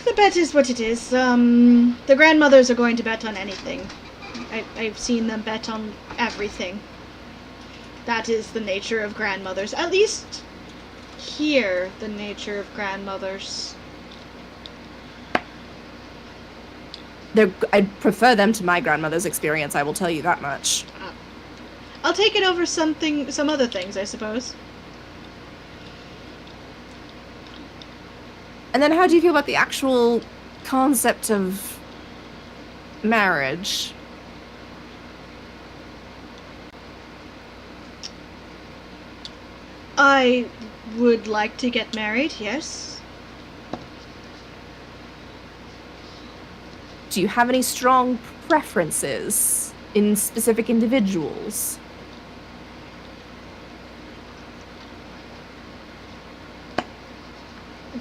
The bet is what it is. The grandmothers are going to bet on anything. I've seen them bet on everything. That is the nature of grandmothers. At least here, the nature of grandmothers. I'd prefer them to my grandmother's experience, I will tell you that much. I'll take it over some other things, I suppose. And then how do you feel about the actual concept of marriage? I would like to get married, yes. Do you have any strong preferences in specific individuals?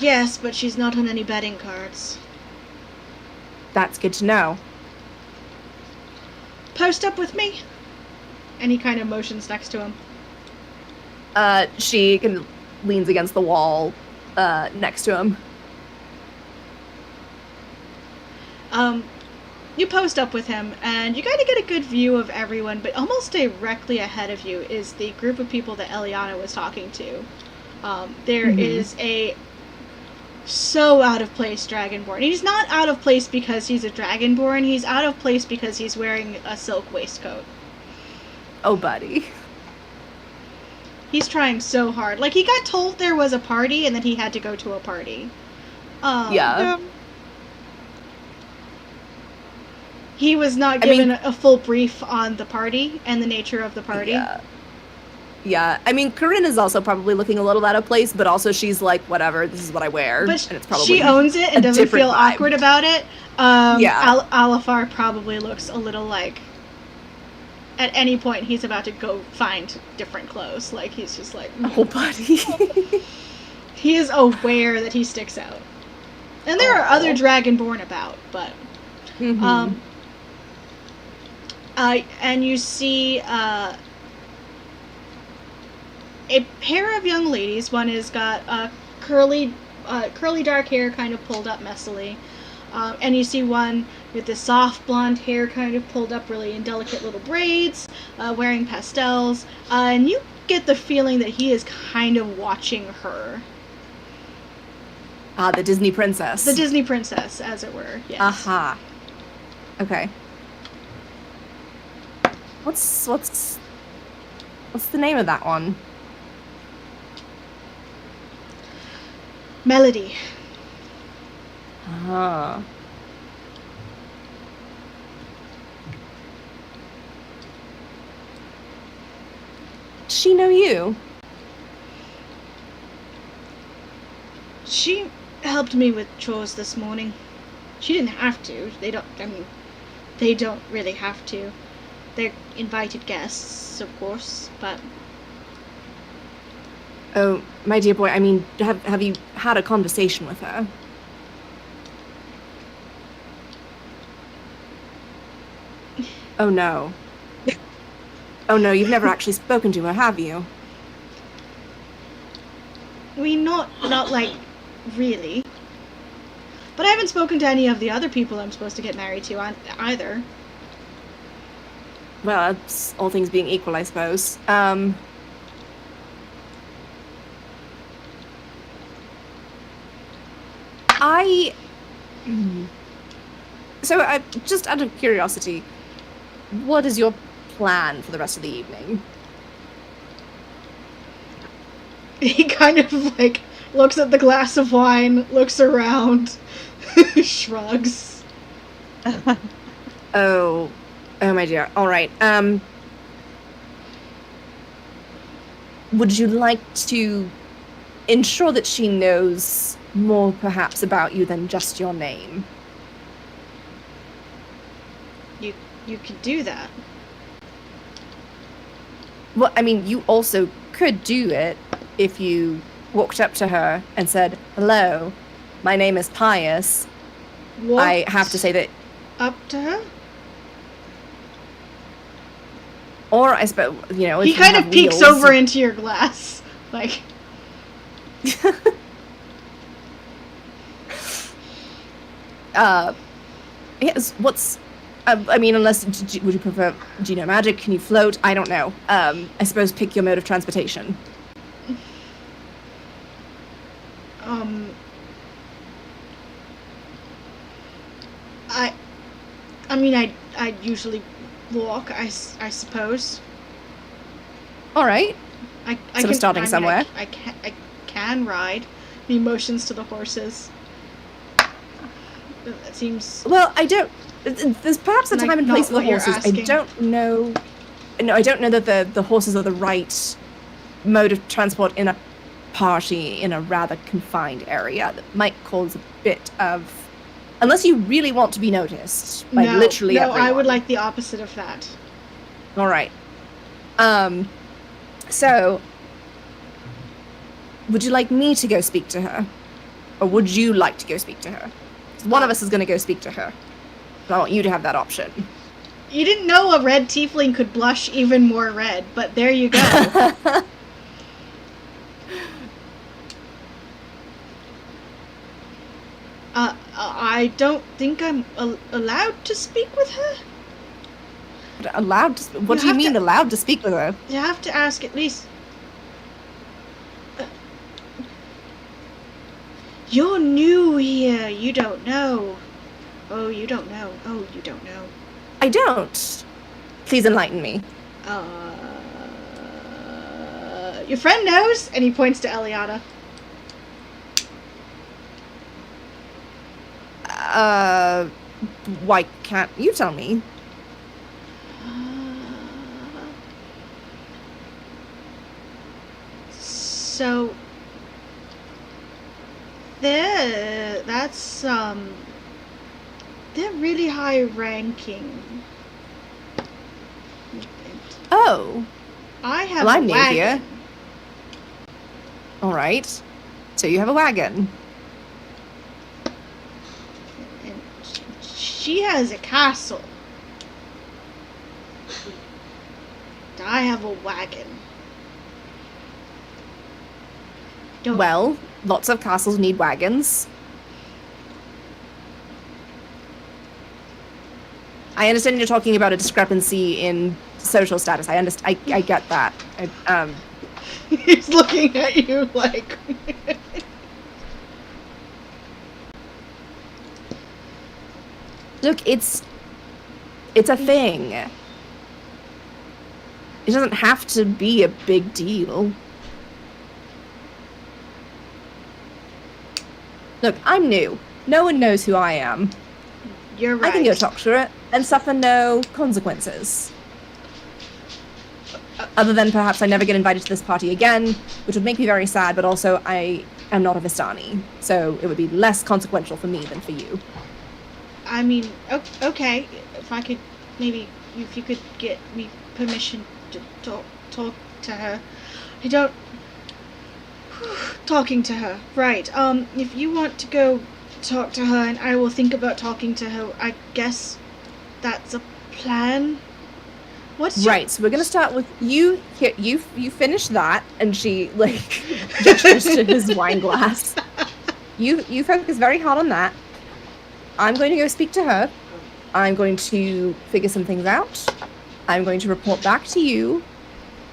Yes, but she's not on any betting cards. That's good to know. Post up with me? And he kind of motions next to him. She leans against the wall, next to him. You post up with him, and you kind of get a good view of everyone, but almost directly ahead of you is the group of people that Eliana was talking to. There is a so out of place Dragonborn. He's not out of place because he's a Dragonborn, he's out of place because he's wearing a silk waistcoat. Oh, buddy. He's trying so hard. Like, he got told there was a party and that he had to go to a party. Yeah. He was not given a full brief on the party and the nature of the party. Yeah. I mean, Corinne is also probably looking a little out of place, but also she's like, whatever, this is what I wear. But and it's probably she owns it and doesn't feel vibe. awkward about it. Alafar probably looks a little like, at any point he's about to go find different clothes. Like, he's just like... Oh, buddy. He is aware that he sticks out. And there are other Dragonborn about, but... and you see a pair of young ladies. One has got curly dark hair kind of pulled up messily. And you see one with the soft blonde hair kind of pulled up really in delicate little braids, wearing pastels. And you get the feeling that he is kind of watching her. The Disney princess. The Disney princess, as it were, yes. Aha. Okay. What's the name of that one? Melody. Ah. Does she know you? She helped me with chores this morning. She didn't have to. They don't really have to. They're invited guests, of course, but... Oh, my dear boy, I mean, have you had a conversation with her? Oh, no. Oh, no, you've never actually spoken to her, have you? I mean, not like, really. But I haven't spoken to any of the other people I'm supposed to get married to either. Well, that's all things being equal, I suppose. So, just out of curiosity, what is your plan for the rest of the evening? He kind of, like, looks at the glass of wine, looks around, shrugs. Oh my dear. All right. Would you like to ensure that she knows more, perhaps, about you than just your name? You could do that. Well, I mean, you also could do it if you walked up to her and said, "Hello, my name is Pius." I have to say that... Up to her? Or I suppose, you know, if he kind of peeks over into your glass, like. Yes. What's? I mean, unless would you prefer? Do you know magic? Can you float? I don't know. I suppose pick your mode of transportation. I mean, I usually walk. I suppose. All right. I sort of starting somewhere. I can ride. He motions to the horses. That seems... Well, I don't... There's perhaps a time and place for the horses. I don't know... No, I don't know that the horses are the right mode of transport in a party in a rather confined area. That might cause a bit of... Unless you really want to be noticed by literally everyone. No, I would like the opposite of that. All right. So... Would you like me to go speak to her? Or would you like to go speak to her? One of us is going to go speak to her. But I want you to have that option. You didn't know a red tiefling could blush even more red, but there you go. I don't think I'm allowed to speak with her. Allowed to? What do you mean allowed to speak with her? You have to ask at least... You're new here. You don't know. Oh, you don't know. Oh, you don't know. I don't. Please enlighten me. Your friend knows, and he points to Eliana. Why can't you tell me? So... They're really high ranking. Oh. I have a wagon. New here. All right. So you have a wagon. And she has a castle. I have a wagon. Well, lots of castles need wagons. I understand you're talking about a discrepancy in social status. I get that. He's looking at you like... Look, it's a thing. It doesn't have to be a big deal. Look, I'm new. No one knows who I am. You're right. I can go talk to her and suffer no consequences. Other than perhaps I never get invited to this party again, which would make me very sad, but also I am not a Vistani, so it would be less consequential for me than for you. I mean, okay, if I could, maybe, if you could get me permission to talk to her. I don't... Talking to her, right. If you want to go talk to her and I will think about talking to her, I guess that's a plan? Right, so we're gonna start with you. Here, you finish that, and she, like, gestures to his wine glass. You focus very hard on that. I'm going to go speak to her. I'm going to figure some things out. I'm going to report back to you,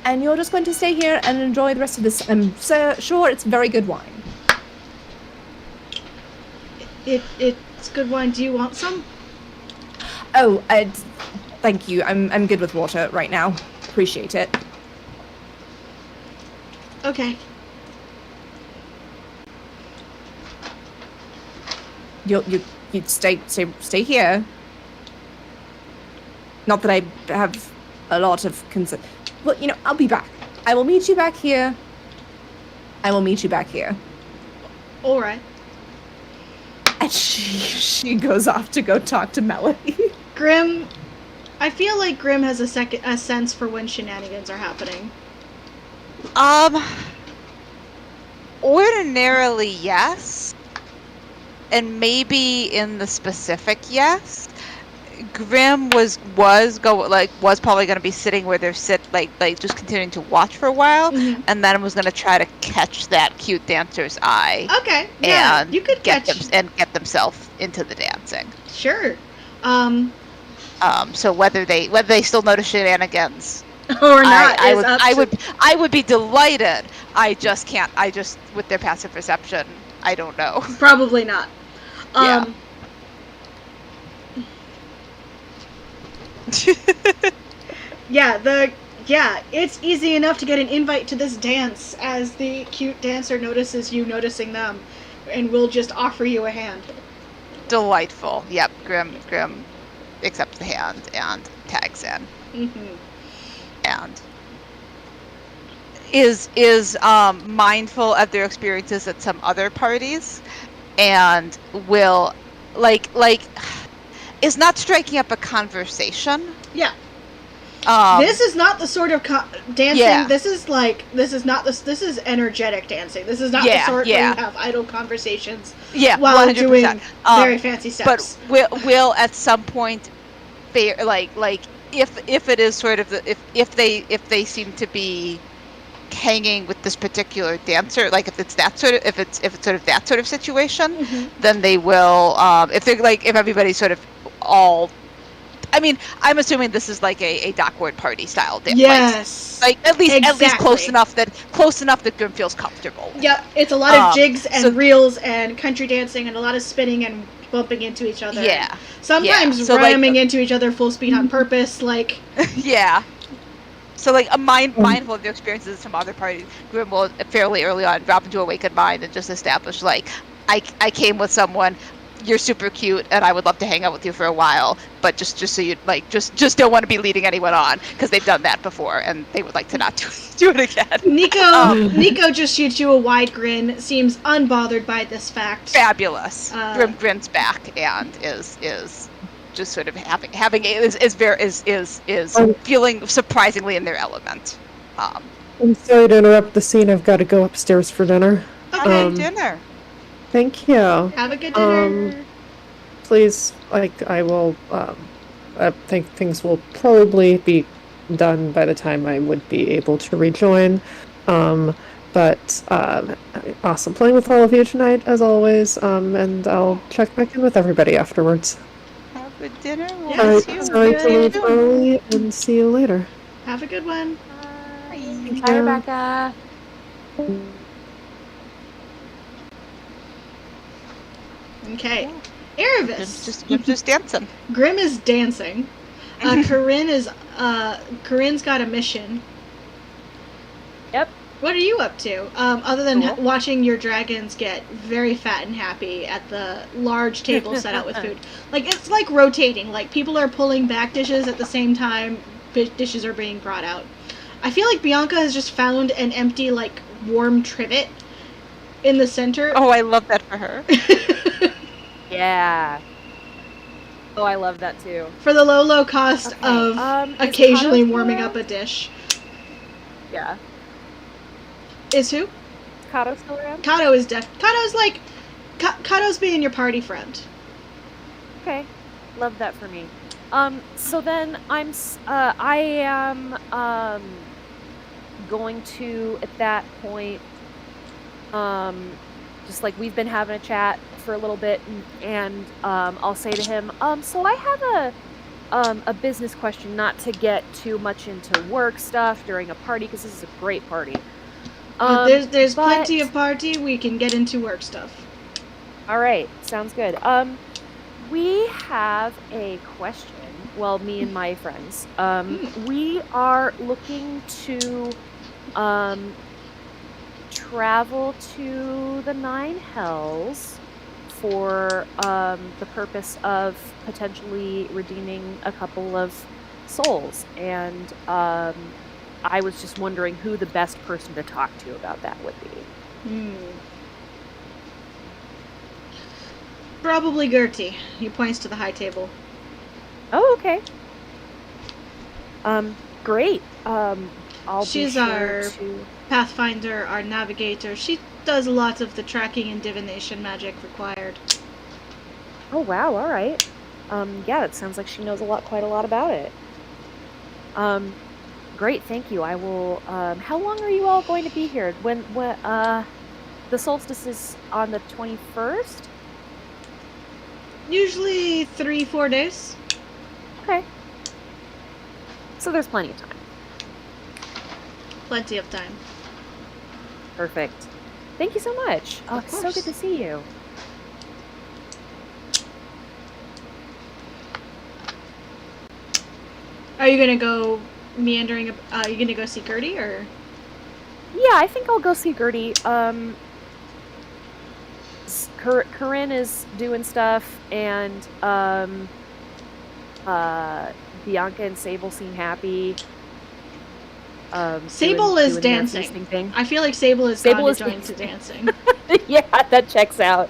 and you're just going to stay here and enjoy the rest of this. I'm so sure it's very good wine. It's good wine. Do you want some? Oh, thank you. I'm good with water right now. Appreciate it. Okay. You'd stay here. Not that I have a lot of concern. Well, I'll be back. I will meet you back here. All right. And she goes off to go talk to Melody. Grim, I feel like Grim has a sense for when shenanigans are happening. Ordinarily, yes. And maybe in the specific, yes. Grim was probably going to be sitting where they're just continuing to watch for a while, and then was going to try to catch that cute dancer's eye. Okay, yeah, and you could get themselves into the dancing. Sure. So whether they still notice shenanigans or not, I would be delighted. I just can't. With their passive perception, I don't know. Probably not. It's easy enough to get an invite to this dance as the cute dancer notices you noticing them, and will just offer you a hand. Delightful. Yep. Grim accepts the hand and tags in. And is mindful of their experiences at some other parties, and will is not striking up a conversation. Yeah. This is not the sort of dancing. Yeah. This is energetic dancing. This is not the sort where you have idle conversations. Yeah, while 100%. Doing very fancy steps. But will at some point, if it is sort of if they seem to be hanging with this particular dancer, if it's sort of that sort of situation, then they will. If everybody's sort of all. I mean, I'm assuming this is like a Dockward party style dance. Yes. At least close enough that Grim feels comfortable. Yep. It's a lot of jigs and reels and country dancing and a lot of spinning and bumping into each other. Yeah. Sometimes ramming into each other full speed on purpose, Yeah. So mindful of their experiences at some other parties, Grim will fairly early on drop into Awakened Mind and just establish I came with someone. You're super cute, and I would love to hang out with you for a while. But just so you just don't want to be leading anyone on, because they've done that before, and they would like to not do it again. Nico just shoots you a wide grin. Seems unbothered by this fact. Fabulous. Grim grins back and is just sort of feeling surprisingly in their element. I'm sorry to interrupt the scene. I've got to go upstairs for dinner. Okay, dinner. Thank you. Have a good dinner. Please, I will, I think things will probably be done by the time I would be able to rejoin. But awesome playing with all of you tonight, as always, and I'll check back in with everybody afterwards. Have a good dinner. Sorry to leave early, and see you later. Have a good one. Bye, Rebecca. Okay. Erebus. Just dancing. Grim is dancing. Corinne's got a mission. Yep. What are you up to? Other than watching your dragons get very fat and happy at the large table set out with food. It's rotating. People are pulling back dishes at the same time dishes are being brought out. I feel like Bianca has just found an empty, warm trivet in the center. Oh, I love that for her. Yeah. Oh, I love that too. For the low cost of occasionally warming up a dish. Yeah. Is who? Kato still around? Kato is Kato's being your party friend. Okay. Love that for me. So then I am going to, at that point, just we've been having a chat for a little bit, and I'll say to him, so I have a business question, not to get too much into work stuff during a party, because this is a great party. There's plenty of party. We can get into work stuff. All right, sounds good. We have a question. Well, me and my friends. We are looking to travel to the Nine Hells for the purpose of potentially redeeming a couple of souls, and I was just wondering who the best person to talk to about that would be. Probably Gertie. He points to the high table. Oh, okay. Great. She's our pathfinder, our navigator. She does a lot of the tracking and divination magic required. Oh, wow, alright. Yeah, it sounds like she knows quite a lot about it. Great, thank you. I will, how long are you all going to be here? When the solstice is on the 21st? Usually 3-4 days. Okay. So there's plenty of time. Plenty of time. Perfect. Thank you so much. Oh, it's so good to see you. Are you gonna go meandering? Are you gonna go see Gertie, or? Yeah, I think I'll go see Gertie. Corinne is doing stuff, and Bianca and Sable seem happy. Sable is dancing. I feel like Sable is joined to dancing. Yeah, that checks out.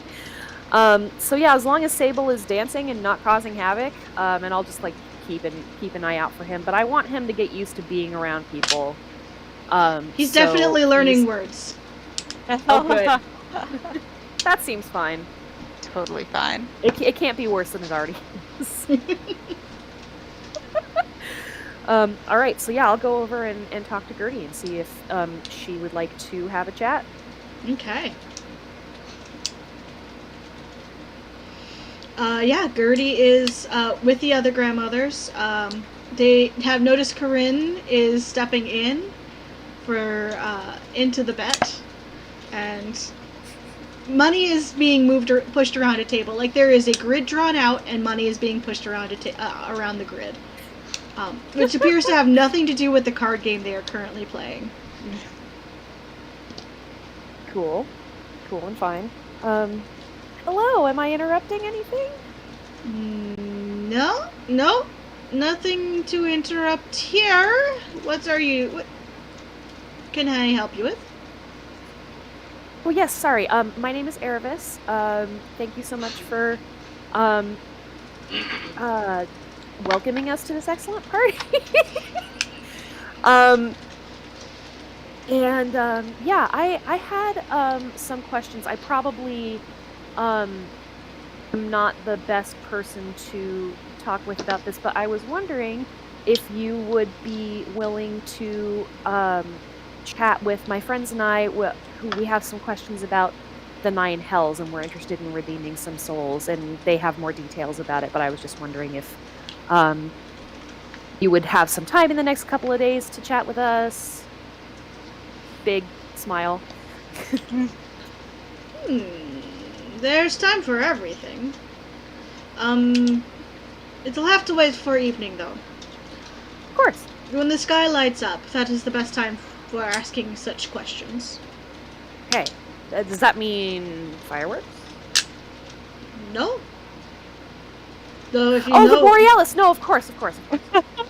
So yeah, as long as Sable is dancing and not causing havoc, and I'll just like keep an eye out for him. But I want him to get used to being around people. He's definitely learning words. Oh, good. That seems fine. Totally fine. It can't be worse than it already is. All right, so yeah, I'll go over and talk to Gertie and see if she would like to have a chat. Okay. Yeah, Gertie is with the other grandmothers. They have noticed Corinne is stepping in for into the bet, and money is being pushed around a table. Like there is a grid drawn out, and money is being pushed around around the grid, which appears to have nothing to do with the card game they are currently playing. Cool and fine. Hello, am I interrupting anything? No, nothing to interrupt here. What can I help you with? Oh yes, sorry. My name is Erevis. Thank you so much for welcoming us to this excellent party. Yeah, I had some questions. I probably am not the best person to talk with about this, but I was wondering if you would be willing to chat with my friends and I, who we have some questions about the Nine Hells, and we're interested in redeeming some souls, and they have more details about it, but I was just wondering if you would have some time in the next couple of days to chat with us. Big smile. There's time for everything. It'll have to wait for evening, though. Of course. When the sky lights up, that is the best time for asking such questions. Okay. Does that mean fireworks? No. Though if you the Borealis! No, of course.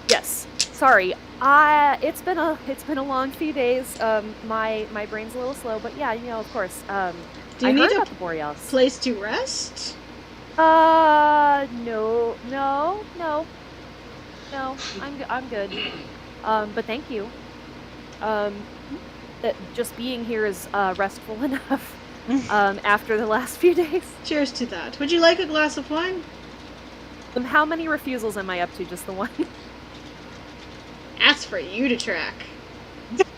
Yes. Sorry. It's been a long few days. My brain's a little slow, but yeah, of course. Do you need about the Borealis. Place to rest? No. I'm good. But thank you. That just being here is restful enough. After the last few days. Cheers to that. Would you like a glass of wine? How many refusals am I up to? Just the one? That's for you to track.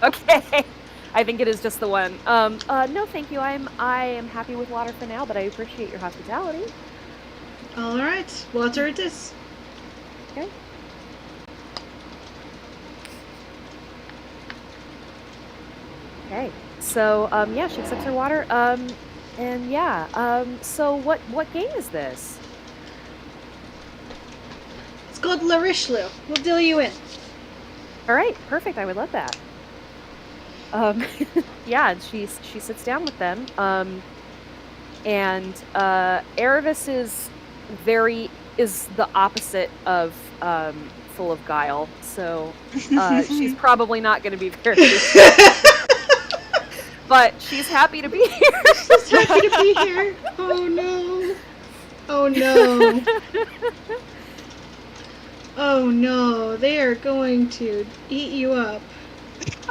Okay. I think it is just the one. No, thank you. I am happy with water for now, but I appreciate your hospitality. All right. Water it is. Okay. Okay. So, yeah, she accepts her water. And yeah, so what game is this? It's called Larishlu. We'll deal you in. All right, perfect. I would love that. Yeah, and she sits down with them. And Erebus is the opposite of full of guile. So she's probably not going to be very but she's happy to be here. She's happy to be here. Oh no. Oh no. Oh no. They are going to eat you up.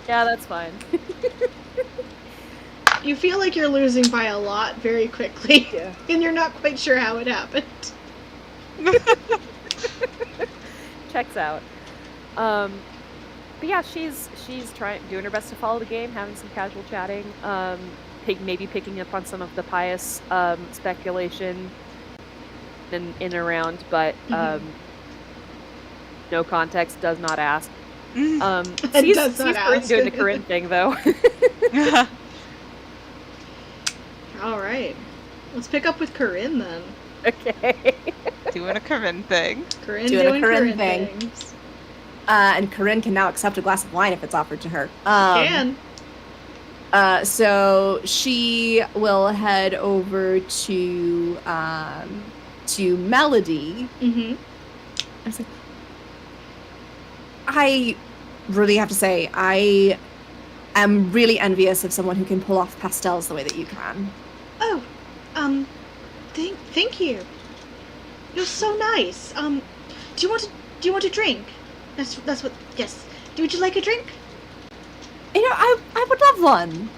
Yeah, that's fine. You feel like you're losing by a lot very quickly. Yeah. And you're not quite sure how it happened. Checks out. But yeah, she's doing her best to follow the game, having some casual chatting, maybe picking up on some of the pious speculation in and around, but no context, does not ask. Sees Corinne doing the Corinne thing though. All right, let's pick up with Corinne then. Okay. Doing a Corinne thing. Corinne doing a Corinne thing. And Corinne can now accept a glass of wine if it's offered to her. Can. So she will head over to Melody. Mm-hmm. I really have to say, I am really envious of someone who can pull off pastels the way that you can. Oh, thank you. You're so nice. Do you want a drink? That's what. Yes. Would you like a drink? You know, I would love one.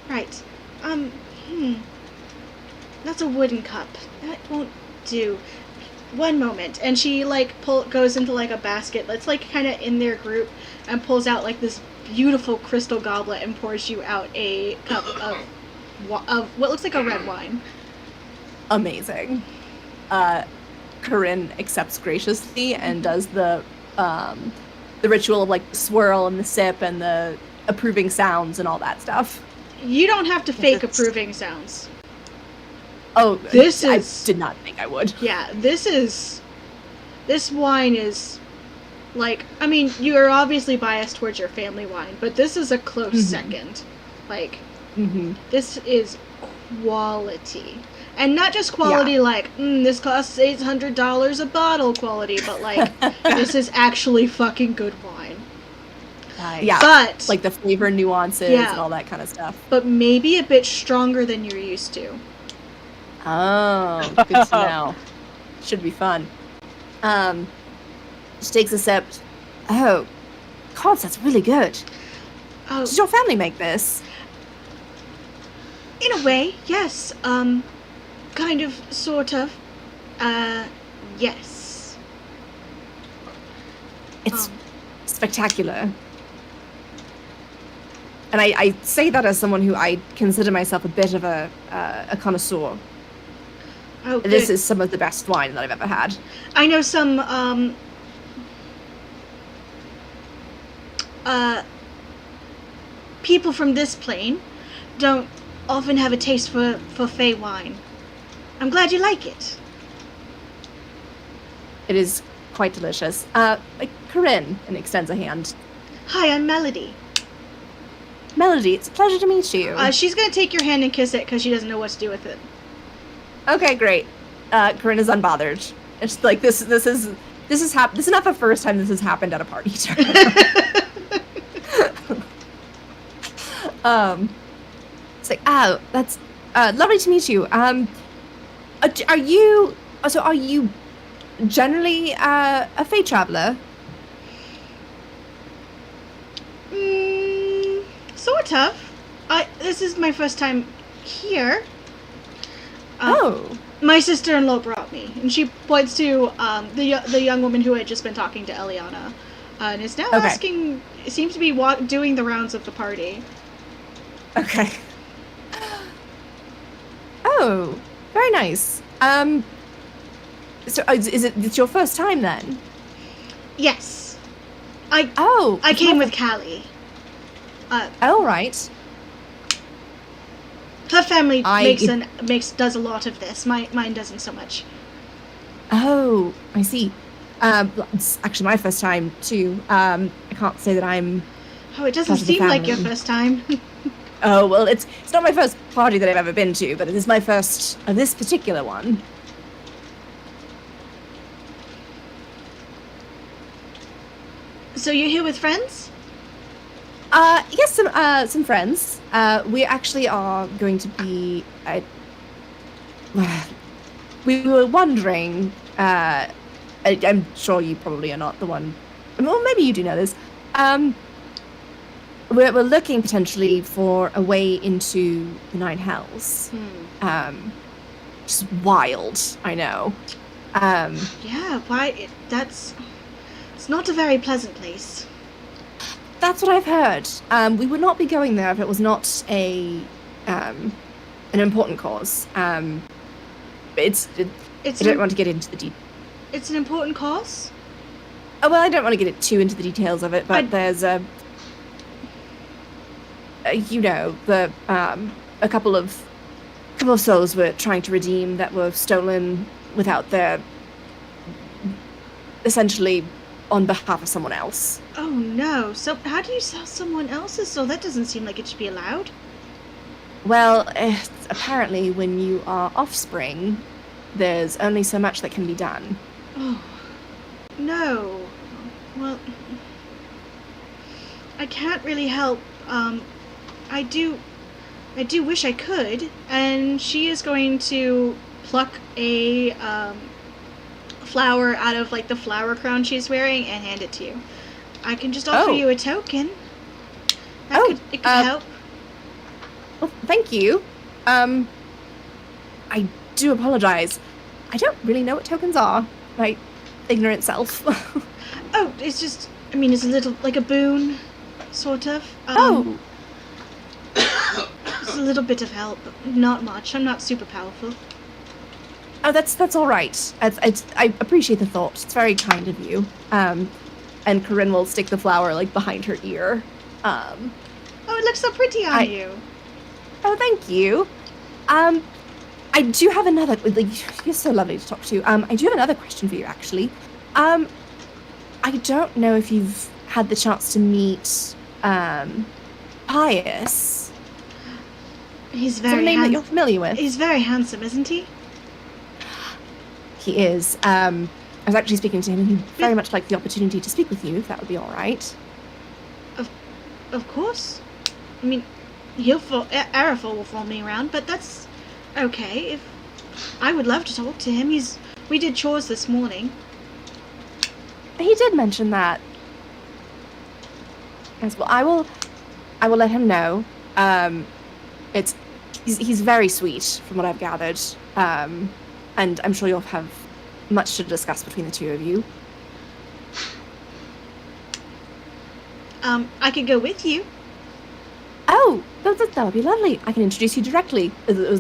Right. That's a wooden cup. That won't do. One moment. And she goes into like a basket that's like kind of in their group and pulls out like this beautiful crystal goblet and pours you out a cup of what looks like a red wine. Amazing. Corinne accepts graciously and does the ritual of like the swirl and the sip and the approving sounds and all that stuff. You don't have to fake approving sounds. Oh, I did not think I would. Yeah, this wine is like, I mean, you are obviously biased towards your family wine, but this is a close second. Like, this is quality. And not just quality like, this costs $800 a bottle quality, but like, this is actually fucking good wine. Yeah, but like the flavor nuances and all that kind of stuff. But maybe a bit stronger than you're used to. Oh, good to know. Should be fun. She takes a sip. Oh, God, that's really good. Oh, did your family make this? In a way, yes. Kind of, sort of. Yes. It's spectacular. And I say that as someone who I consider myself a bit of a connoisseur. Oh, good. This is some of the best wine that I've ever had. I know some, people from this plane don't often have a taste for Fey wine. I'm glad you like it. It is quite delicious. Corinne, and extends a hand. Hi, I'm Melody. Melody, it's a pleasure to meet you. She's gonna take your hand and kiss it because she doesn't know what to do with it. Okay, great. Corinne is unbothered. It's like this is not the first time this has happened at a party to her. It's like, oh, that's lovely to meet you. Are you generally a Fey traveler? Sort of. This is my first time here. My sister-in-law brought me, and she points to the young woman who had just been talking to Eliana, and is now asking. Seems to be doing the rounds of the party. Okay. Oh, very nice. So it's your first time then? Yes. I came with Callie. Oh, right. Her family does a lot of this. Mine doesn't so much. Oh, I see. It's actually my first time too. I can't say that I'm. Oh, it doesn't seem like your first time. Oh well, it's not my first party that I've ever been to, but it is my first of this particular one. So you're here with friends? Yes, some friends. We actually are going to be. We were wondering. I'm sure you probably are not the one. Well, maybe you do know this. We're looking potentially for a way into the Nine Hells. Just wild, I know. Yeah, why? It's not a very pleasant place. That's what I've heard. We would not be going there if it was not an important cause. I don't want to get into the details. It's an important cause? Oh, well, I don't want to get too into the details of it, but there's a couple of souls we're trying to redeem that were stolen without their, essentially on behalf of someone else. Oh no, so how do you sell someone else's soul? That doesn't seem like it should be allowed. Well, apparently when you are offspring, there's only so much that can be done. Oh, no. Well, I can't really help. I do wish I could, and she is going to pluck a flower out of like the flower crown she's wearing and hand it to you. I can just offer you a token. It could help. Well, thank you. I do apologize. I don't really know what tokens are. My ignorant self. Oh, it's just, I mean, it's a little, like a boon, sort of. It's a little bit of help, not much. I'm not super powerful. Oh, that's all right. I appreciate the thought. It's very kind of you. And Corinne will stick the flower like behind her ear. Oh, it looks so pretty on you. Oh, thank you. I do have another. You're so lovely to talk to. I do have another question for you, actually. I don't know if you've had the chance to meet Pius. He's very name that you're familiar with. He's very handsome, isn't he? He is. I was actually speaking to him, and he'd very much like the opportunity to speak with you, if that would be all right. Of course. I mean, Arafol will follow me around, but that's okay. If I would love to talk to him. We did chores this morning. He did mention that. Yes, well, I will let him know. He's very sweet, from what I've gathered. And I'm sure you'll have much to discuss between the two of you. I could go with you. Oh, that would be lovely. I can introduce you directly. Well,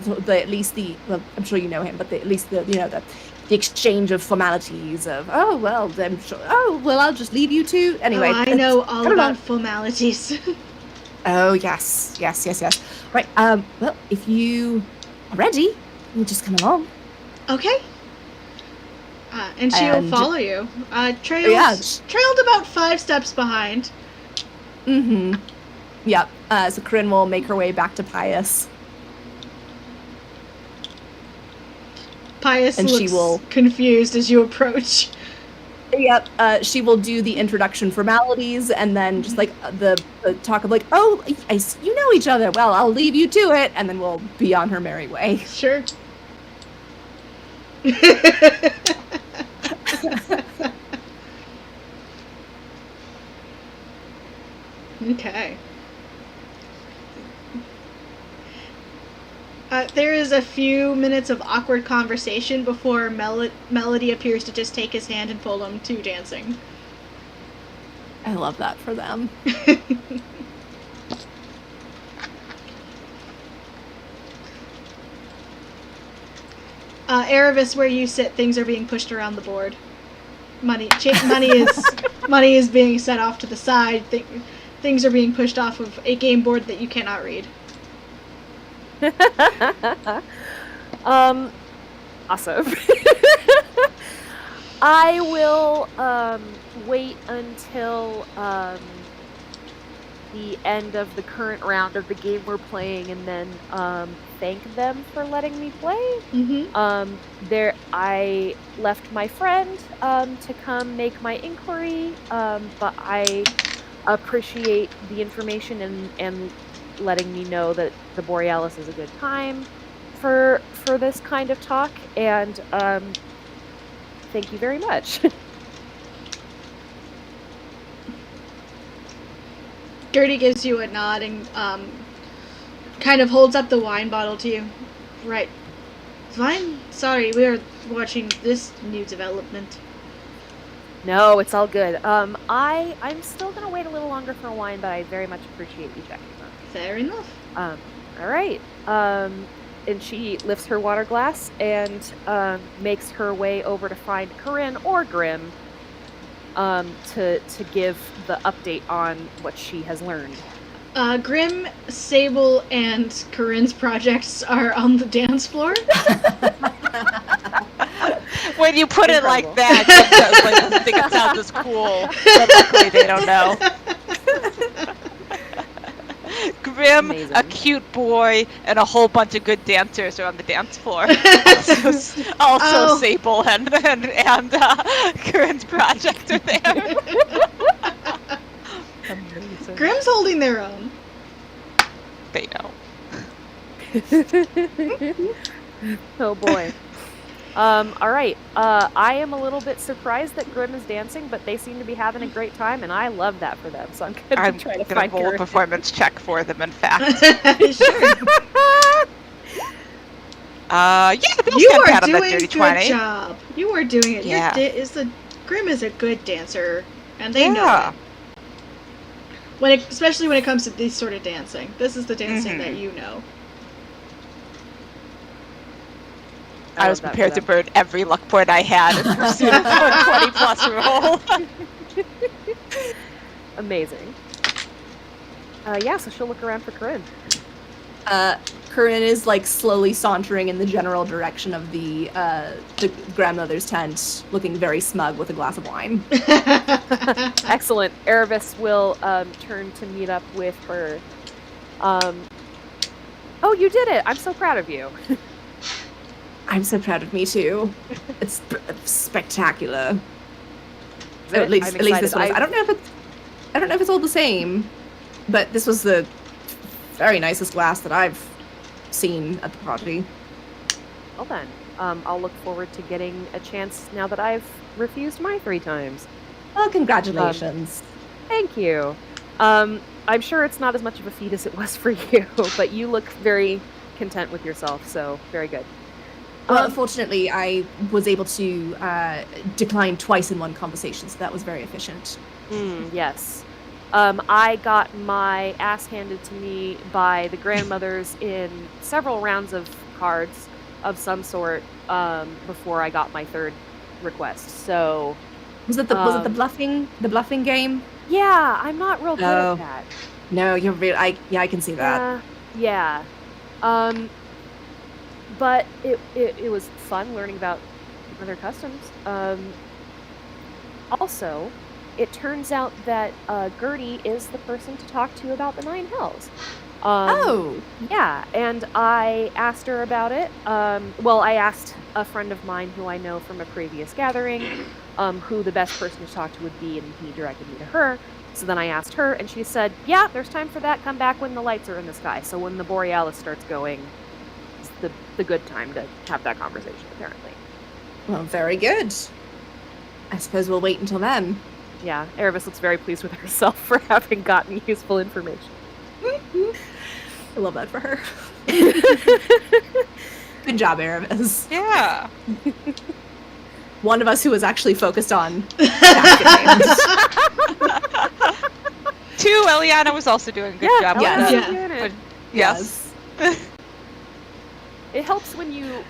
I'm sure you know him, but at least the exchange of formalities of, oh, well, I'm sure, oh, well, I'll just leave you two. Anyway. Oh, I know all about formalities. Oh, yes. Right, well, if you are ready, you'll just come along. Okay. And she'll follow you. Trailed about 5 steps behind. Mm-hmm. Yep. So Corinne will make her way back to Pius. Pius looks confused as you approach. Yep. She will do the introduction formalities and then just like the talk of like, oh, you know each other. Well, I'll leave you to it, and then we'll be on her merry way. Sure. Okay. There is a few minutes of awkward conversation before Melody appears to just take his hand and pull him to dancing. I love that for them. Erebus, where you sit, things are being pushed around the board. Money is being set off to the side. Things are being pushed off of a game board that you cannot read. Awesome. I will wait until the end of the current round of the game we're playing, and then thank them for letting me play. I left my friend to come make my inquiry, but I appreciate the information and letting me know that the Borealis is a good time for this kind of talk, and thank you very much. Gertie gives you a nod and kind of holds up the wine bottle to you. Right. Fine. Sorry, we are watching this new development. No, it's all good. I'm still gonna wait a little longer for wine, but I very much appreciate you checking that. Fair enough. All right. And she lifts her water glass and makes her way over to find Corinne or Grim to give the update on what she has learned. Grim, Sable, and Corinne's projects are on the dance floor. When you put it like that, I don't think it sounds as cool. But luckily, they don't know. Grim, amazing. A cute boy, and a whole bunch of good dancers are on the dance floor. also Sable and Corinne's project are there. Amazing. Grim's holding their own. They know. Oh boy. All right. I am a little bit surprised that Grim is dancing, but they seem to be having a great time, and I love that for them. So I'm going to try to find roll a performance check for them. In fact. Sure. Yeah, you are doing a good job. You are doing it. Yeah. Grim is a good dancer, and they know it. Especially when it comes to this sort of dancing. This is the dancing that you know. I was prepared to burn every luck point I had in pursuit of a 20+ roll. Amazing. Yeah, so she'll look around for Corinne. Corinne is like slowly sauntering in the general direction of the grandmother's tent, looking very smug with a glass of wine. Excellent. Erebus will turn to meet up with her. Oh, you did it! I'm so proud of you. I'm so proud of me too. It's spectacular. So at least this one. I don't know if it's all the same, but this was the very nicest glass that I've seen at the party. Well then, I'll look forward to getting a chance now that I've refused my 3 times. Well, congratulations. Thank you. I'm sure it's not as much of a feat as it was for you, but you look very content with yourself, so very good. Well, unfortunately, I was able to decline twice in one conversation, so that was very efficient. Yes. I got my ass handed to me by the grandmothers in several rounds of cards of some sort before I got my 3rd request. So was it the bluffing game? Yeah, I'm not real good at that. No, you're real. I can see that. Yeah. But it was fun learning about other customs. Also, it turns out that Gertie is the person to talk to about the 9 Hells. Yeah, and I asked her about it. I asked a friend of mine who I know from a previous gathering who the best person to talk to would be, and he directed me to her. So then I asked her, and she said, yeah, there's time for that. Come back when the lights are in the sky. So when the Borealis starts going, it's the good time to have that conversation, apparently. Well, very good. I suppose we'll wait until then. Yeah, Erebus looks very pleased with herself for having gotten useful information. I love that for her. Good job, Erebus. Yeah. One of us who was actually focused on 2, Eliana was also doing a good job. Yes. It helps when you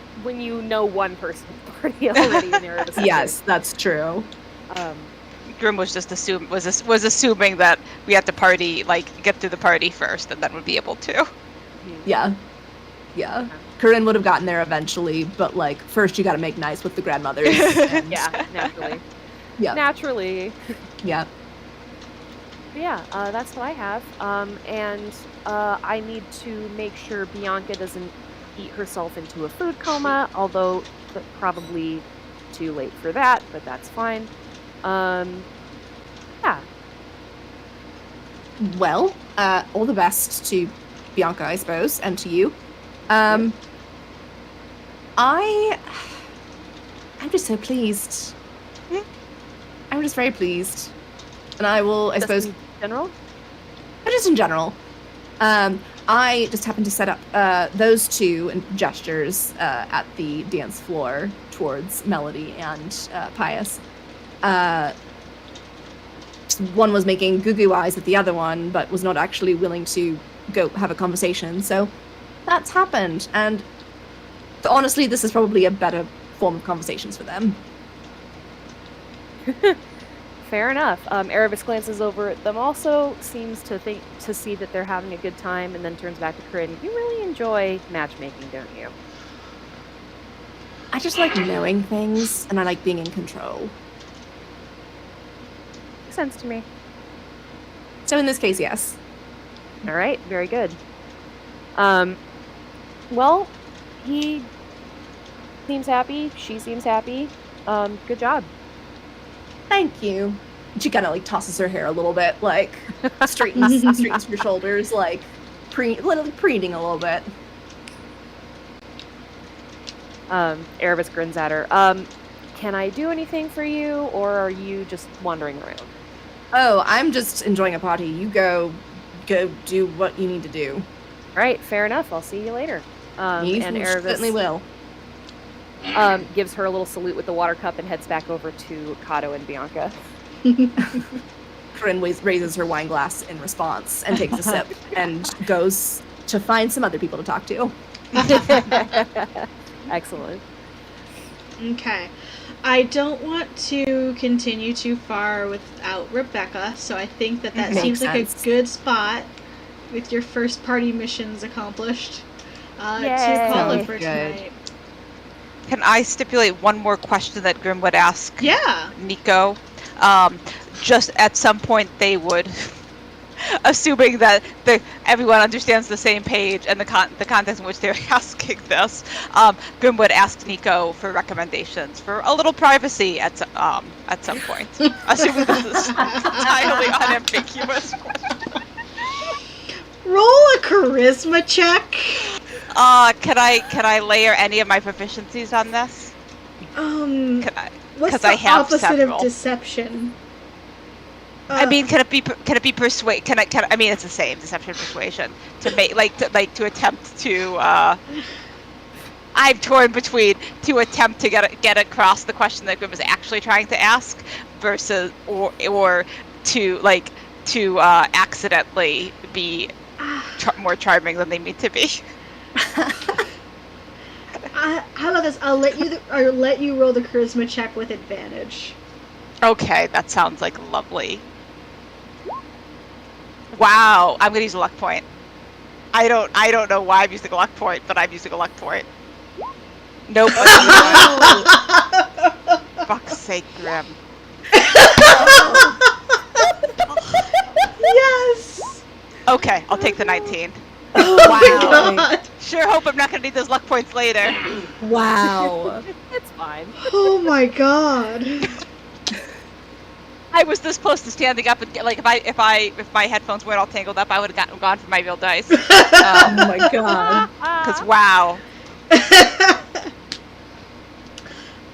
know one person in the party already in Erebus. Yes, that's true. Grim was just assuming that we had to party, like get through the party first, and then would be able to. Yeah. Yeah. Corinne would have gotten there eventually, but like first you got to make nice with the grandmothers. And... yeah, naturally. Yeah. Naturally. Yeah. But yeah, that's what I have. And I need to make sure Bianca doesn't eat herself into a food coma, although probably too late for that, but that's fine. Yeah. Well, all the best to Bianca, I suppose, and to you. I'm just so pleased. I'm just very pleased. And I will, I suppose... in general? Just in general. I just happened to set up those two gestures at the dance floor towards Melody and Pius. One was making goo-goo eyes at the other one, but was not actually willing to go have a conversation. So that's happened. And honestly, this is probably a better form of conversations for them. Fair enough. Erebus glances over at them also, seems to see that they're having a good time, and then turns back to Corinne. You really enjoy matchmaking, don't you? I just like knowing things, and I like being in control. Makes sense to me. So in this case, yes. All right, very good. Well, he seems happy. She seems happy. Good job. Thank you. She kind of like tosses her hair a little bit, like straightens her shoulders, like preening a little bit. Erebus grins at her. Can I do anything for you, or are you just wandering around? Oh, I'm just enjoying a party. You go do what you need to do. All right, fair enough. I'll see you later. And Erebus certainly will. Gives her a little salute with the water cup and heads back over to Kato and Bianca. Corinne raises her wine glass in response and takes a sip and goes to find some other people to talk to. Excellent. Okay. I don't want to continue too far without Rebecca, so I think that seems like a good spot with your first party missions accomplished to call it for tonight. Can I stipulate one more question that Grim would ask? Yeah. Nico? Just at some point they would, assuming that everyone understands the same page and the context in which they're asking this, Grim would ask Nico for recommendations for a little privacy at some point. Assuming this is entirely unambiguous. Roll a charisma check. Can I layer any of my proficiencies on this? What's the opposite of deception? I mean, can it be persuade? I mean, it's the same, deception, persuasion. To make to attempt to. I'm torn between to attempt to get across the question that Grim is actually trying to ask, versus or to accidentally be more charming than they mean to be. How about this? I'll let you roll the charisma check with advantage. Okay, that sounds like lovely. Wow, I'm gonna use a luck point. I don't know why I'm using a luck point, but I'm using a luck point. Nope. Fuck's sake, Grim. Yes. Okay, I'll take the 19. Oh, wow. Sure hope I'm not gonna need those luck points later. Wow. It's fine. Oh my god. I was this close to standing up and if my headphones weren't all tangled up, I would have gone for my real dice. Oh my god. Because wow.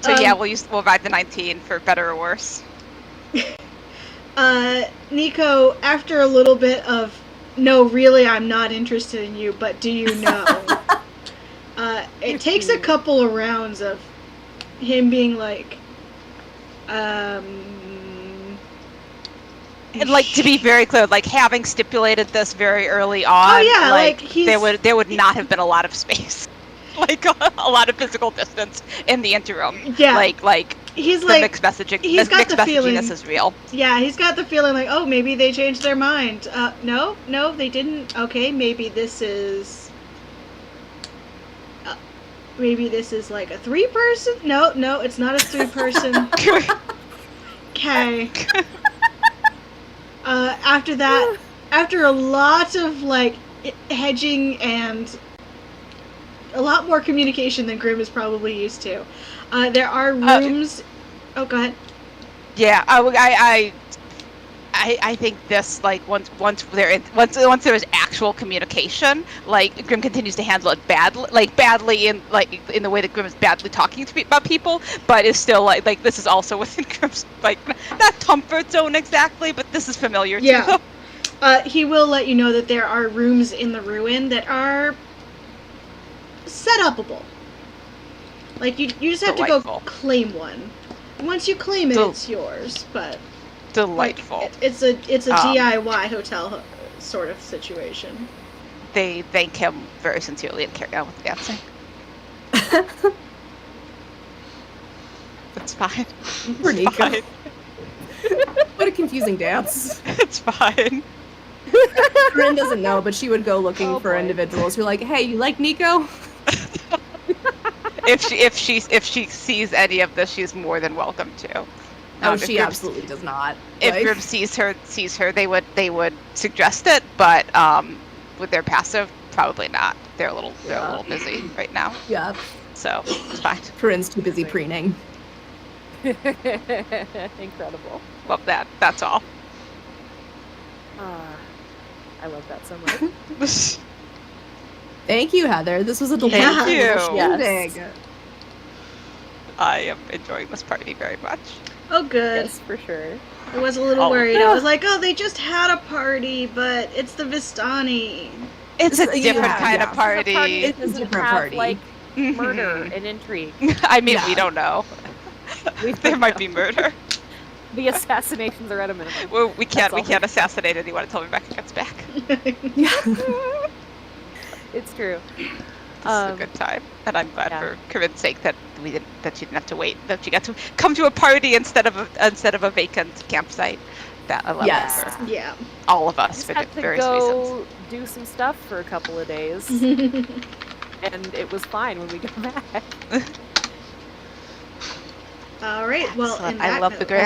So yeah, we'll ride the 19 for better or worse. Nico, after a little bit of no, really, I'm not interested in you, but do you know? It takes a couple of rounds of him being like, And to be very clear, having stipulated this very early on, oh yeah, there would not have been a lot of space, a lot of physical distance in the interim. Yeah, he's the mixed messaging. He's got the feeling this is real. Yeah, he's got the feeling like, oh, maybe they changed their mind. No, they didn't. Okay, maybe this is maybe this is like a 3-person. No, it's not a 3-person. Okay. After that, after a lot of like hedging and a lot more communication than Grim is probably used to, there are rooms. Oh, go ahead. Yeah, I think this, like, once there is actual communication, like, Grim continues to handle it badly in the way that Grim is badly talking about people, but is still like this is also within Grim's, like, not comfort zone exactly, but this is familiar to him. He will let you know that there are rooms in the ruin that are set upable. Like, you just have to go claim one. Once you claim it, it's yours, but... Delightful. Like, it's a DIY hotel sort of situation. They thank him very sincerely and carry on with dancing. It's fine. For Nico. What a confusing dance. It's fine. Corinne doesn't know, but she would go looking for individuals who are like, hey, you like Nico? If she sees any of this, she's more than welcome to. She absolutely does not. If Grim sees her, they would suggest it, but with their passive, probably not. They're a little busy right now. Yeah. So it's fine. Corinne's too busy preening. Incredible. Love that. That's all. I love that so much. Thank you, Heather. This was a delightful Yes. I am enjoying this party very much. Oh, good. Yes, for sure. I was a little worried. I was like, oh, they just had a party, but it's the Vistani. It's a different kind of party. It's a different party. Like murder and intrigue. I mean, we don't know. There might be murder. The assassinations are at a minimum. Well, we can't assassinate anyone until Rebecca gets back. It's true. This is a good time, and I'm glad for Corinne's sake that she didn't have to wait, that she got to come to a party instead of a vacant campsite. That I love for all of us for various reasons. Do some stuff for a couple of days, and it was fine when we got back. All right. Well, I love the Grand